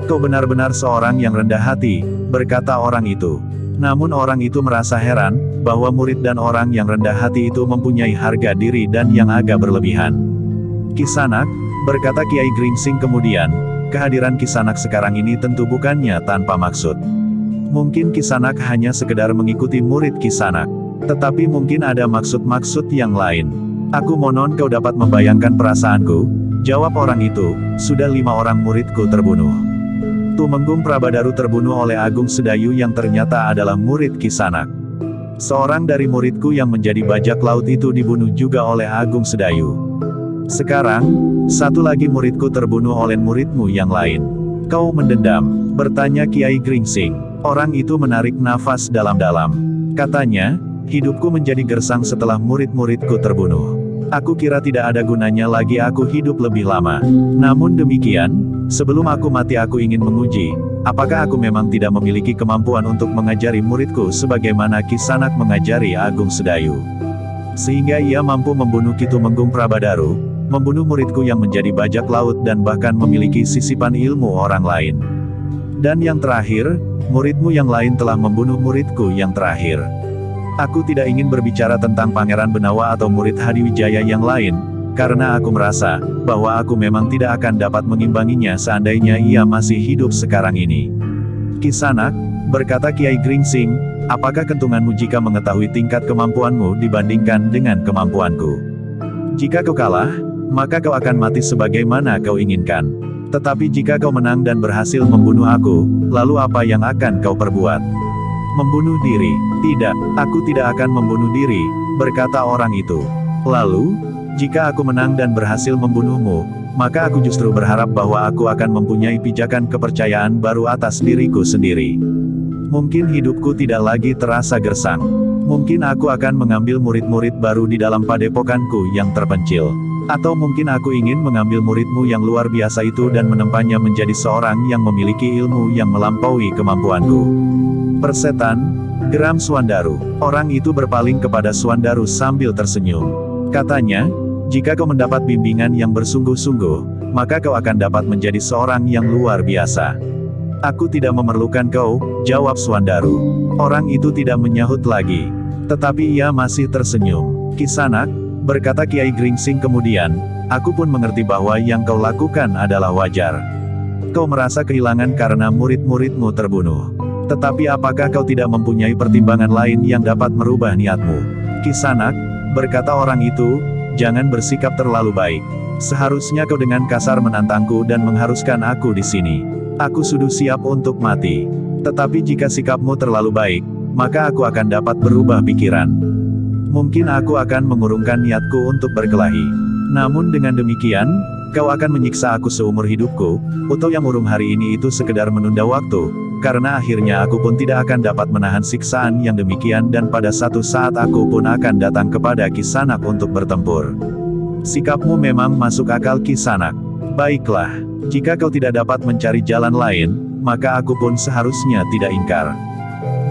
Kau benar-benar seorang yang rendah hati, berkata orang itu. Namun orang itu merasa heran, bahwa murid dan orang yang rendah hati itu mempunyai harga diri dan yang agak berlebihan. Kisanak, berkata Kiai Gringsing kemudian, kehadiran Kisanak sekarang ini tentu bukannya tanpa maksud. Mungkin Kisanak hanya sekedar mengikuti murid Kisanak. Tetapi mungkin ada maksud-maksud yang lain. Aku mohon kau dapat membayangkan perasaanku, jawab orang itu, sudah 5 orang muridku terbunuh. Tumenggung Prabadaru terbunuh oleh Agung Sedayu yang ternyata adalah murid Kisanak. Seorang dari muridku yang menjadi bajak laut itu dibunuh juga oleh Agung Sedayu. Sekarang, satu lagi muridku terbunuh oleh muridmu yang lain. Kau mendendam, bertanya Kiai Gringsing. Orang itu menarik nafas dalam-dalam. Katanya, hidupku menjadi gersang setelah murid-muridku terbunuh. Aku kira tidak ada gunanya lagi aku hidup lebih lama. Namun demikian, sebelum aku mati aku ingin menguji, apakah aku memang tidak memiliki kemampuan untuk mengajari muridku sebagaimana Kisanak mengajari Agung Sedayu. Sehingga ia mampu membunuh Ki Tumenggung Prabadaru, membunuh muridku yang menjadi bajak laut dan bahkan memiliki sisipan ilmu orang lain. Dan yang terakhir, muridmu yang lain telah membunuh muridku yang terakhir. Aku tidak ingin berbicara tentang Pangeran Benawa atau murid Hadiwijaya yang lain, karena aku merasa, bahwa aku memang tidak akan dapat mengimbanginya seandainya ia masih hidup sekarang ini. Kisanak, berkata Kiai Gringsing, apakah kentunganmu jika mengetahui tingkat kemampuanmu dibandingkan dengan kemampuanku? Jika kau kalah, maka kau akan mati sebagaimana kau inginkan. Tetapi jika kau menang dan berhasil membunuh aku, lalu apa yang akan kau perbuat? Membunuh diri? Tidak, aku tidak akan membunuh diri, berkata orang itu. Lalu, jika aku menang dan berhasil membunuhmu, maka aku justru berharap bahwa aku akan mempunyai pijakan kepercayaan baru atas diriku sendiri. Mungkin hidupku tidak lagi terasa gersang. Mungkin aku akan mengambil murid-murid baru di dalam padepokanku yang terpencil. Atau mungkin aku ingin mengambil muridmu yang luar biasa itu dan menempanya menjadi seorang yang memiliki ilmu yang melampaui kemampuanku. Persetan, geram Swandaru. Orang itu berpaling kepada Swandaru sambil tersenyum. Katanya, jika kau mendapat bimbingan yang bersungguh-sungguh, maka kau akan dapat menjadi seorang yang luar biasa. Aku tidak memerlukan kau, jawab Swandaru. Orang itu tidak menyahut lagi. Tetapi ia masih tersenyum. Kisanak, berkata Kiai Gringsing kemudian, aku pun mengerti bahwa yang kau lakukan adalah wajar. Kau merasa kehilangan karena murid-muridmu terbunuh. Tetapi apakah kau tidak mempunyai pertimbangan lain yang dapat merubah niatmu? Kisanak, berkata orang itu, jangan bersikap terlalu baik. Seharusnya kau dengan kasar menantangku dan mengharuskan aku di sini. Aku sudah siap untuk mati. Tetapi jika sikapmu terlalu baik, maka aku akan dapat berubah pikiran. Mungkin aku akan mengurungkan niatku untuk berkelahi. Namun dengan demikian, kau akan menyiksa aku seumur hidupku, atau yang urung hari ini itu sekedar menunda waktu. Karena akhirnya aku pun tidak akan dapat menahan siksaan yang demikian dan pada satu saat aku pun akan datang kepada Kisanak untuk bertempur. Sikapmu memang masuk akal Kisanak. Baiklah, jika kau tidak dapat mencari jalan lain, maka aku pun seharusnya tidak ingkar.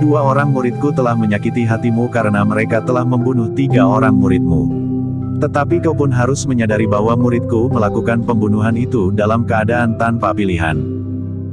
2 orang muridku telah menyakiti hatimu karena mereka telah membunuh 3 orang muridmu. Tetapi kau pun harus menyadari bahwa muridku melakukan pembunuhan itu dalam keadaan tanpa pilihan.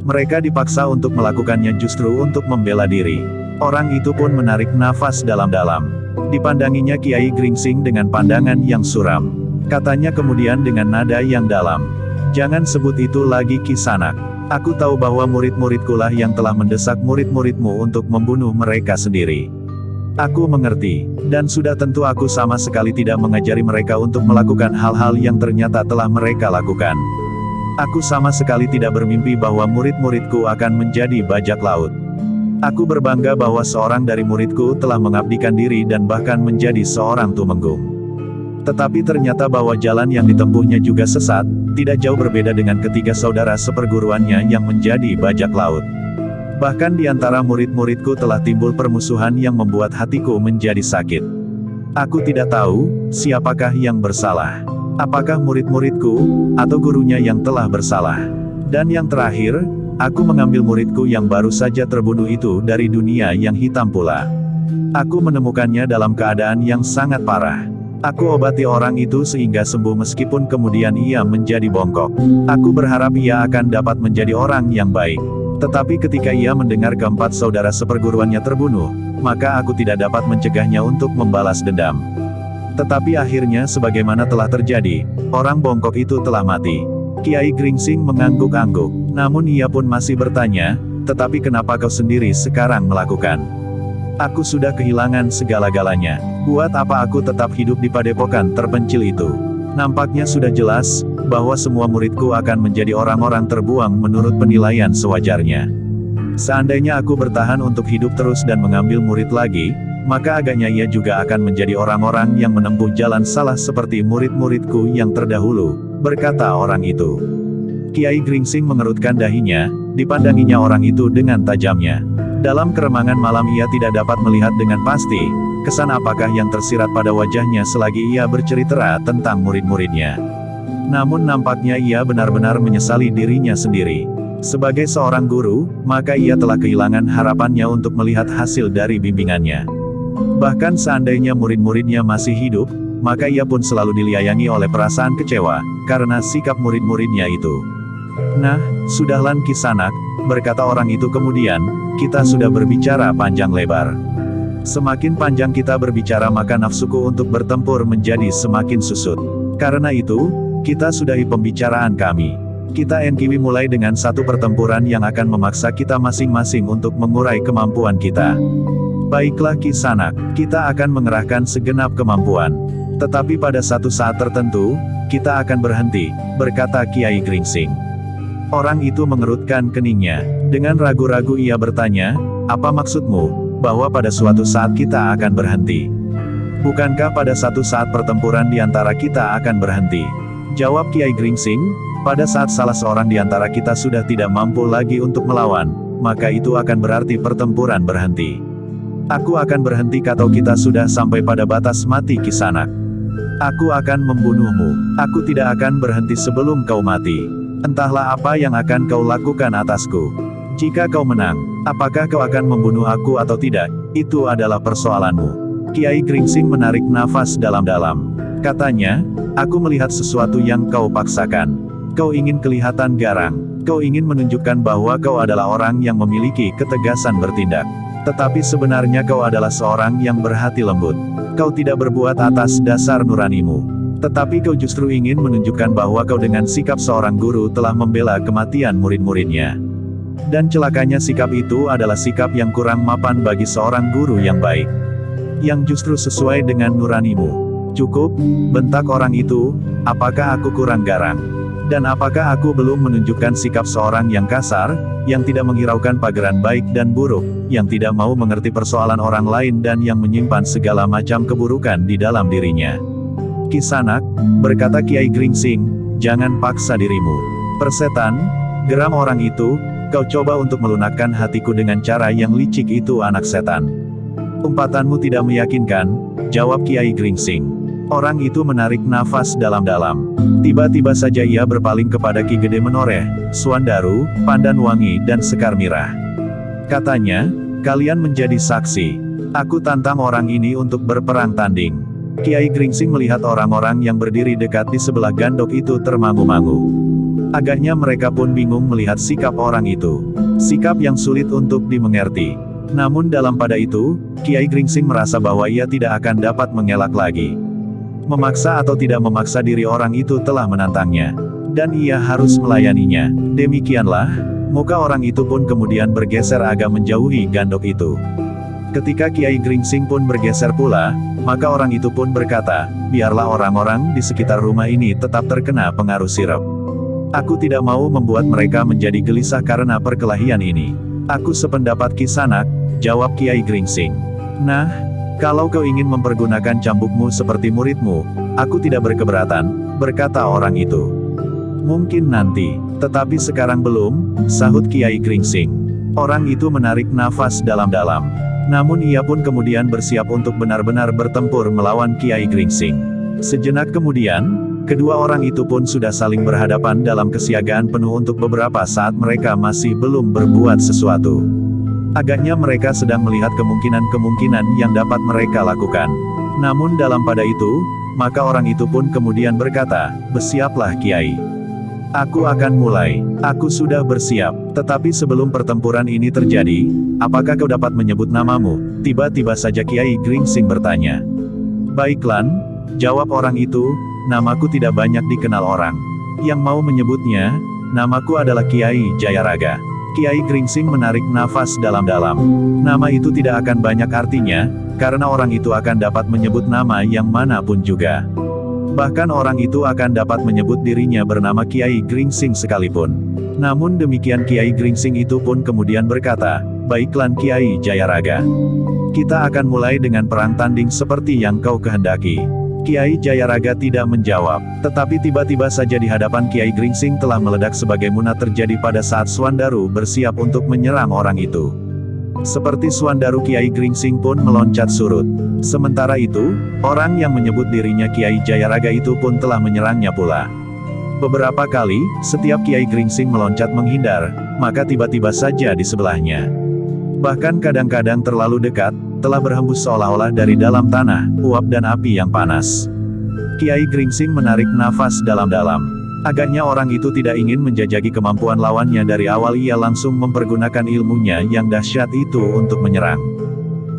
Mereka dipaksa untuk melakukannya justru untuk membela diri. Orang itu pun menarik nafas dalam-dalam. Dipandanginya Kiai Gringsing dengan pandangan yang suram. Katanya kemudian dengan nada yang dalam, jangan sebut itu lagi Kisanak. Aku tahu bahwa murid-muridkulah yang telah mendesak murid-muridmu untuk membunuh mereka sendiri. Aku mengerti, dan sudah tentu aku sama sekali tidak mengajari mereka untuk melakukan hal-hal yang ternyata telah mereka lakukan. Aku sama sekali tidak bermimpi bahwa murid-muridku akan menjadi bajak laut. Aku berbangga bahwa seorang dari muridku telah mengabdikan diri dan bahkan menjadi seorang tumenggung. Tetapi ternyata bahwa jalan yang ditempuhnya juga sesat, tidak jauh berbeda dengan ketiga saudara seperguruannya yang menjadi bajak laut. Bahkan di antara murid-muridku telah timbul permusuhan yang membuat hatiku menjadi sakit. Aku tidak tahu, siapakah yang bersalah. Apakah murid-muridku, atau gurunya yang telah bersalah? Dan yang terakhir, aku mengambil muridku yang baru saja terbunuh itu dari dunia yang hitam pula. Aku menemukannya dalam keadaan yang sangat parah. Aku obati orang itu sehingga sembuh meskipun kemudian ia menjadi bongkok. Aku berharap ia akan dapat menjadi orang yang baik. Tetapi ketika ia mendengar keempat saudara seperguruannya terbunuh, maka aku tidak dapat mencegahnya untuk membalas dendam. Tetapi akhirnya sebagaimana telah terjadi, orang bongkok itu telah mati. Kiai Gringsing mengangguk-angguk, namun ia pun masih bertanya, tetapi kenapa kau sendiri sekarang melakukan? Aku sudah kehilangan segala-galanya. Buat apa aku tetap hidup di padepokan terpencil itu? Nampaknya sudah jelas, bahwa semua muridku akan menjadi orang-orang terbuang menurut penilaian sewajarnya. Seandainya aku bertahan untuk hidup terus dan mengambil murid lagi, maka agaknya ia juga akan menjadi orang-orang yang menempuh jalan salah seperti murid-muridku yang terdahulu, berkata orang itu. Kiai Gringsing mengerutkan dahinya, dipandanginya orang itu dengan tajamnya. Dalam keremangan malam ia tidak dapat melihat dengan pasti, kesan apakah yang tersirat pada wajahnya selagi ia bercerita tentang murid-muridnya. Namun nampaknya ia benar-benar menyesali dirinya sendiri. Sebagai seorang guru, maka ia telah kehilangan harapannya untuk melihat hasil dari bimbingannya. Bahkan seandainya murid-muridnya masih hidup, maka ia pun selalu diliayangi oleh perasaan kecewa, karena sikap murid-muridnya itu. Nah, sudahlah Kisanak, berkata orang itu kemudian, kita sudah berbicara panjang lebar. Semakin panjang kita berbicara maka nafsuku untuk bertempur menjadi semakin susut. Karena itu, kita sudahi pembicaraan kami. Kita NKW mulai dengan satu pertempuran yang akan memaksa kita masing-masing untuk mengurai kemampuan kita. Baiklah Kisanak, kita akan mengerahkan segenap kemampuan. Tetapi pada satu saat tertentu, kita akan berhenti, berkata Kiai Gringsing. Orang itu mengerutkan keningnya. Dengan ragu-ragu ia bertanya, apa maksudmu, bahwa pada suatu saat kita akan berhenti? Bukankah pada satu saat pertempuran di antara kita akan berhenti? Jawab Kiai Gringsing, pada saat salah seorang di antara kita sudah tidak mampu lagi untuk melawan, maka itu akan berarti pertempuran berhenti. Aku akan berhenti kalau kita sudah sampai pada batas mati Kisanak. Aku akan membunuhmu. Aku tidak akan berhenti sebelum kau mati. Entahlah apa yang akan kau lakukan atasku. Jika kau menang, apakah kau akan membunuh aku atau tidak, itu adalah persoalanmu. Kiai Gringsing menarik nafas dalam-dalam. Katanya, aku melihat sesuatu yang kau paksakan. Kau ingin kelihatan garang. Kau ingin menunjukkan bahwa kau adalah orang yang memiliki ketegasan bertindak. Tetapi sebenarnya kau adalah seorang yang berhati lembut. Kau tidak berbuat atas dasar nuranimu. Tetapi kau justru ingin menunjukkan bahwa kau dengan sikap seorang guru telah membela kematian murid-muridnya. Dan celakanya sikap itu adalah sikap yang kurang mapan bagi seorang guru yang baik. Yang justru sesuai dengan nuranimu. Cukup, bentak orang itu, apakah aku kurang garang? Dan apakah aku belum menunjukkan sikap seorang yang kasar, yang tidak menghiraukan pageran baik dan buruk, yang tidak mau mengerti persoalan orang lain dan yang menyimpan segala macam keburukan di dalam dirinya? Kisanak, berkata Kiai Gringsing, jangan paksa dirimu. Persetan, geram orang itu, kau coba untuk melunakkan hatiku dengan cara yang licik itu anak setan. Umpatanmu tidak meyakinkan, jawab Kiai Gringsing. Orang itu menarik nafas dalam-dalam. Tiba-tiba saja ia berpaling kepada Ki Gede Menoreh, Suandaru, Pandan Wangi dan Sekar Mirah. Katanya, kalian menjadi saksi. Aku tantang orang ini untuk berperang tanding. Kiai Gringsing melihat orang-orang yang berdiri dekat di sebelah gandok itu termangu-mangu. Agaknya mereka pun bingung melihat sikap orang itu. Sikap yang sulit untuk dimengerti. Namun dalam pada itu, Kiai Gringsing merasa bahwa ia tidak akan dapat mengelak lagi. Memaksa atau tidak memaksa diri orang itu telah menantangnya. Dan ia harus melayaninya. Demikianlah, muka orang itu pun kemudian bergeser agak menjauhi gandok itu. Ketika Kiai Gringsing pun bergeser pula, maka orang itu pun berkata, biarlah orang-orang di sekitar rumah ini tetap terkena pengaruh sirep. Aku tidak mau membuat mereka menjadi gelisah karena perkelahian ini. Aku sependapat Kisanak, jawab Kiai Gringsing. Nah, kalau kau ingin mempergunakan cambukmu seperti muridmu, aku tidak berkeberatan, berkata orang itu. Mungkin nanti, tetapi sekarang belum, sahut Kiai Gringsing. Orang itu menarik nafas dalam-dalam. Namun ia pun kemudian bersiap untuk benar-benar bertempur melawan Kiai Gringsing. Sejenak kemudian, kedua orang itu pun sudah saling berhadapan dalam kesiagaan penuh untuk beberapa saat mereka masih belum berbuat sesuatu. Agaknya mereka sedang melihat kemungkinan-kemungkinan yang dapat mereka lakukan. Namun dalam pada itu, maka orang itu pun kemudian berkata, bersiaplah Kiai. Aku akan mulai. Aku sudah bersiap. Tetapi sebelum pertempuran ini terjadi, apakah kau dapat menyebut namamu? Tiba-tiba saja Kiai Gringsing bertanya. Baiklah, jawab orang itu, namaku tidak banyak dikenal orang. Yang mau menyebutnya, namaku adalah Kiai Jayaraga. Kiai Gringsing menarik nafas dalam-dalam. Nama itu tidak akan banyak artinya, karena orang itu akan dapat menyebut nama yang manapun juga. Bahkan orang itu akan dapat menyebut dirinya bernama Kiai Gringsing sekalipun. Namun demikian Kiai Gringsing itu pun kemudian berkata, baiklah Kiai Jayaraga. Kita akan mulai dengan perang tanding seperti yang kau kehendaki. Kiai Jayaraga tidak menjawab, tetapi tiba-tiba saja di hadapan Kiai Gringsing telah meledak sebagaimana terjadi pada saat Suandaru bersiap untuk menyerang orang itu. Seperti Suandaru Kiai Gringsing pun meloncat surut. Sementara itu, orang yang menyebut dirinya Kiai Jayaraga itu pun telah menyerangnya pula. Beberapa kali, setiap Kiai Gringsing meloncat menghindar, maka tiba-tiba saja di sebelahnya. Bahkan kadang-kadang terlalu dekat, telah berhembus seolah-olah dari dalam tanah, uap dan api yang panas. Kiai Gringsing menarik nafas dalam-dalam. Agaknya orang itu tidak ingin menjajaki kemampuan lawannya dari awal, ia langsung mempergunakan ilmunya yang dahsyat itu untuk menyerang.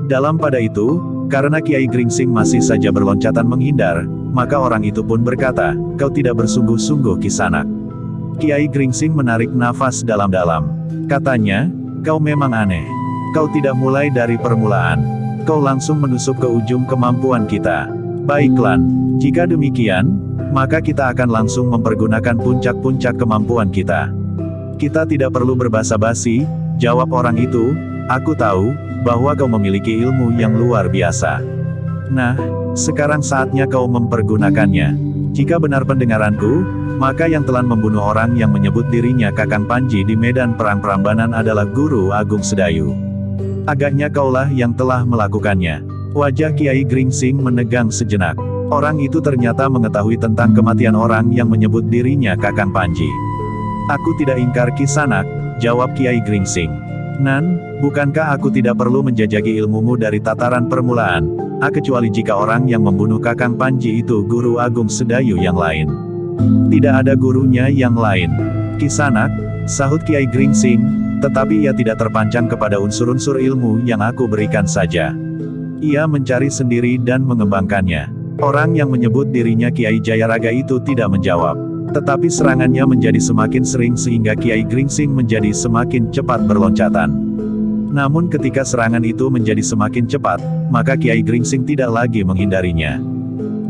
Dalam pada itu, karena Kiai Gringsing masih saja berloncatan menghindar, maka orang itu pun berkata, kau tidak bersungguh-sungguh Kisanak. Kiai Gringsing menarik nafas dalam-dalam. Katanya, kau memang aneh. Kau tidak mulai dari permulaan. Kau langsung menusuk ke ujung kemampuan kita. Baiklah, jika demikian, maka kita akan langsung mempergunakan puncak-puncak kemampuan kita. Kita tidak perlu berbasa-basi, jawab orang itu, aku tahu, bahwa kau memiliki ilmu yang luar biasa. Nah, sekarang saatnya kau mempergunakannya. Jika benar pendengaranku, maka yang telah membunuh orang yang menyebut dirinya Kakang Panji di medan perang Prambanan adalah Guru Agung Sedayu. Agaknya kaulah yang telah melakukannya. Wajah Kiai Gringsing menegang sejenak. Orang itu ternyata mengetahui tentang kematian orang yang menyebut dirinya Kakang Panji. Aku tidak ingkar Kisanak, jawab Kiai Gringsing. Nan, bukankah aku tidak perlu menjajaki ilmumu dari tataran permulaan, kecuali jika orang yang membunuh Kakang Panji itu Guru Agung Sedayu yang lain. Tidak ada gurunya yang lain. Kisanak, sahut Kiai Gringsing, tetapi ia tidak terpancang kepada unsur-unsur ilmu yang aku berikan saja. Ia mencari sendiri dan mengembangkannya. Orang yang menyebut dirinya Kiai Jayaraga itu tidak menjawab. Tetapi serangannya menjadi semakin sering sehingga Kiai Gringsing menjadi semakin cepat berloncatan. Namun ketika serangan itu menjadi semakin cepat, maka Kiai Gringsing tidak lagi menghindarinya.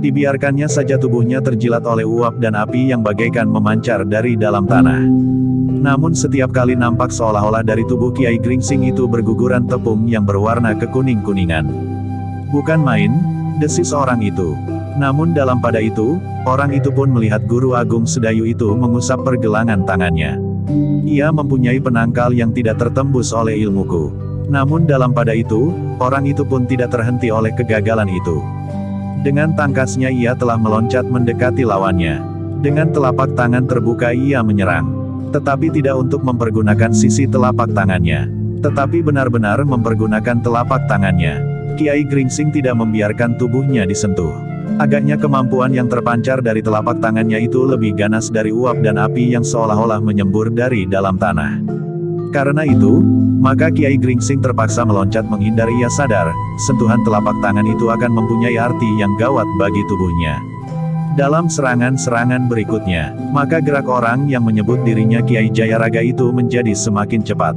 Dibiarkannya saja tubuhnya terjilat oleh uap dan api yang bagaikan memancar dari dalam tanah. Namun setiap kali nampak seolah-olah dari tubuh Kiai Gringsing itu berguguran tepung yang berwarna kekuning-kuningan. Bukan main, desis orang itu. Namun dalam pada itu, orang itu pun melihat Guru Agung Sedayu itu mengusap pergelangan tangannya. Ia mempunyai penangkal yang tidak tertembus oleh ilmuku. Namun dalam pada itu, orang itu pun tidak terhenti oleh kegagalan itu. Dengan tangkasnya ia telah meloncat mendekati lawannya. Dengan telapak tangan terbuka ia menyerang. Tetapi tidak untuk mempergunakan sisi telapak tangannya. Tetapi benar-benar mempergunakan telapak tangannya. Kiai Gringsing tidak membiarkan tubuhnya disentuh. Agaknya kemampuan yang terpancar dari telapak tangannya itu lebih ganas dari uap dan api yang seolah-olah menyembur dari dalam tanah. Karena itu, maka Kiai Gringsing terpaksa meloncat menghindar. Ia sadar, sentuhan telapak tangan itu akan mempunyai arti yang gawat bagi tubuhnya. Dalam serangan-serangan berikutnya, maka gerak orang yang menyebut dirinya Kiai Jayaraga itu menjadi semakin cepat.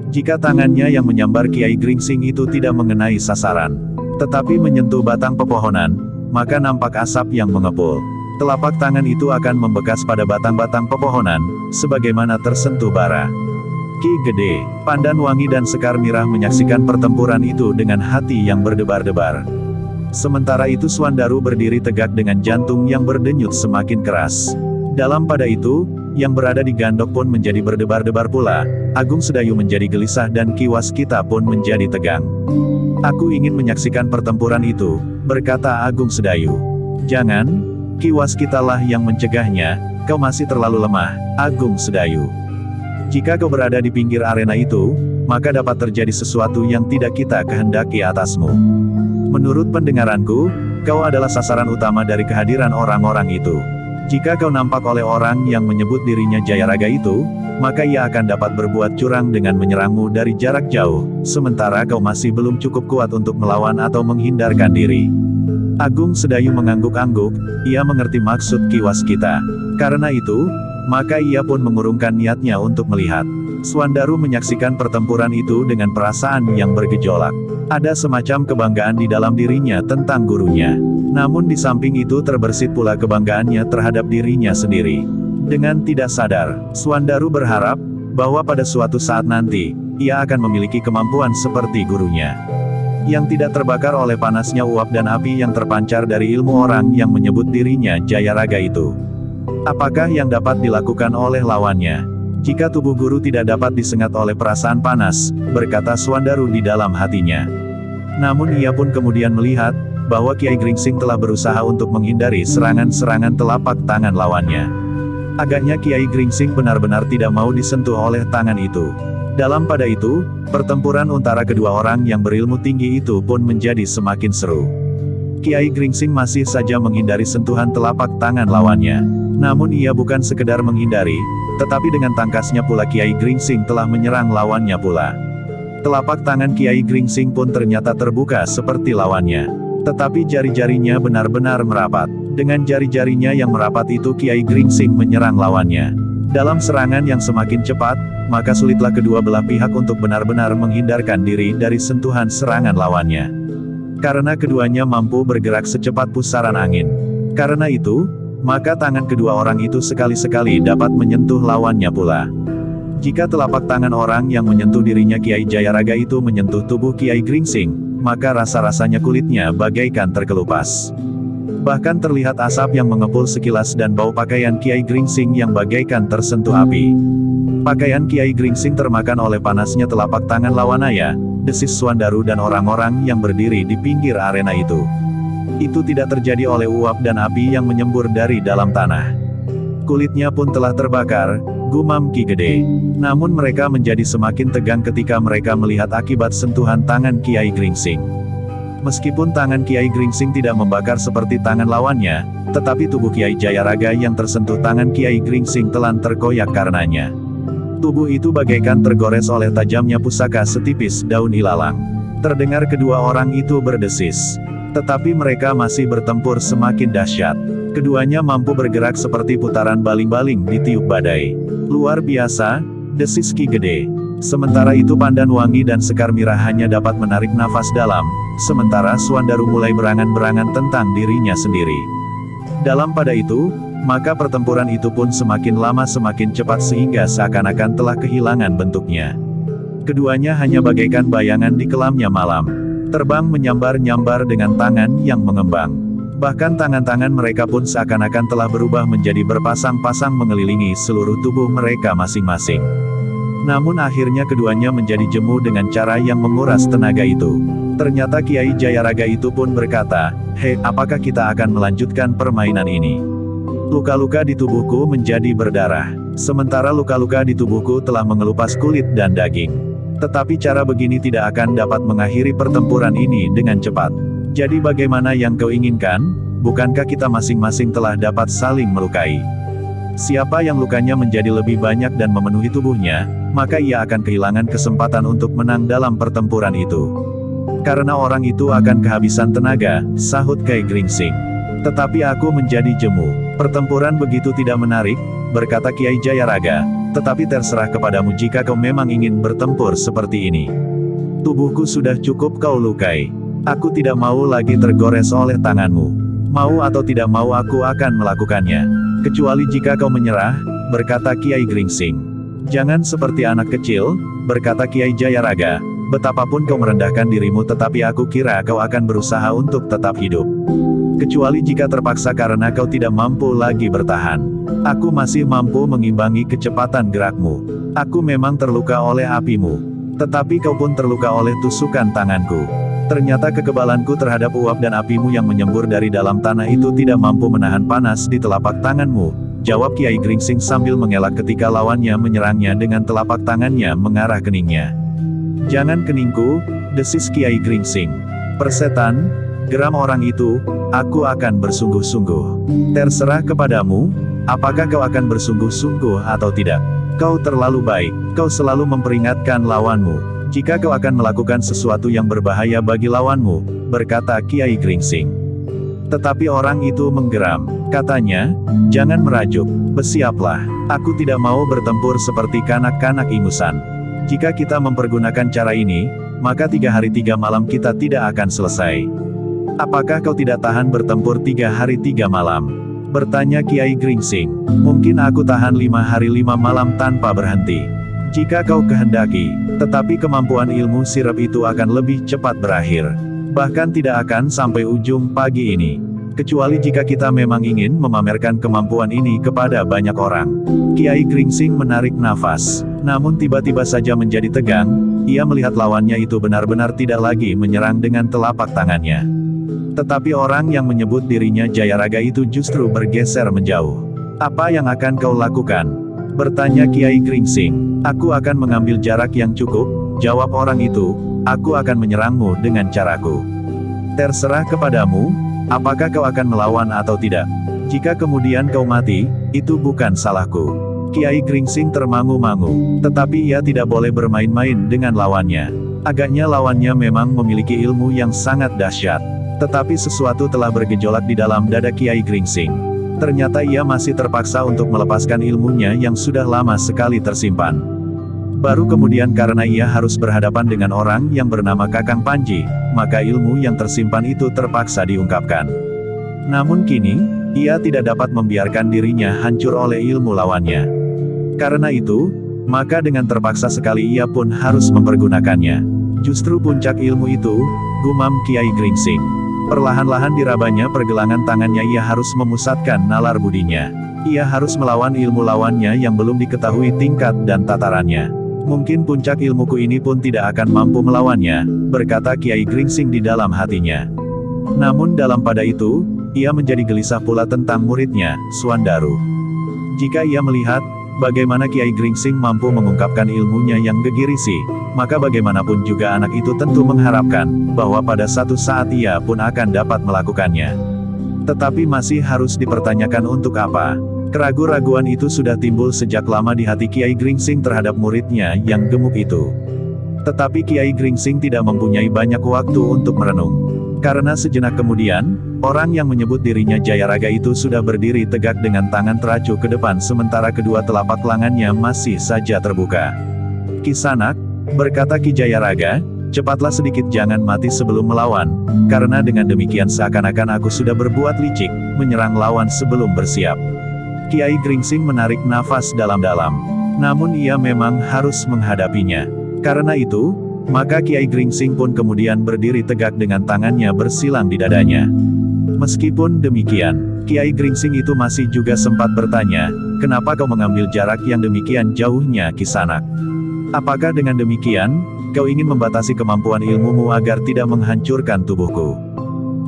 Jika tangannya yang menyambar Kiai Gringsing itu tidak mengenai sasaran, tetapi menyentuh batang pepohonan, maka nampak asap yang mengepul. Telapak tangan itu akan membekas pada batang-batang pepohonan, sebagaimana tersentuh bara. Ki Gede, Pandan Wangi dan Sekar Mirah menyaksikan pertempuran itu dengan hati yang berdebar-debar. Sementara itu Swandaru berdiri tegak dengan jantung yang berdenyut semakin keras. Dalam pada itu, yang berada di gandok pun menjadi berdebar-debar pula. Agung Sedayu menjadi gelisah dan Ki Waskita pun menjadi tegang. Aku ingin menyaksikan pertempuran itu, berkata Agung Sedayu. Jangan, Ki Waskitalah yang mencegahnya, kau masih terlalu lemah, Agung Sedayu. Jika kau berada di pinggir arena itu, maka dapat terjadi sesuatu yang tidak kita kehendaki atasmu. Menurut pendengaranku, kau adalah sasaran utama dari kehadiran orang-orang itu. Jika kau nampak oleh orang yang menyebut dirinya Jayaraga itu, maka ia akan dapat berbuat curang dengan menyerangmu dari jarak jauh, sementara kau masih belum cukup kuat untuk melawan atau menghindarkan diri. Agung Sedayu mengangguk-angguk, ia mengerti maksud Ki Waskita. Karena itu, maka ia pun mengurungkan niatnya untuk melihat. Swandaru menyaksikan pertempuran itu dengan perasaan yang bergejolak. Ada semacam kebanggaan di dalam dirinya tentang gurunya. Namun di samping itu terbersit pula kebanggaannya terhadap dirinya sendiri. Dengan tidak sadar, Swandaru berharap, bahwa pada suatu saat nanti, ia akan memiliki kemampuan seperti gurunya. Yang tidak terbakar oleh panasnya uap dan api yang terpancar dari ilmu orang yang menyebut dirinya Jayaraga itu. Apakah yang dapat dilakukan oleh lawannya? Jika tubuh guru tidak dapat disengat oleh perasaan panas, berkata Swandaru di dalam hatinya. Namun ia pun kemudian melihat, bahwa Kiai Gringsing telah berusaha untuk menghindari serangan-serangan telapak tangan lawannya. Agaknya Kiai Gringsing benar-benar tidak mau disentuh oleh tangan itu. Dalam pada itu, pertempuran antara kedua orang yang berilmu tinggi itu pun menjadi semakin seru. Kiai Gringsing masih saja menghindari sentuhan telapak tangan lawannya. Namun ia bukan sekedar menghindari, tetapi dengan tangkasnya pula Kiai Gringsing telah menyerang lawannya pula. Telapak tangan Kiai Gringsing pun ternyata terbuka seperti lawannya. Tetapi jari-jarinya benar-benar merapat. Dengan jari-jarinya yang merapat itu Kiai Gringsing menyerang lawannya. Dalam serangan yang semakin cepat, maka sulitlah kedua belah pihak untuk benar-benar menghindarkan diri dari sentuhan serangan lawannya. Karena keduanya mampu bergerak secepat pusaran angin. Karena itu, maka tangan kedua orang itu sekali-sekali dapat menyentuh lawannya pula. Jika telapak tangan orang yang menyentuh dirinya Kiai Jayaraga itu menyentuh tubuh Kiai Gringsing, maka rasa-rasanya kulitnya bagaikan terkelupas. Bahkan terlihat asap yang mengepul sekilas dan bau pakaian Kiai Gringsing yang bagaikan tersentuh api. Pakaian Kiai Gringsing termakan oleh panasnya telapak tangan lawanaya, desis Swandaru dan orang-orang yang berdiri di pinggir arena itu. Itu tidak terjadi oleh uap dan api yang menyembur dari dalam tanah. Kulitnya pun telah terbakar, gumam Ki Gede. Namun mereka menjadi semakin tegang ketika mereka melihat akibat sentuhan tangan Kiai Gringsing. Meskipun tangan Kiai Gringsing tidak membakar seperti tangan lawannya, tetapi tubuh Kiai Jayaraga yang tersentuh tangan Kiai Gringsing telah terkoyak karenanya. Tubuh itu bagaikan tergores oleh tajamnya pusaka setipis daun ilalang. Terdengar kedua orang itu berdesis. Tetapi mereka masih bertempur semakin dahsyat. Keduanya mampu bergerak seperti putaran baling-baling ditiup badai. Luar biasa, desis Ki Gede. Sementara itu Pandan Wangi dan Sekar Mirah hanya dapat menarik nafas dalam, sementara Suandaru mulai berangan-berangan tentang dirinya sendiri. Dalam pada itu, maka pertempuran itu pun semakin lama semakin cepat sehingga seakan-akan telah kehilangan bentuknya. Keduanya hanya bagaikan bayangan di kelamnya malam. Terbang menyambar-nyambar dengan tangan yang mengembang. Bahkan tangan-tangan mereka pun seakan-akan telah berubah menjadi berpasang-pasang mengelilingi seluruh tubuh mereka masing-masing. Namun akhirnya keduanya menjadi jemu dengan cara yang menguras tenaga itu. Ternyata Kiai Jayaraga itu pun berkata, "Hei, apakah kita akan melanjutkan permainan ini? Luka-luka di tubuhku menjadi berdarah. Sementara luka-luka di tubuhku telah mengelupas kulit dan daging. Tetapi cara begini tidak akan dapat mengakhiri pertempuran ini dengan cepat. Jadi bagaimana yang kau inginkan? Bukankah kita masing-masing telah dapat saling melukai? Siapa yang lukanya menjadi lebih banyak dan memenuhi tubuhnya, maka ia akan kehilangan kesempatan untuk menang dalam pertempuran itu. Karena orang itu akan kehabisan tenaga," sahut Kiai Gringsing. "Tetapi aku menjadi jemu. Pertempuran begitu tidak menarik," berkata Kiai Jayaraga, "tetapi terserah kepadamu jika kau memang ingin bertempur seperti ini. Tubuhku sudah cukup kau lukai. Aku tidak mau lagi tergores oleh tanganmu. Mau atau tidak mau aku akan melakukannya. Kecuali jika kau menyerah," berkata Kiai Gringsing. "Jangan seperti anak kecil," berkata Kiai Jayaraga, "betapapun kau merendahkan dirimu tetapi aku kira kau akan berusaha untuk tetap hidup. Kecuali jika terpaksa karena kau tidak mampu lagi bertahan. Aku masih mampu mengimbangi kecepatan gerakmu. Aku memang terluka oleh apimu. Tetapi kau pun terluka oleh tusukan tanganku. Ternyata kekebalanku terhadap uap dan apimu yang menyembur dari dalam tanah itu tidak mampu menahan panas di telapak tanganmu," jawab Kiai Gringsing sambil mengelak ketika lawannya menyerangnya dengan telapak tangannya mengarah keningnya. "Jangan keningku," desis Kiai Gringsing. "Persetan," geram orang itu, "aku akan bersungguh-sungguh. Terserah kepadamu, apakah kau akan bersungguh-sungguh atau tidak. Kau terlalu baik, kau selalu memperingatkan lawanmu jika kau akan melakukan sesuatu yang berbahaya bagi lawanmu," berkata Kiai Gringsing. Tetapi orang itu menggeram. Katanya, "Jangan merajuk, bersiaplah. Aku tidak mau bertempur seperti kanak-kanak ingusan. Jika kita mempergunakan cara ini, maka 3 hari 3 malam kita tidak akan selesai. Apakah kau tidak tahan bertempur 3 hari 3 malam? Bertanya Kiai Gringsing. "Mungkin aku tahan 5 hari 5 malam tanpa berhenti. Jika kau kehendaki, tetapi kemampuan ilmu sirep itu akan lebih cepat berakhir. Bahkan tidak akan sampai ujung pagi ini. Kecuali jika kita memang ingin memamerkan kemampuan ini kepada banyak orang." Kiai Gringsing menarik nafas. Namun tiba-tiba saja menjadi tegang, ia melihat lawannya itu benar-benar tidak lagi menyerang dengan telapak tangannya. Tetapi orang yang menyebut dirinya Jayaraga itu justru bergeser menjauh. "Apa yang akan kau lakukan?" bertanya Kiai Gringsing. "Aku akan mengambil jarak yang cukup," jawab orang itu, "aku akan menyerangmu dengan caraku. Terserah kepadamu, apakah kau akan melawan atau tidak. Jika kemudian kau mati, itu bukan salahku." Kiai Gringsing termangu-mangu, tetapi ia tidak boleh bermain-main dengan lawannya. Agaknya lawannya memang memiliki ilmu yang sangat dahsyat. Tetapi sesuatu telah bergejolak di dalam dada Kiai Gringsing. Ternyata ia masih terpaksa untuk melepaskan ilmunya yang sudah lama sekali tersimpan. Baru kemudian karena ia harus berhadapan dengan orang yang bernama Kakang Panji, maka ilmu yang tersimpan itu terpaksa diungkapkan. Namun kini, ia tidak dapat membiarkan dirinya hancur oleh ilmu lawannya. Karena itu, maka dengan terpaksa sekali ia pun harus mempergunakannya. Justru puncak ilmu itu, gumam Kiai Gringsing. Perlahan-lahan dirabanya pergelangan tangannya, ia harus memusatkan nalar budinya. Ia harus melawan ilmu lawannya yang belum diketahui tingkat dan tatarannya. "Mungkin puncak ilmuku ini pun tidak akan mampu melawannya," berkata Kiai Gringsing di dalam hatinya. Namun dalam pada itu, ia menjadi gelisah pula tentang muridnya, Suandaru. Jika ia melihat bagaimana Kiai Gringsing mampu mengungkapkan ilmunya yang gegirisi, maka bagaimanapun juga anak itu tentu mengharapkan bahwa pada satu saat ia pun akan dapat melakukannya. Tetapi masih harus dipertanyakan untuk apa. Keraguan-raguan itu sudah timbul sejak lama di hati Kiai Gringsing terhadap muridnya yang gemuk itu. Tetapi Kiai Gringsing tidak mempunyai banyak waktu untuk merenung. Karena sejenak kemudian, orang yang menyebut dirinya Jayaraga itu sudah berdiri tegak dengan tangan teracu ke depan sementara kedua telapak lengannya masih saja terbuka. "Kisanak," berkata Ki Jayaraga, "cepatlah sedikit, jangan mati sebelum melawan, karena dengan demikian seakan-akan aku sudah berbuat licik, menyerang lawan sebelum bersiap." Kiai Gringsing menarik nafas dalam-dalam. Namun ia memang harus menghadapinya. Karena itu, maka Kiai Gringsing pun kemudian berdiri tegak dengan tangannya bersilang di dadanya. Meskipun demikian, Kiai Gringsing itu masih juga sempat bertanya, "Kenapa kau mengambil jarak yang demikian jauhnya, Kisanak? Apakah dengan demikian, kau ingin membatasi kemampuan ilmumu agar tidak menghancurkan tubuhku?"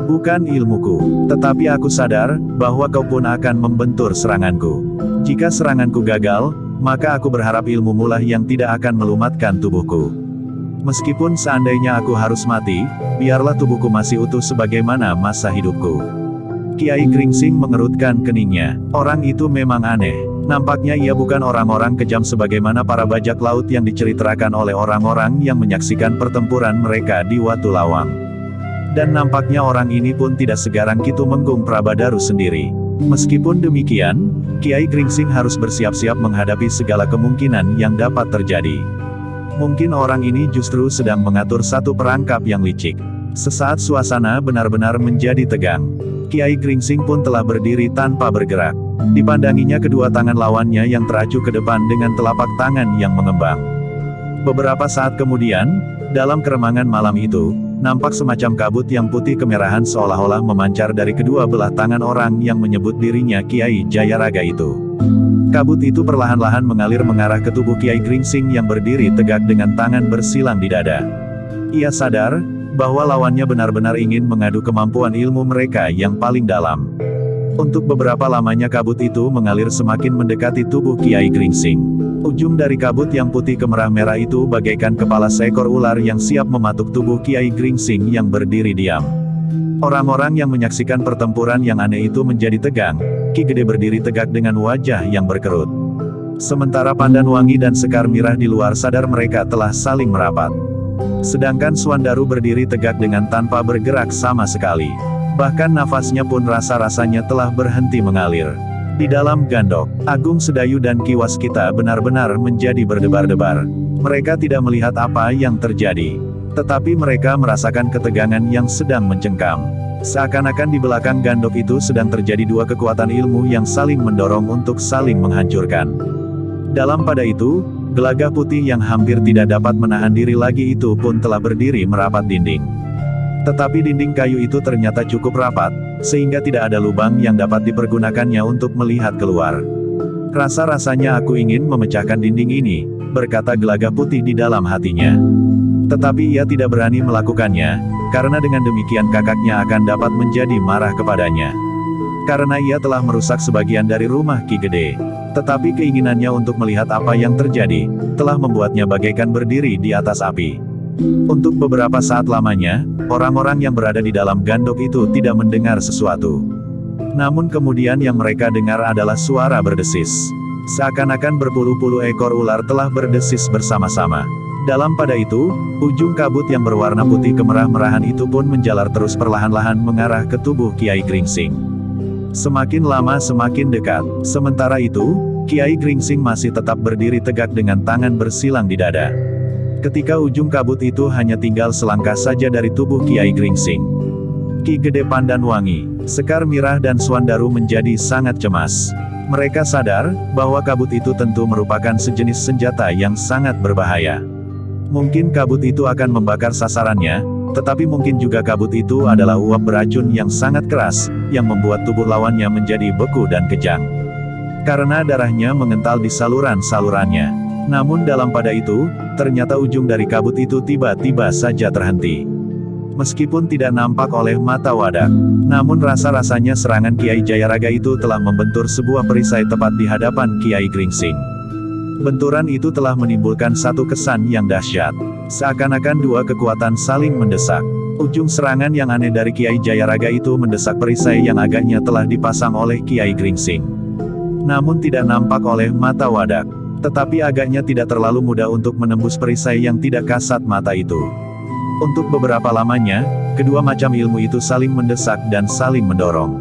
"Bukan ilmuku, tetapi aku sadar, bahwa kau pun akan membentur seranganku. Jika seranganku gagal, maka aku berharap ilmumu lah yang tidak akan melumatkan tubuhku. Meskipun seandainya aku harus mati, biarlah tubuhku masih utuh sebagaimana masa hidupku." Kiai Gringsing mengerutkan keningnya. Orang itu memang aneh. Nampaknya ia bukan orang-orang kejam sebagaimana para bajak laut yang diceritakan oleh orang-orang yang menyaksikan pertempuran mereka di Watu Lawang. Dan nampaknya orang ini pun tidak segarang Ki Tumenggung Prabadaru sendiri. Meskipun demikian, Kiai Gringsing harus bersiap-siap menghadapi segala kemungkinan yang dapat terjadi. Mungkin orang ini justru sedang mengatur satu perangkap yang licik. Sesaat suasana benar-benar menjadi tegang. Kiai Gringsing pun telah berdiri tanpa bergerak. Dipandanginya kedua tangan lawannya yang teracu ke depan dengan telapak tangan yang mengembang. Beberapa saat kemudian, dalam keremangan malam itu, nampak semacam kabut yang putih kemerahan seolah-olah memancar dari kedua belah tangan orang yang menyebut dirinya Kiai Jayaraga itu. Kabut itu perlahan-lahan mengalir mengarah ke tubuh Kiai Gringsing yang berdiri tegak dengan tangan bersilang di dada. Ia sadar, bahwa lawannya benar-benar ingin mengadu kemampuan ilmu mereka yang paling dalam. Untuk beberapa lamanya kabut itu mengalir semakin mendekati tubuh Kiai Gringsing. Ujung dari kabut yang putih kemerah-merah itu bagaikan kepala seekor ular yang siap mematuk tubuh Kiai Gringsing yang berdiri diam. Orang-orang yang menyaksikan pertempuran yang aneh itu menjadi tegang. Ki Gede berdiri tegak dengan wajah yang berkerut. Sementara Pandan Wangi dan Sekar Mirah di luar sadar mereka telah saling merapat. Sedangkan Suandaru berdiri tegak dengan tanpa bergerak sama sekali. Bahkan nafasnya pun rasa-rasanya telah berhenti mengalir. Di dalam Gandok, Agung Sedayu dan Ki Waskita benar-benar menjadi berdebar-debar. Mereka tidak melihat apa yang terjadi. Tetapi mereka merasakan ketegangan yang sedang mencengkam. Seakan-akan di belakang Gandok itu sedang terjadi dua kekuatan ilmu yang saling mendorong untuk saling menghancurkan. Dalam pada itu, Gelagah Putih yang hampir tidak dapat menahan diri lagi itu pun telah berdiri merapat dinding. Tetapi dinding kayu itu ternyata cukup rapat, sehingga tidak ada lubang yang dapat dipergunakannya untuk melihat keluar. "Rasa-rasanya aku ingin memecahkan dinding ini," berkata Gelagah Putih di dalam hatinya. Tetapi ia tidak berani melakukannya, karena dengan demikian kakaknya akan dapat menjadi marah kepadanya. Karena ia telah merusak sebagian dari rumah Ki Gede. Tetapi keinginannya untuk melihat apa yang terjadi, telah membuatnya bagaikan berdiri di atas api. Untuk beberapa saat lamanya, orang-orang yang berada di dalam Gandok itu tidak mendengar sesuatu. Namun kemudian yang mereka dengar adalah suara berdesis. Seakan-akan berpuluh-puluh ekor ular telah berdesis bersama-sama. Dalam pada itu, ujung kabut yang berwarna putih kemerah-merahan itu pun menjalar terus perlahan-lahan mengarah ke tubuh Kiai Gringsing. Semakin lama semakin dekat. Sementara itu, Kiai Gringsing masih tetap berdiri tegak dengan tangan bersilang di dada. Ketika ujung kabut itu hanya tinggal selangkah saja dari tubuh Kiai Gringsing, Ki Gede Pandan Wangi, Sekar Mirah dan Suandaru menjadi sangat cemas. Mereka sadar, bahwa kabut itu tentu merupakan sejenis senjata yang sangat berbahaya. Mungkin kabut itu akan membakar sasarannya, tetapi mungkin juga kabut itu adalah uap beracun yang sangat keras, yang membuat tubuh lawannya menjadi beku dan kejang. Karena darahnya mengental di saluran-salurannya. Namun dalam pada itu, ternyata ujung dari kabut itu tiba-tiba saja terhenti. Meskipun tidak nampak oleh mata wadak, namun rasa-rasanya serangan Kiai Jayaraga itu telah membentur sebuah perisai tepat di hadapan Kiai Gringsing. Benturan itu telah menimbulkan satu kesan yang dahsyat. Seakan-akan dua kekuatan saling mendesak. Ujung serangan yang aneh dari Kiai Jayaraga itu mendesak perisai yang agaknya telah dipasang oleh Kiai Gringsing. Namun tidak nampak oleh mata wadak. Tetapi agaknya tidak terlalu mudah untuk menembus perisai yang tidak kasat mata itu. Untuk beberapa lamanya, kedua macam ilmu itu saling mendesak dan saling mendorong.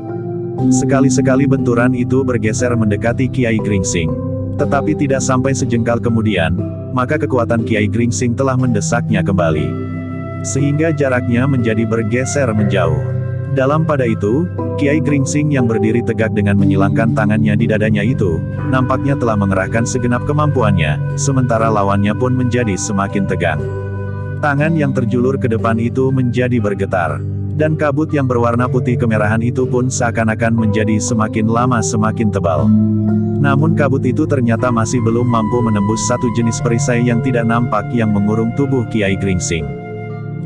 Sekali-sekali benturan itu bergeser mendekati Kiai Gringsing. Tetapi tidak sampai sejengkal kemudian, maka kekuatan Kiai Gringsing telah mendesaknya kembali. Sehingga jaraknya menjadi bergeser menjauh. Dalam pada itu, Kiai Gringsing yang berdiri tegak dengan menyilangkan tangannya di dadanya itu, nampaknya telah mengerahkan segenap kemampuannya, sementara lawannya pun menjadi semakin tegang. Tangan yang terjulur ke depan itu menjadi bergetar. Dan kabut yang berwarna putih kemerahan itu pun seakan-akan menjadi semakin lama semakin tebal. Namun kabut itu ternyata masih belum mampu menembus satu jenis perisai yang tidak nampak yang mengurung tubuh Kiai Gringsing.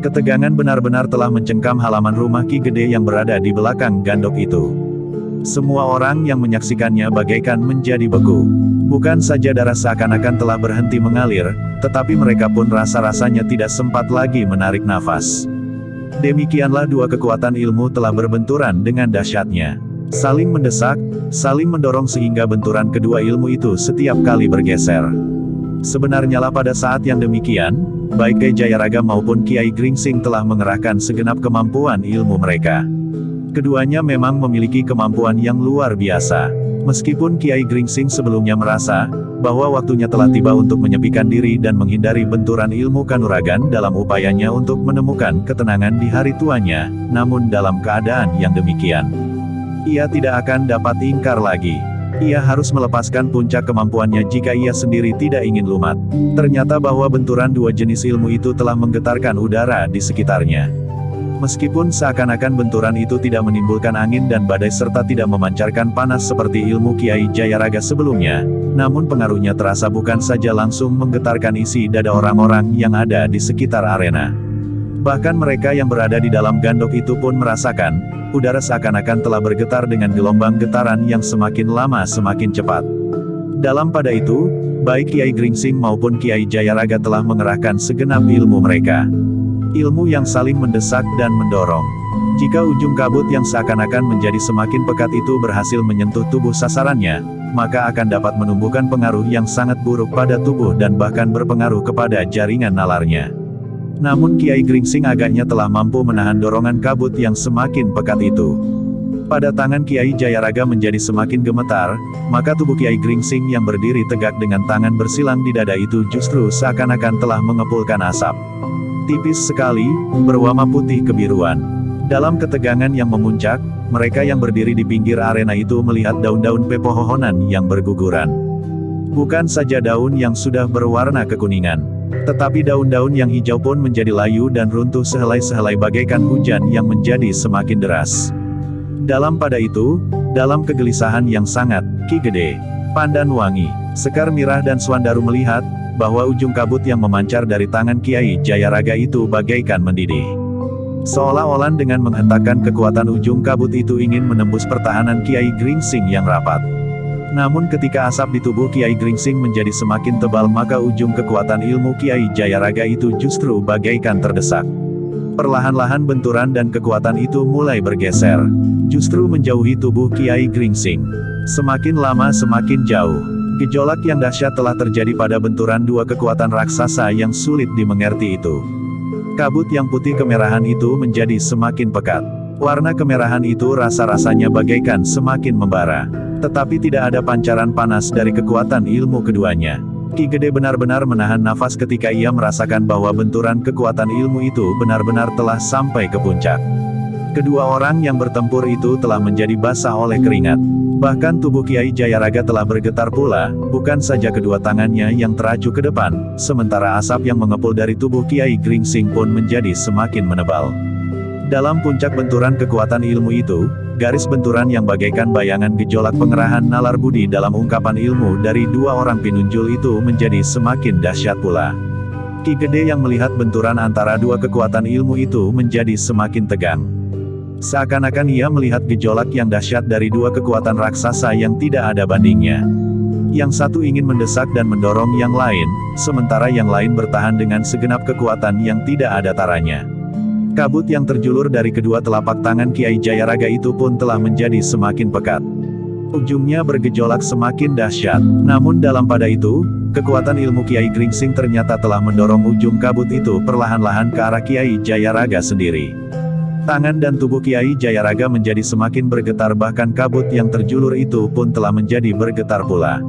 Ketegangan benar-benar telah mencengkam halaman rumah Ki Gede yang berada di belakang gandok itu. Semua orang yang menyaksikannya bagaikan menjadi beku. Bukan saja darah seakan-akan telah berhenti mengalir, tetapi mereka pun rasa-rasanya tidak sempat lagi menarik nafas. Demikianlah dua kekuatan ilmu telah berbenturan dengan dahsyatnya. Saling mendesak, saling mendorong sehingga benturan kedua ilmu itu setiap kali bergeser. Sebenarnya lah pada saat yang demikian, baik Kiai Jayaraga maupun Kiai Gringsing telah mengerahkan segenap kemampuan ilmu mereka. Keduanya memang memiliki kemampuan yang luar biasa. Meskipun Kiai Gringsing sebelumnya merasa bahwa waktunya telah tiba untuk menyepikan diri dan menghindari benturan ilmu kanuragan dalam upayanya untuk menemukan ketenangan di hari tuanya, namun dalam keadaan yang demikian, ia tidak akan dapat ingkar lagi. Ia harus melepaskan puncak kemampuannya jika ia sendiri tidak ingin lumat. Ternyata bahwa benturan dua jenis ilmu itu telah menggetarkan udara di sekitarnya. Meskipun seakan-akan benturan itu tidak menimbulkan angin dan badai serta tidak memancarkan panas seperti ilmu Kiai Jayaraga sebelumnya, namun pengaruhnya terasa bukan saja langsung menggetarkan isi dada orang-orang yang ada di sekitar arena. Bahkan mereka yang berada di dalam gandok itu pun merasakan, udara seakan-akan telah bergetar dengan gelombang getaran yang semakin lama semakin cepat. Dalam pada itu, baik Kiai Gringsing maupun Kiai Jayaraga telah mengerahkan segenap ilmu mereka. Ilmu yang saling mendesak dan mendorong. Jika ujung kabut yang seakan-akan menjadi semakin pekat itu berhasil menyentuh tubuh sasarannya, maka akan dapat menumbuhkan pengaruh yang sangat buruk pada tubuh dan bahkan berpengaruh kepada jaringan nalarnya. Namun Kiai Gringsing agaknya telah mampu menahan dorongan kabut yang semakin pekat itu. Pada tangan Kiai Jayaraga menjadi semakin gemetar, maka tubuh Kiai Gringsing yang berdiri tegak dengan tangan bersilang di dada itu justru seakan-akan telah mengepulkan asap. Tipis sekali, berwarna putih kebiruan. Dalam ketegangan yang memuncak, mereka yang berdiri di pinggir arena itu melihat daun-daun pepohonan yang berguguran. Bukan saja daun yang sudah berwarna kekuningan, tetapi daun-daun yang hijau pun menjadi layu dan runtuh sehelai-sehelai bagaikan hujan yang menjadi semakin deras. Dalam pada itu, dalam kegelisahan yang sangat, Ki Gede, Pandanwangi, Sekar Mirah dan Swandaru melihat bahwa ujung kabut yang memancar dari tangan Kiai Jayaraga itu bagaikan mendidih. Seolah-olah dengan menghentakkan kekuatan ujung kabut itu ingin menembus pertahanan Kiai Gringsing yang rapat. Namun ketika asap di tubuh Kiai Gringsing menjadi semakin tebal maka ujung kekuatan ilmu Kiai Jayaraga itu justru bagaikan terdesak. Perlahan-lahan benturan dan kekuatan itu mulai bergeser, justru menjauhi tubuh Kiai Gringsing. Semakin lama semakin jauh. Gejolak yang dahsyat telah terjadi pada benturan dua kekuatan raksasa yang sulit dimengerti itu. Kabut yang putih kemerahan itu menjadi semakin pekat. Warna kemerahan itu rasa-rasanya bagaikan semakin membara. Tetapi tidak ada pancaran panas dari kekuatan ilmu keduanya. Ki Gede benar-benar menahan nafas ketika ia merasakan bahwa benturan kekuatan ilmu itu benar-benar telah sampai ke puncak. Kedua orang yang bertempur itu telah menjadi basah oleh keringat. Bahkan tubuh Kiai Jayaraga telah bergetar pula, bukan saja kedua tangannya yang teracu ke depan, sementara asap yang mengepul dari tubuh Kiai Gringsing pun menjadi semakin menebal. Dalam puncak benturan kekuatan ilmu itu, garis benturan yang bagaikan bayangan gejolak pengerahan nalar budi dalam ungkapan ilmu dari dua orang pinunjul itu menjadi semakin dahsyat pula. Ki Gede yang melihat benturan antara dua kekuatan ilmu itu menjadi semakin tegang. Seakan-akan ia melihat gejolak yang dahsyat dari dua kekuatan raksasa yang tidak ada bandingnya. Yang satu ingin mendesak dan mendorong yang lain, sementara yang lain bertahan dengan segenap kekuatan yang tidak ada taranya. Kabut yang terjulur dari kedua telapak tangan Kiai Jayaraga itu pun telah menjadi semakin pekat. Ujungnya bergejolak semakin dahsyat, namun dalam pada itu, kekuatan ilmu Kiai Gringsing ternyata telah mendorong ujung kabut itu perlahan-lahan ke arah Kiai Jayaraga sendiri. Tangan dan tubuh Kiai Jayaraga menjadi semakin bergetar, bahkan kabut yang terjulur itu pun telah menjadi bergetar pula.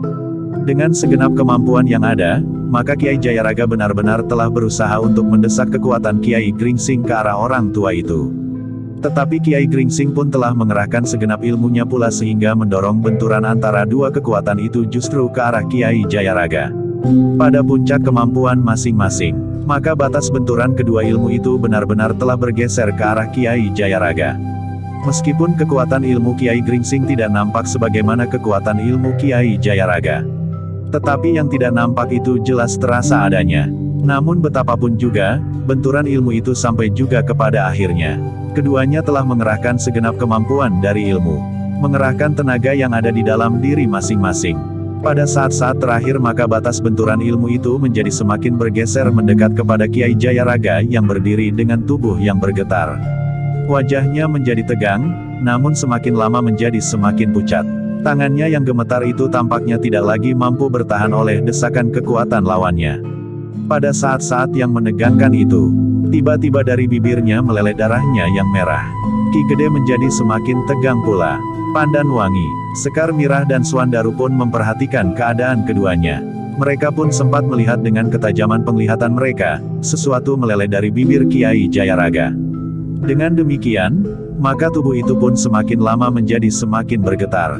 Dengan segenap kemampuan yang ada, maka Kiai Jayaraga benar-benar telah berusaha untuk mendesak kekuatan Kiai Gringsing ke arah orang tua itu. Tetapi Kiai Gringsing pun telah mengerahkan segenap ilmunya pula sehingga mendorong benturan antara dua kekuatan itu justru ke arah Kiai Jayaraga. Pada puncak kemampuan masing-masing, maka batas benturan kedua ilmu itu benar-benar telah bergeser ke arah Kiai Jayaraga. Meskipun kekuatan ilmu Kiai Gringsing tidak nampak sebagaimana kekuatan ilmu Kiai Jayaraga, tetapi yang tidak nampak itu jelas terasa adanya. Namun betapapun juga, benturan ilmu itu sampai juga kepada akhirnya. Keduanya telah mengerahkan segenap kemampuan dari ilmu, mengerahkan tenaga yang ada di dalam diri masing-masing. Pada saat-saat terakhir maka batas benturan ilmu itu menjadi semakin bergeser mendekat kepada Kiai Jayaraga yang berdiri dengan tubuh yang bergetar. Wajahnya menjadi tegang, namun semakin lama menjadi semakin pucat. Tangannya yang gemetar itu tampaknya tidak lagi mampu bertahan oleh desakan kekuatan lawannya. Pada saat-saat yang menegangkan itu, tiba-tiba dari bibirnya meleleh darahnya yang merah. Ki Gede menjadi semakin tegang pula. Pandan Wangi, Sekar Mirah dan Swandaru pun memperhatikan keadaan keduanya. Mereka pun sempat melihat dengan ketajaman penglihatan mereka, sesuatu meleleh dari bibir Kiai Jayaraga. Dengan demikian, maka tubuh itu pun semakin lama menjadi semakin bergetar.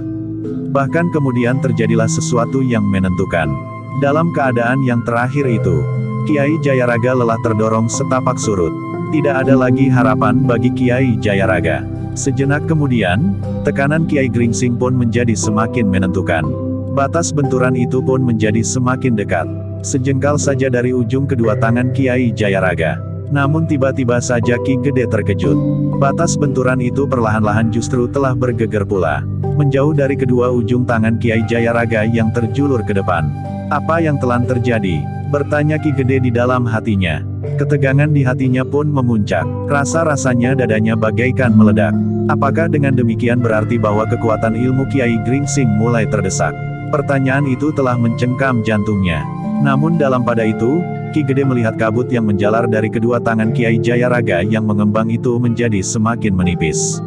Bahkan kemudian terjadilah sesuatu yang menentukan. Dalam keadaan yang terakhir itu, Kiai Jayaraga lelah terdorong setapak surut. Tidak ada lagi harapan bagi Kiai Jayaraga. Sejenak kemudian, tekanan Kiai Gringsing pun menjadi semakin menentukan. Batas benturan itu pun menjadi semakin dekat. Sejengkal saja dari ujung kedua tangan Kiai Jayaraga. Namun tiba-tiba saja Ki Gede terkejut. Batas benturan itu perlahan-lahan justru telah bergeger pula, menjauh dari kedua ujung tangan Kiai Jayaraga yang terjulur ke depan. Apa yang telah terjadi? Bertanya Ki Gede di dalam hatinya. Ketegangan di hatinya pun memuncak. Rasa-rasanya dadanya bagaikan meledak. Apakah dengan demikian berarti bahwa kekuatan ilmu Kiai Gringsing mulai terdesak? Pertanyaan itu telah mencengkam jantungnya. Namun dalam pada itu, Ki Gede melihat kabut yang menjalar dari kedua tangan Kiai Jayaraga yang mengembang itu menjadi semakin menipis.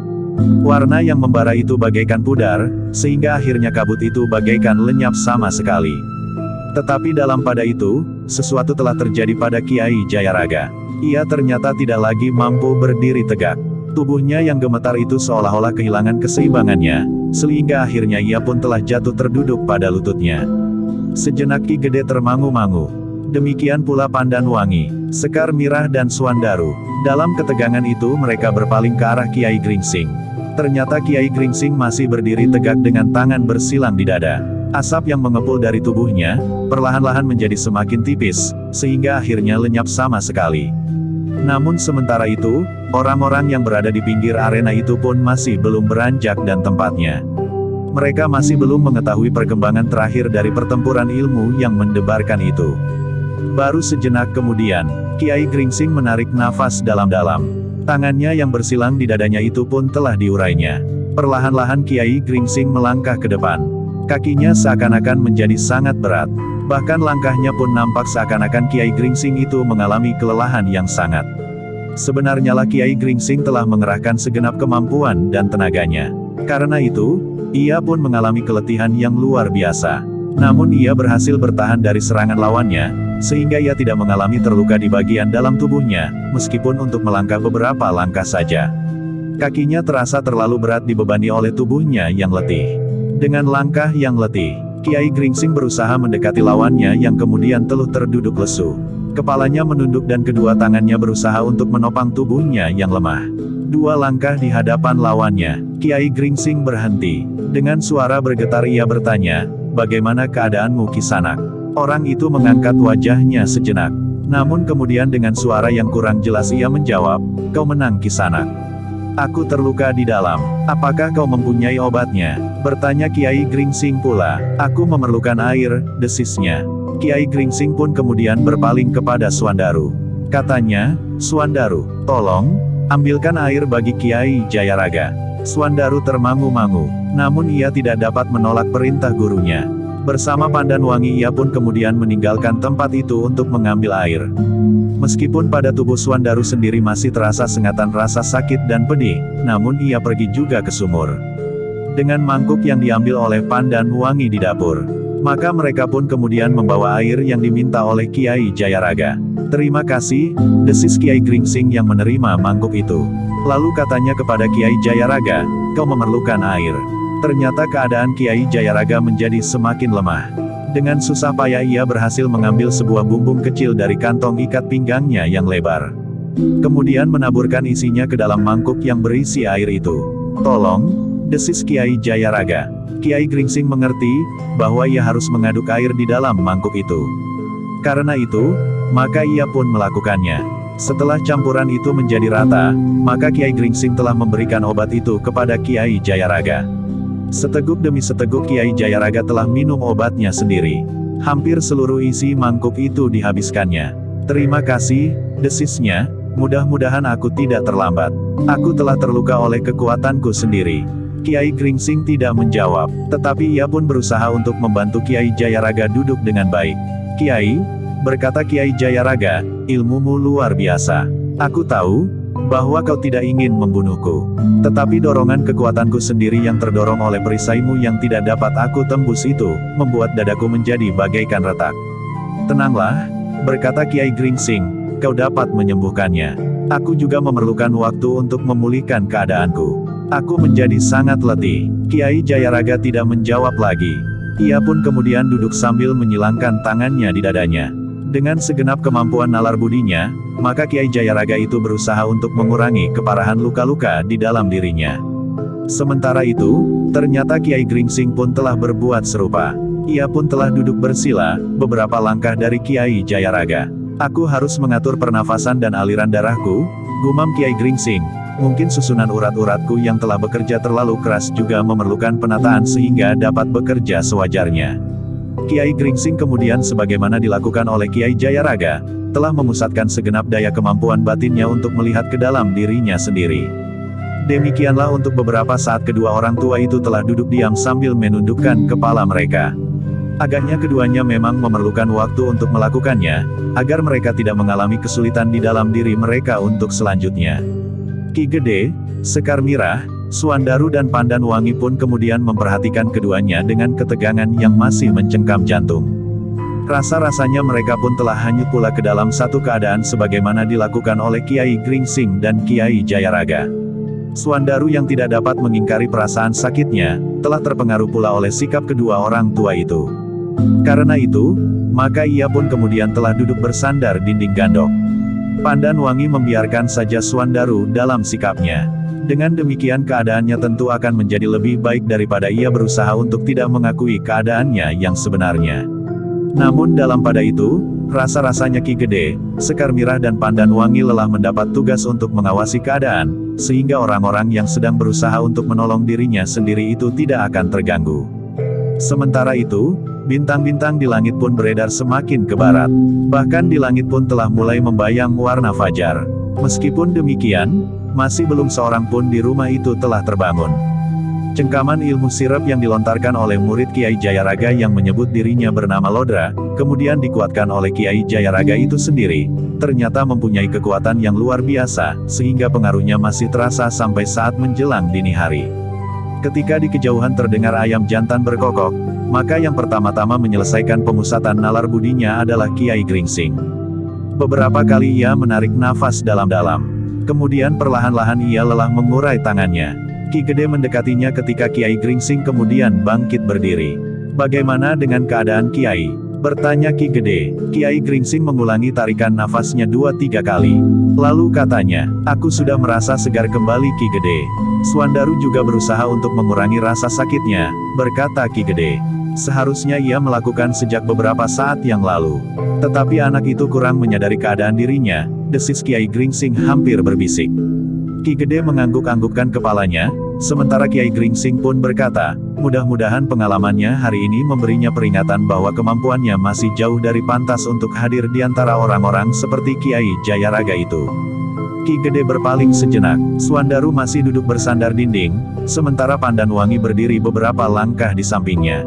Warna yang membara itu bagaikan pudar, sehingga akhirnya kabut itu bagaikan lenyap sama sekali. Tetapi dalam pada itu, sesuatu telah terjadi pada Kiai Jayaraga. Ia ternyata tidak lagi mampu berdiri tegak. Tubuhnya yang gemetar itu seolah-olah kehilangan keseimbangannya, sehingga akhirnya ia pun telah jatuh terduduk pada lututnya. Sejenak Ki Gede termangu-mangu. Demikian pula Pandan Wangi, Sekar Mirah dan Swandaru. Dalam ketegangan itu mereka berpaling ke arah Kiai Gringsing. Ternyata Kiai Gringsing masih berdiri tegak dengan tangan bersilang di dada. Asap yang mengepul dari tubuhnya, perlahan-lahan menjadi semakin tipis, sehingga akhirnya lenyap sama sekali. Namun sementara itu, orang-orang yang berada di pinggir arena itu pun masih belum beranjak dan tempatnya. Mereka masih belum mengetahui perkembangan terakhir dari pertempuran ilmu yang mendebarkan itu. Baru sejenak kemudian, Kiai Gringsing menarik nafas dalam-dalam. Tangannya yang bersilang di dadanya itu pun telah diurainya. Perlahan-lahan Kiai Gringsing melangkah ke depan. Kakinya seakan-akan menjadi sangat berat. Bahkan langkahnya pun nampak seakan-akan Kiai Gringsing itu mengalami kelelahan yang sangat. Sebenarnya lah Kiai Gringsing telah mengerahkan segenap kemampuan dan tenaganya. Karena itu, ia pun mengalami keletihan yang luar biasa. Namun ia berhasil bertahan dari serangan lawannya, sehingga ia tidak mengalami terluka di bagian dalam tubuhnya, meskipun untuk melangkah beberapa langkah saja. Kakinya terasa terlalu berat dibebani oleh tubuhnya yang letih. Dengan langkah yang letih, Kiai Gringsing berusaha mendekati lawannya yang kemudian telah terduduk lesu. Kepalanya menunduk dan kedua tangannya berusaha untuk menopang tubuhnya yang lemah. 2 langkah di hadapan lawannya, Kiai Gringsing berhenti. Dengan suara bergetar ia bertanya, "Bagaimana keadaanmu Kisanak?" Orang itu mengangkat wajahnya sejenak. Namun kemudian dengan suara yang kurang jelas ia menjawab, "Kau menang Kisanak. Aku terluka di dalam. Apakah kau mempunyai obatnya?" Bertanya Kiai Gringsing pula. "Aku memerlukan air," desisnya. Kiai Gringsing pun kemudian berpaling kepada Swandaru. Katanya, "Swandaru, tolong, ambilkan air bagi Kiai Jayaraga." Swandaru termangu-mangu. Namun ia tidak dapat menolak perintah gurunya. Bersama Pandan Wangi ia pun kemudian meninggalkan tempat itu untuk mengambil air. Meskipun pada tubuh Swandaru sendiri masih terasa sengatan rasa sakit dan pedih, namun ia pergi juga ke sumur. Dengan mangkuk yang diambil oleh Pandan Wangi di dapur, maka mereka pun kemudian membawa air yang diminta oleh Kiai Jayaraga. "Terima kasih," desis Kiai Gringsing yang menerima mangkuk itu. Lalu katanya kepada Kiai Jayaraga, "Kau memerlukan air." Ternyata keadaan Kiai Jayaraga menjadi semakin lemah. Dengan susah payah ia berhasil mengambil sebuah bumbung kecil dari kantong ikat pinggangnya yang lebar. Kemudian menaburkan isinya ke dalam mangkuk yang berisi air itu. "Tolong," desis Kiai Jayaraga. Kiai Gringsing mengerti bahwa ia harus mengaduk air di dalam mangkuk itu. Karena itu, maka ia pun melakukannya. Setelah campuran itu menjadi rata, maka Kiai Gringsing telah memberikan obat itu kepada Kiai Jayaraga. Seteguk demi seteguk Kiai Jayaraga telah minum obatnya sendiri. Hampir seluruh isi mangkuk itu dihabiskannya. "Terima kasih," desisnya, "mudah-mudahan aku tidak terlambat. Aku telah terluka oleh kekuatanku sendiri." Kiai Gringsing tidak menjawab, tetapi ia pun berusaha untuk membantu Kiai Jayaraga duduk dengan baik. "Kiai," berkata Kiai Jayaraga, "ilmumu luar biasa. Aku tahu bahwa kau tidak ingin membunuhku. Tetapi dorongan kekuatanku sendiri yang terdorong oleh perisaimu yang tidak dapat aku tembus itu, membuat dadaku menjadi bagaikan retak." "Tenanglah," berkata Kiai Gringsing, "kau dapat menyembuhkannya. Aku juga memerlukan waktu untuk memulihkan keadaanku. Aku menjadi sangat letih." Kiai Jayaraga tidak menjawab lagi. Ia pun kemudian duduk sambil menyilangkan tangannya di dadanya. Dengan segenap kemampuan nalar budinya, maka Kiai Jayaraga itu berusaha untuk mengurangi keparahan luka-luka di dalam dirinya. Sementara itu, ternyata Kiai Gringsing pun telah berbuat serupa. Ia pun telah duduk bersila, beberapa langkah dari Kiai Jayaraga. "Aku harus mengatur pernafasan dan aliran darahku," gumam Kiai Gringsing. "Mungkin susunan urat-uratku yang telah bekerja terlalu keras juga memerlukan penataan sehingga dapat bekerja sewajarnya." Kiai Gringsing kemudian sebagaimana dilakukan oleh Kiai Jayaraga, telah memusatkan segenap daya kemampuan batinnya untuk melihat ke dalam dirinya sendiri. Demikianlah untuk beberapa saat kedua orang tua itu telah duduk diam sambil menundukkan kepala mereka. Agaknya keduanya memang memerlukan waktu untuk melakukannya, agar mereka tidak mengalami kesulitan di dalam diri mereka untuk selanjutnya. Ki Gede, Sekar Mirah, Swandaru dan Pandan Wangi pun kemudian memperhatikan keduanya dengan ketegangan yang masih mencengkam jantung. Rasa-rasanya mereka pun telah hanyut pula ke dalam satu keadaan sebagaimana dilakukan oleh Kiai Gringsing dan Kiai Jayaraga. Swandaru yang tidak dapat mengingkari perasaan sakitnya, telah terpengaruh pula oleh sikap kedua orang tua itu. Karena itu, maka ia pun kemudian telah duduk bersandar dinding gandok. Pandan Wangi membiarkan saja Swandaru dalam sikapnya. Dengan demikian keadaannya tentu akan menjadi lebih baik daripada ia berusaha untuk tidak mengakui keadaannya yang sebenarnya. Namun dalam pada itu, rasa-rasanya Ki Gede, Sekar Mirah dan Pandan Wangi lelah mendapat tugas untuk mengawasi keadaan, sehingga orang-orang yang sedang berusaha untuk menolong dirinya sendiri itu tidak akan terganggu. Sementara itu, bintang-bintang di langit pun beredar semakin ke barat. Bahkan di langit pun telah mulai membayang warna fajar. Meskipun demikian, masih belum seorang pun di rumah itu telah terbangun. Cengkaman ilmu sirap yang dilontarkan oleh murid Kiai Jayaraga yang menyebut dirinya bernama Lodra, kemudian dikuatkan oleh Kiai Jayaraga itu sendiri, ternyata mempunyai kekuatan yang luar biasa, sehingga pengaruhnya masih terasa sampai saat menjelang dini hari. Ketika di kejauhan terdengar ayam jantan berkokok, maka yang pertama-tama menyelesaikan pemusatan nalar budinya adalah Kiai Gringsing. Beberapa kali ia menarik nafas dalam-dalam. Kemudian perlahan-lahan ia lelah mengurai tangannya. Ki Gede mendekatinya ketika Kiai Gringsing kemudian bangkit berdiri. "Bagaimana dengan keadaan Kiai?" bertanya Ki Gede. Kiai Gringsing mengulangi tarikan nafasnya 2-3 kali. Lalu katanya, "Aku sudah merasa segar kembali Ki Gede." Swandaru juga berusaha untuk mengurangi rasa sakitnya, berkata Ki Gede. "Seharusnya ia melakukan sejak beberapa saat yang lalu. Tetapi anak itu kurang menyadari keadaan dirinya," desis Kiai Gringsing hampir berbisik. Ki Gede mengangguk-anggukkan kepalanya, sementara Kiai Gringsing pun berkata, mudah-mudahan pengalamannya hari ini memberinya peringatan bahwa kemampuannya masih jauh dari pantas untuk hadir di antara orang-orang seperti Kiai Jayaraga itu. Ki Gede berpaling sejenak. Swandaru masih duduk bersandar dinding, sementara Pandan Wangi berdiri beberapa langkah di sampingnya.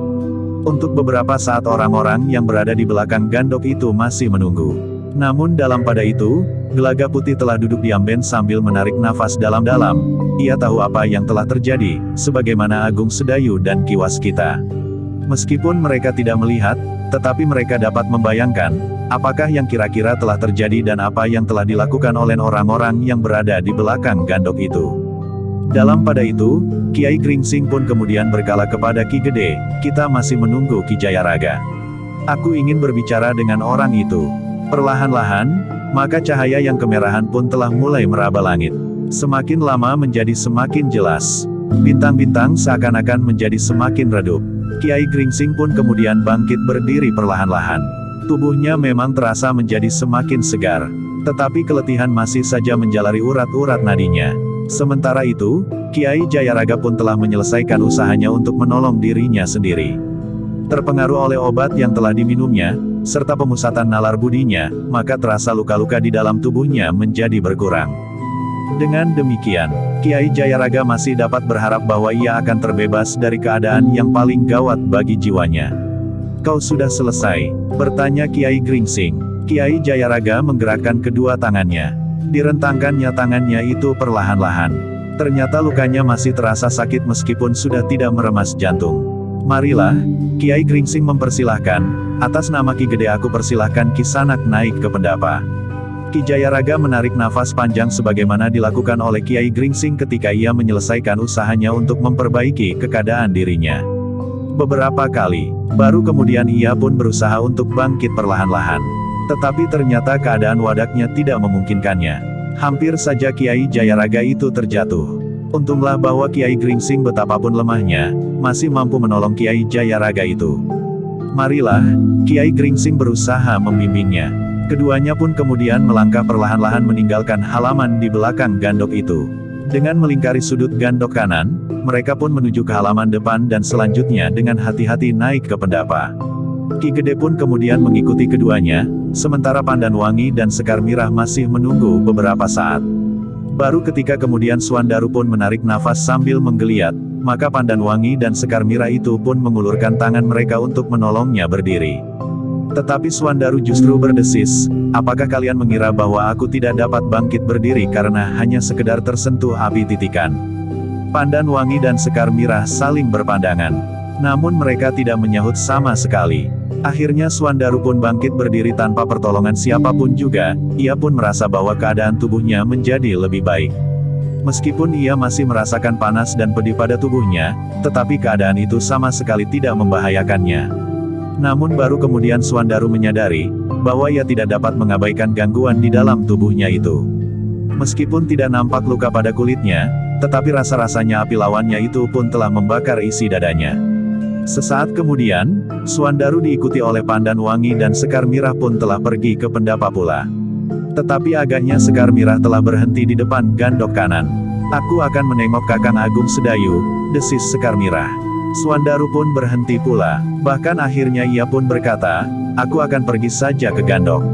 Untuk beberapa saat orang-orang yang berada di belakang gandok itu masih menunggu. Namun dalam pada itu, Gelaga Putih telah duduk di amben sambil menarik nafas dalam-dalam. Ia tahu apa yang telah terjadi, sebagaimana Agung Sedayu dan Ki Waskita. Meskipun mereka tidak melihat, tetapi mereka dapat membayangkan, apakah yang kira-kira telah terjadi dan apa yang telah dilakukan oleh orang-orang yang berada di belakang gandok itu. Dalam pada itu, Kiai Gringsing pun kemudian berkala kepada Ki Gede, "Kita masih menunggu Ki Jayaraga. Aku ingin berbicara dengan orang itu." Perlahan-lahan, maka cahaya yang kemerahan pun telah mulai meraba langit. Semakin lama menjadi semakin jelas. Bintang-bintang seakan-akan menjadi semakin redup. Kiai Gringsing pun kemudian bangkit berdiri perlahan-lahan. Tubuhnya memang terasa menjadi semakin segar. Tetapi keletihan masih saja menjalari urat-urat nadinya. Sementara itu, Kiai Jayaraga pun telah menyelesaikan usahanya untuk menolong dirinya sendiri. Terpengaruh oleh obat yang telah diminumnya, serta pemusatan nalar budinya, maka terasa luka-luka di dalam tubuhnya menjadi berkurang. Dengan demikian, Kiai Jayaraga masih dapat berharap bahwa ia akan terbebas dari keadaan yang paling gawat bagi jiwanya. "Kau sudah selesai?" bertanya Kiai Gringsing. Kiai Jayaraga menggerakkan kedua tangannya. Direntangkannya tangannya itu perlahan-lahan. Ternyata lukanya masih terasa sakit meskipun sudah tidak meremas jantung. "Marilah," Kiai Gringsing mempersilahkan, "atas nama Ki Gede aku persilahkan Ki Sanak naik ke pendapa." Ki Jayaraga menarik nafas panjang sebagaimana dilakukan oleh Kiai Gringsing ketika ia menyelesaikan usahanya untuk memperbaiki keadaan dirinya. Beberapa kali, baru kemudian ia pun berusaha untuk bangkit perlahan-lahan. Tetapi ternyata keadaan wadaknya tidak memungkinkannya. Hampir saja Kiai Jayaraga itu terjatuh. Untunglah bahwa Kiai Gringsing betapapun lemahnya, masih mampu menolong Kiai Jayaraga itu. "Marilah," Kiai Gringsing berusaha membimbingnya. Keduanya pun kemudian melangkah perlahan-lahan meninggalkan halaman di belakang gandok itu. Dengan melingkari sudut gandok kanan, mereka pun menuju ke halaman depan dan selanjutnya dengan hati-hati naik ke pendapa. Ki Gede pun kemudian mengikuti keduanya, sementara Pandanwangi dan Sekar Mirah masih menunggu beberapa saat. Baru ketika kemudian Suandaru pun menarik nafas sambil menggeliat, maka Pandanwangi dan Sekar Mirah itu pun mengulurkan tangan mereka untuk menolongnya berdiri. Tetapi Suandaru justru berdesis, "Apakah kalian mengira bahwa aku tidak dapat bangkit berdiri karena hanya sekedar tersentuh api titikan?" Pandanwangi dan Sekar Mirah saling berpandangan. Namun mereka tidak menyahut sama sekali. Akhirnya Suandaru pun bangkit berdiri tanpa pertolongan siapapun juga, ia pun merasa bahwa keadaan tubuhnya menjadi lebih baik. Meskipun ia masih merasakan panas dan pedih pada tubuhnya, tetapi keadaan itu sama sekali tidak membahayakannya. Namun baru kemudian Suandaru menyadari, bahwa ia tidak dapat mengabaikan gangguan di dalam tubuhnya itu. Meskipun tidak nampak luka pada kulitnya, tetapi rasa-rasanya api lawannya itu pun telah membakar isi dadanya. Sesaat kemudian, Suandaru diikuti oleh Pandanwangi dan Sekar Mirah pun telah pergi ke pendapa pula. Tetapi agaknya Sekar Mirah telah berhenti di depan gandok kanan. "Aku akan menengok Kakang Agung Sedayu," desis Sekar Mirah. Suandaru pun berhenti pula, bahkan akhirnya ia pun berkata, "Aku akan pergi saja ke gandok.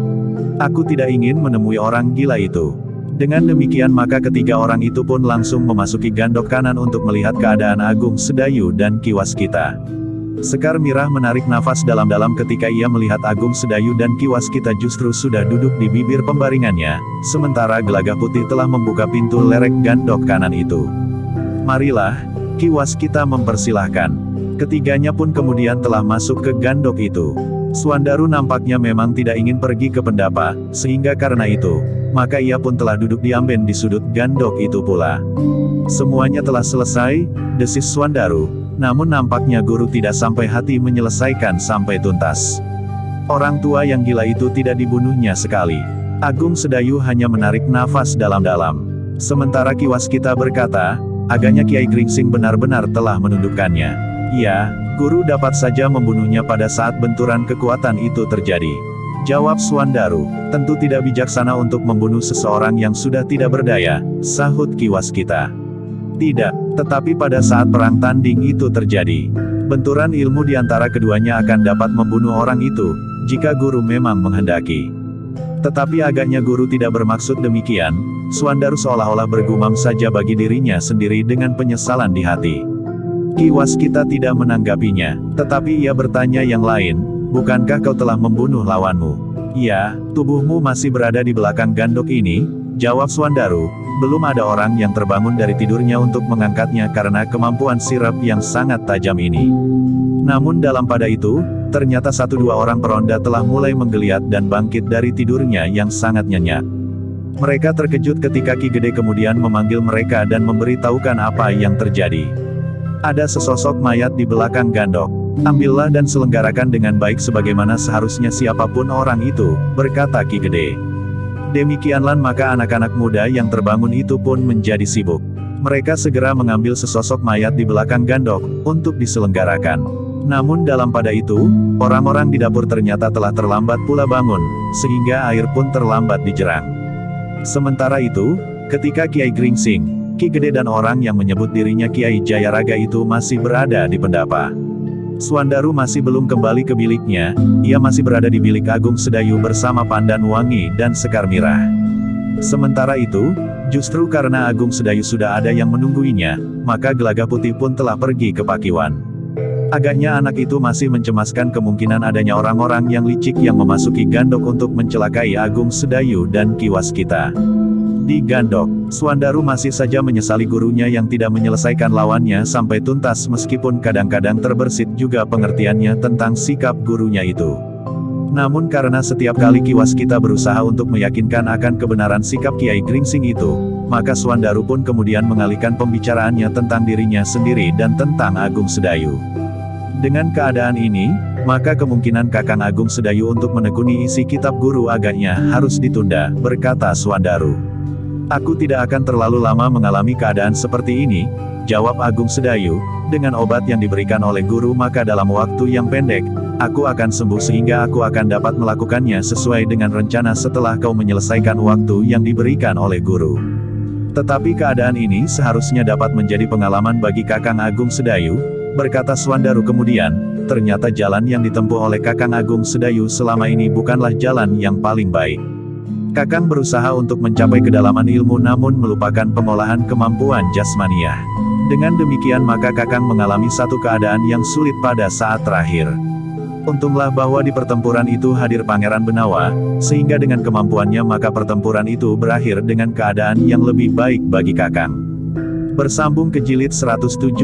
Aku tidak ingin menemui orang gila itu." Dengan demikian maka ketiga orang itu pun langsung memasuki gandok kanan untuk melihat keadaan Agung Sedayu dan Ki Waskita. Sekar Mirah menarik nafas dalam-dalam ketika ia melihat Agung Sedayu dan Ki Waskita justru sudah duduk di bibir pembaringannya, sementara Gelaga Putih telah membuka pintu lerek gandok kanan itu. "Marilah," Ki Waskita mempersilahkan. Ketiganya pun kemudian telah masuk ke gandok itu. Suandaru nampaknya memang tidak ingin pergi ke pendapa, sehingga karena itu, maka ia pun telah duduk di amben di sudut gandok itu pula. "Semuanya telah selesai," desis Suandaru, namun nampaknya guru tidak sampai hati menyelesaikan sampai tuntas. Orang tua yang gila itu tidak dibunuhnya sekali. Agung Sedayu hanya menarik nafas dalam-dalam. Sementara Ki Waskita berkata, agaknya Kiai Gringsing benar-benar telah menundukkannya. "Ya, guru dapat saja membunuhnya pada saat benturan kekuatan itu terjadi," jawab Suandaru. "Tentu tidak bijaksana untuk membunuh seseorang yang sudah tidak berdaya," sahut Ki Waskita. "Tidak, tetapi pada saat perang tanding itu terjadi, benturan ilmu di antara keduanya akan dapat membunuh orang itu, jika guru memang menghendaki." Tetapi agaknya guru tidak bermaksud demikian. Suandaru seolah-olah bergumam saja bagi dirinya sendiri dengan penyesalan di hati. Ki Waskita tidak menanggapinya, tetapi ia bertanya yang lain, bukankah kau telah membunuh lawanmu? Ya, tubuhmu masih berada di belakang gandok ini, jawab Swandaru. Belum ada orang yang terbangun dari tidurnya untuk mengangkatnya karena kemampuan sirep yang sangat tajam ini. Namun dalam pada itu, ternyata 1-2 orang peronda telah mulai menggeliat dan bangkit dari tidurnya yang sangat nyenyak. Mereka terkejut ketika Ki Gede kemudian memanggil mereka dan memberitahukan apa yang terjadi. Ada sesosok mayat di belakang gandok. Ambillah dan selenggarakan dengan baik sebagaimana seharusnya siapapun orang itu, berkata Ki Gede. Demikianlah maka anak-anak muda yang terbangun itu pun menjadi sibuk. Mereka segera mengambil sesosok mayat di belakang gandok, untuk diselenggarakan. Namun dalam pada itu, orang-orang di dapur ternyata telah terlambat pula bangun, sehingga air pun terlambat dijerang. Sementara itu, ketika Kiai Gringsing, Ki Gede dan orang yang menyebut dirinya Kiai Jayaraga itu masih berada di pendapa. Swandaru masih belum kembali ke biliknya, ia masih berada di bilik Agung Sedayu bersama Pandan Wangi dan Sekar Mirah. Sementara itu, justru karena Agung Sedayu sudah ada yang menungguinya, maka Gelagah Putih pun telah pergi ke Pakiwan. Agaknya anak itu masih mencemaskan kemungkinan adanya orang-orang yang licik yang memasuki gandok untuk mencelakai Agung Sedayu dan Ki Waskita. Di gandok, Swandaru masih saja menyesali gurunya yang tidak menyelesaikan lawannya sampai tuntas meskipun kadang-kadang terbersit juga pengertiannya tentang sikap gurunya itu. Namun karena setiap kali Ki Waskita berusaha untuk meyakinkan akan kebenaran sikap Kiai Gringsing itu, maka Swandaru pun kemudian mengalihkan pembicaraannya tentang dirinya sendiri dan tentang Agung Sedayu. Dengan keadaan ini, maka kemungkinan Kakang Agung Sedayu untuk menekuni isi kitab guru agaknya harus ditunda, berkata Swandaru. Aku tidak akan terlalu lama mengalami keadaan seperti ini, jawab Agung Sedayu, dengan obat yang diberikan oleh guru maka dalam waktu yang pendek, aku akan sembuh sehingga aku akan dapat melakukannya sesuai dengan rencana setelah kau menyelesaikan waktu yang diberikan oleh guru. Tetapi keadaan ini seharusnya dapat menjadi pengalaman bagi Kakang Agung Sedayu, berkata Swandaru kemudian, ternyata jalan yang ditempuh oleh Kakang Agung Sedayu selama ini bukanlah jalan yang paling baik. Kakang berusaha untuk mencapai kedalaman ilmu namun melupakan pengolahan kemampuan jasmaniah. Dengan demikian maka Kakang mengalami satu keadaan yang sulit pada saat terakhir. Untunglah bahwa di pertempuran itu hadir Pangeran Benawa, sehingga dengan kemampuannya maka pertempuran itu berakhir dengan keadaan yang lebih baik bagi Kakang. Bersambung ke jilid 175.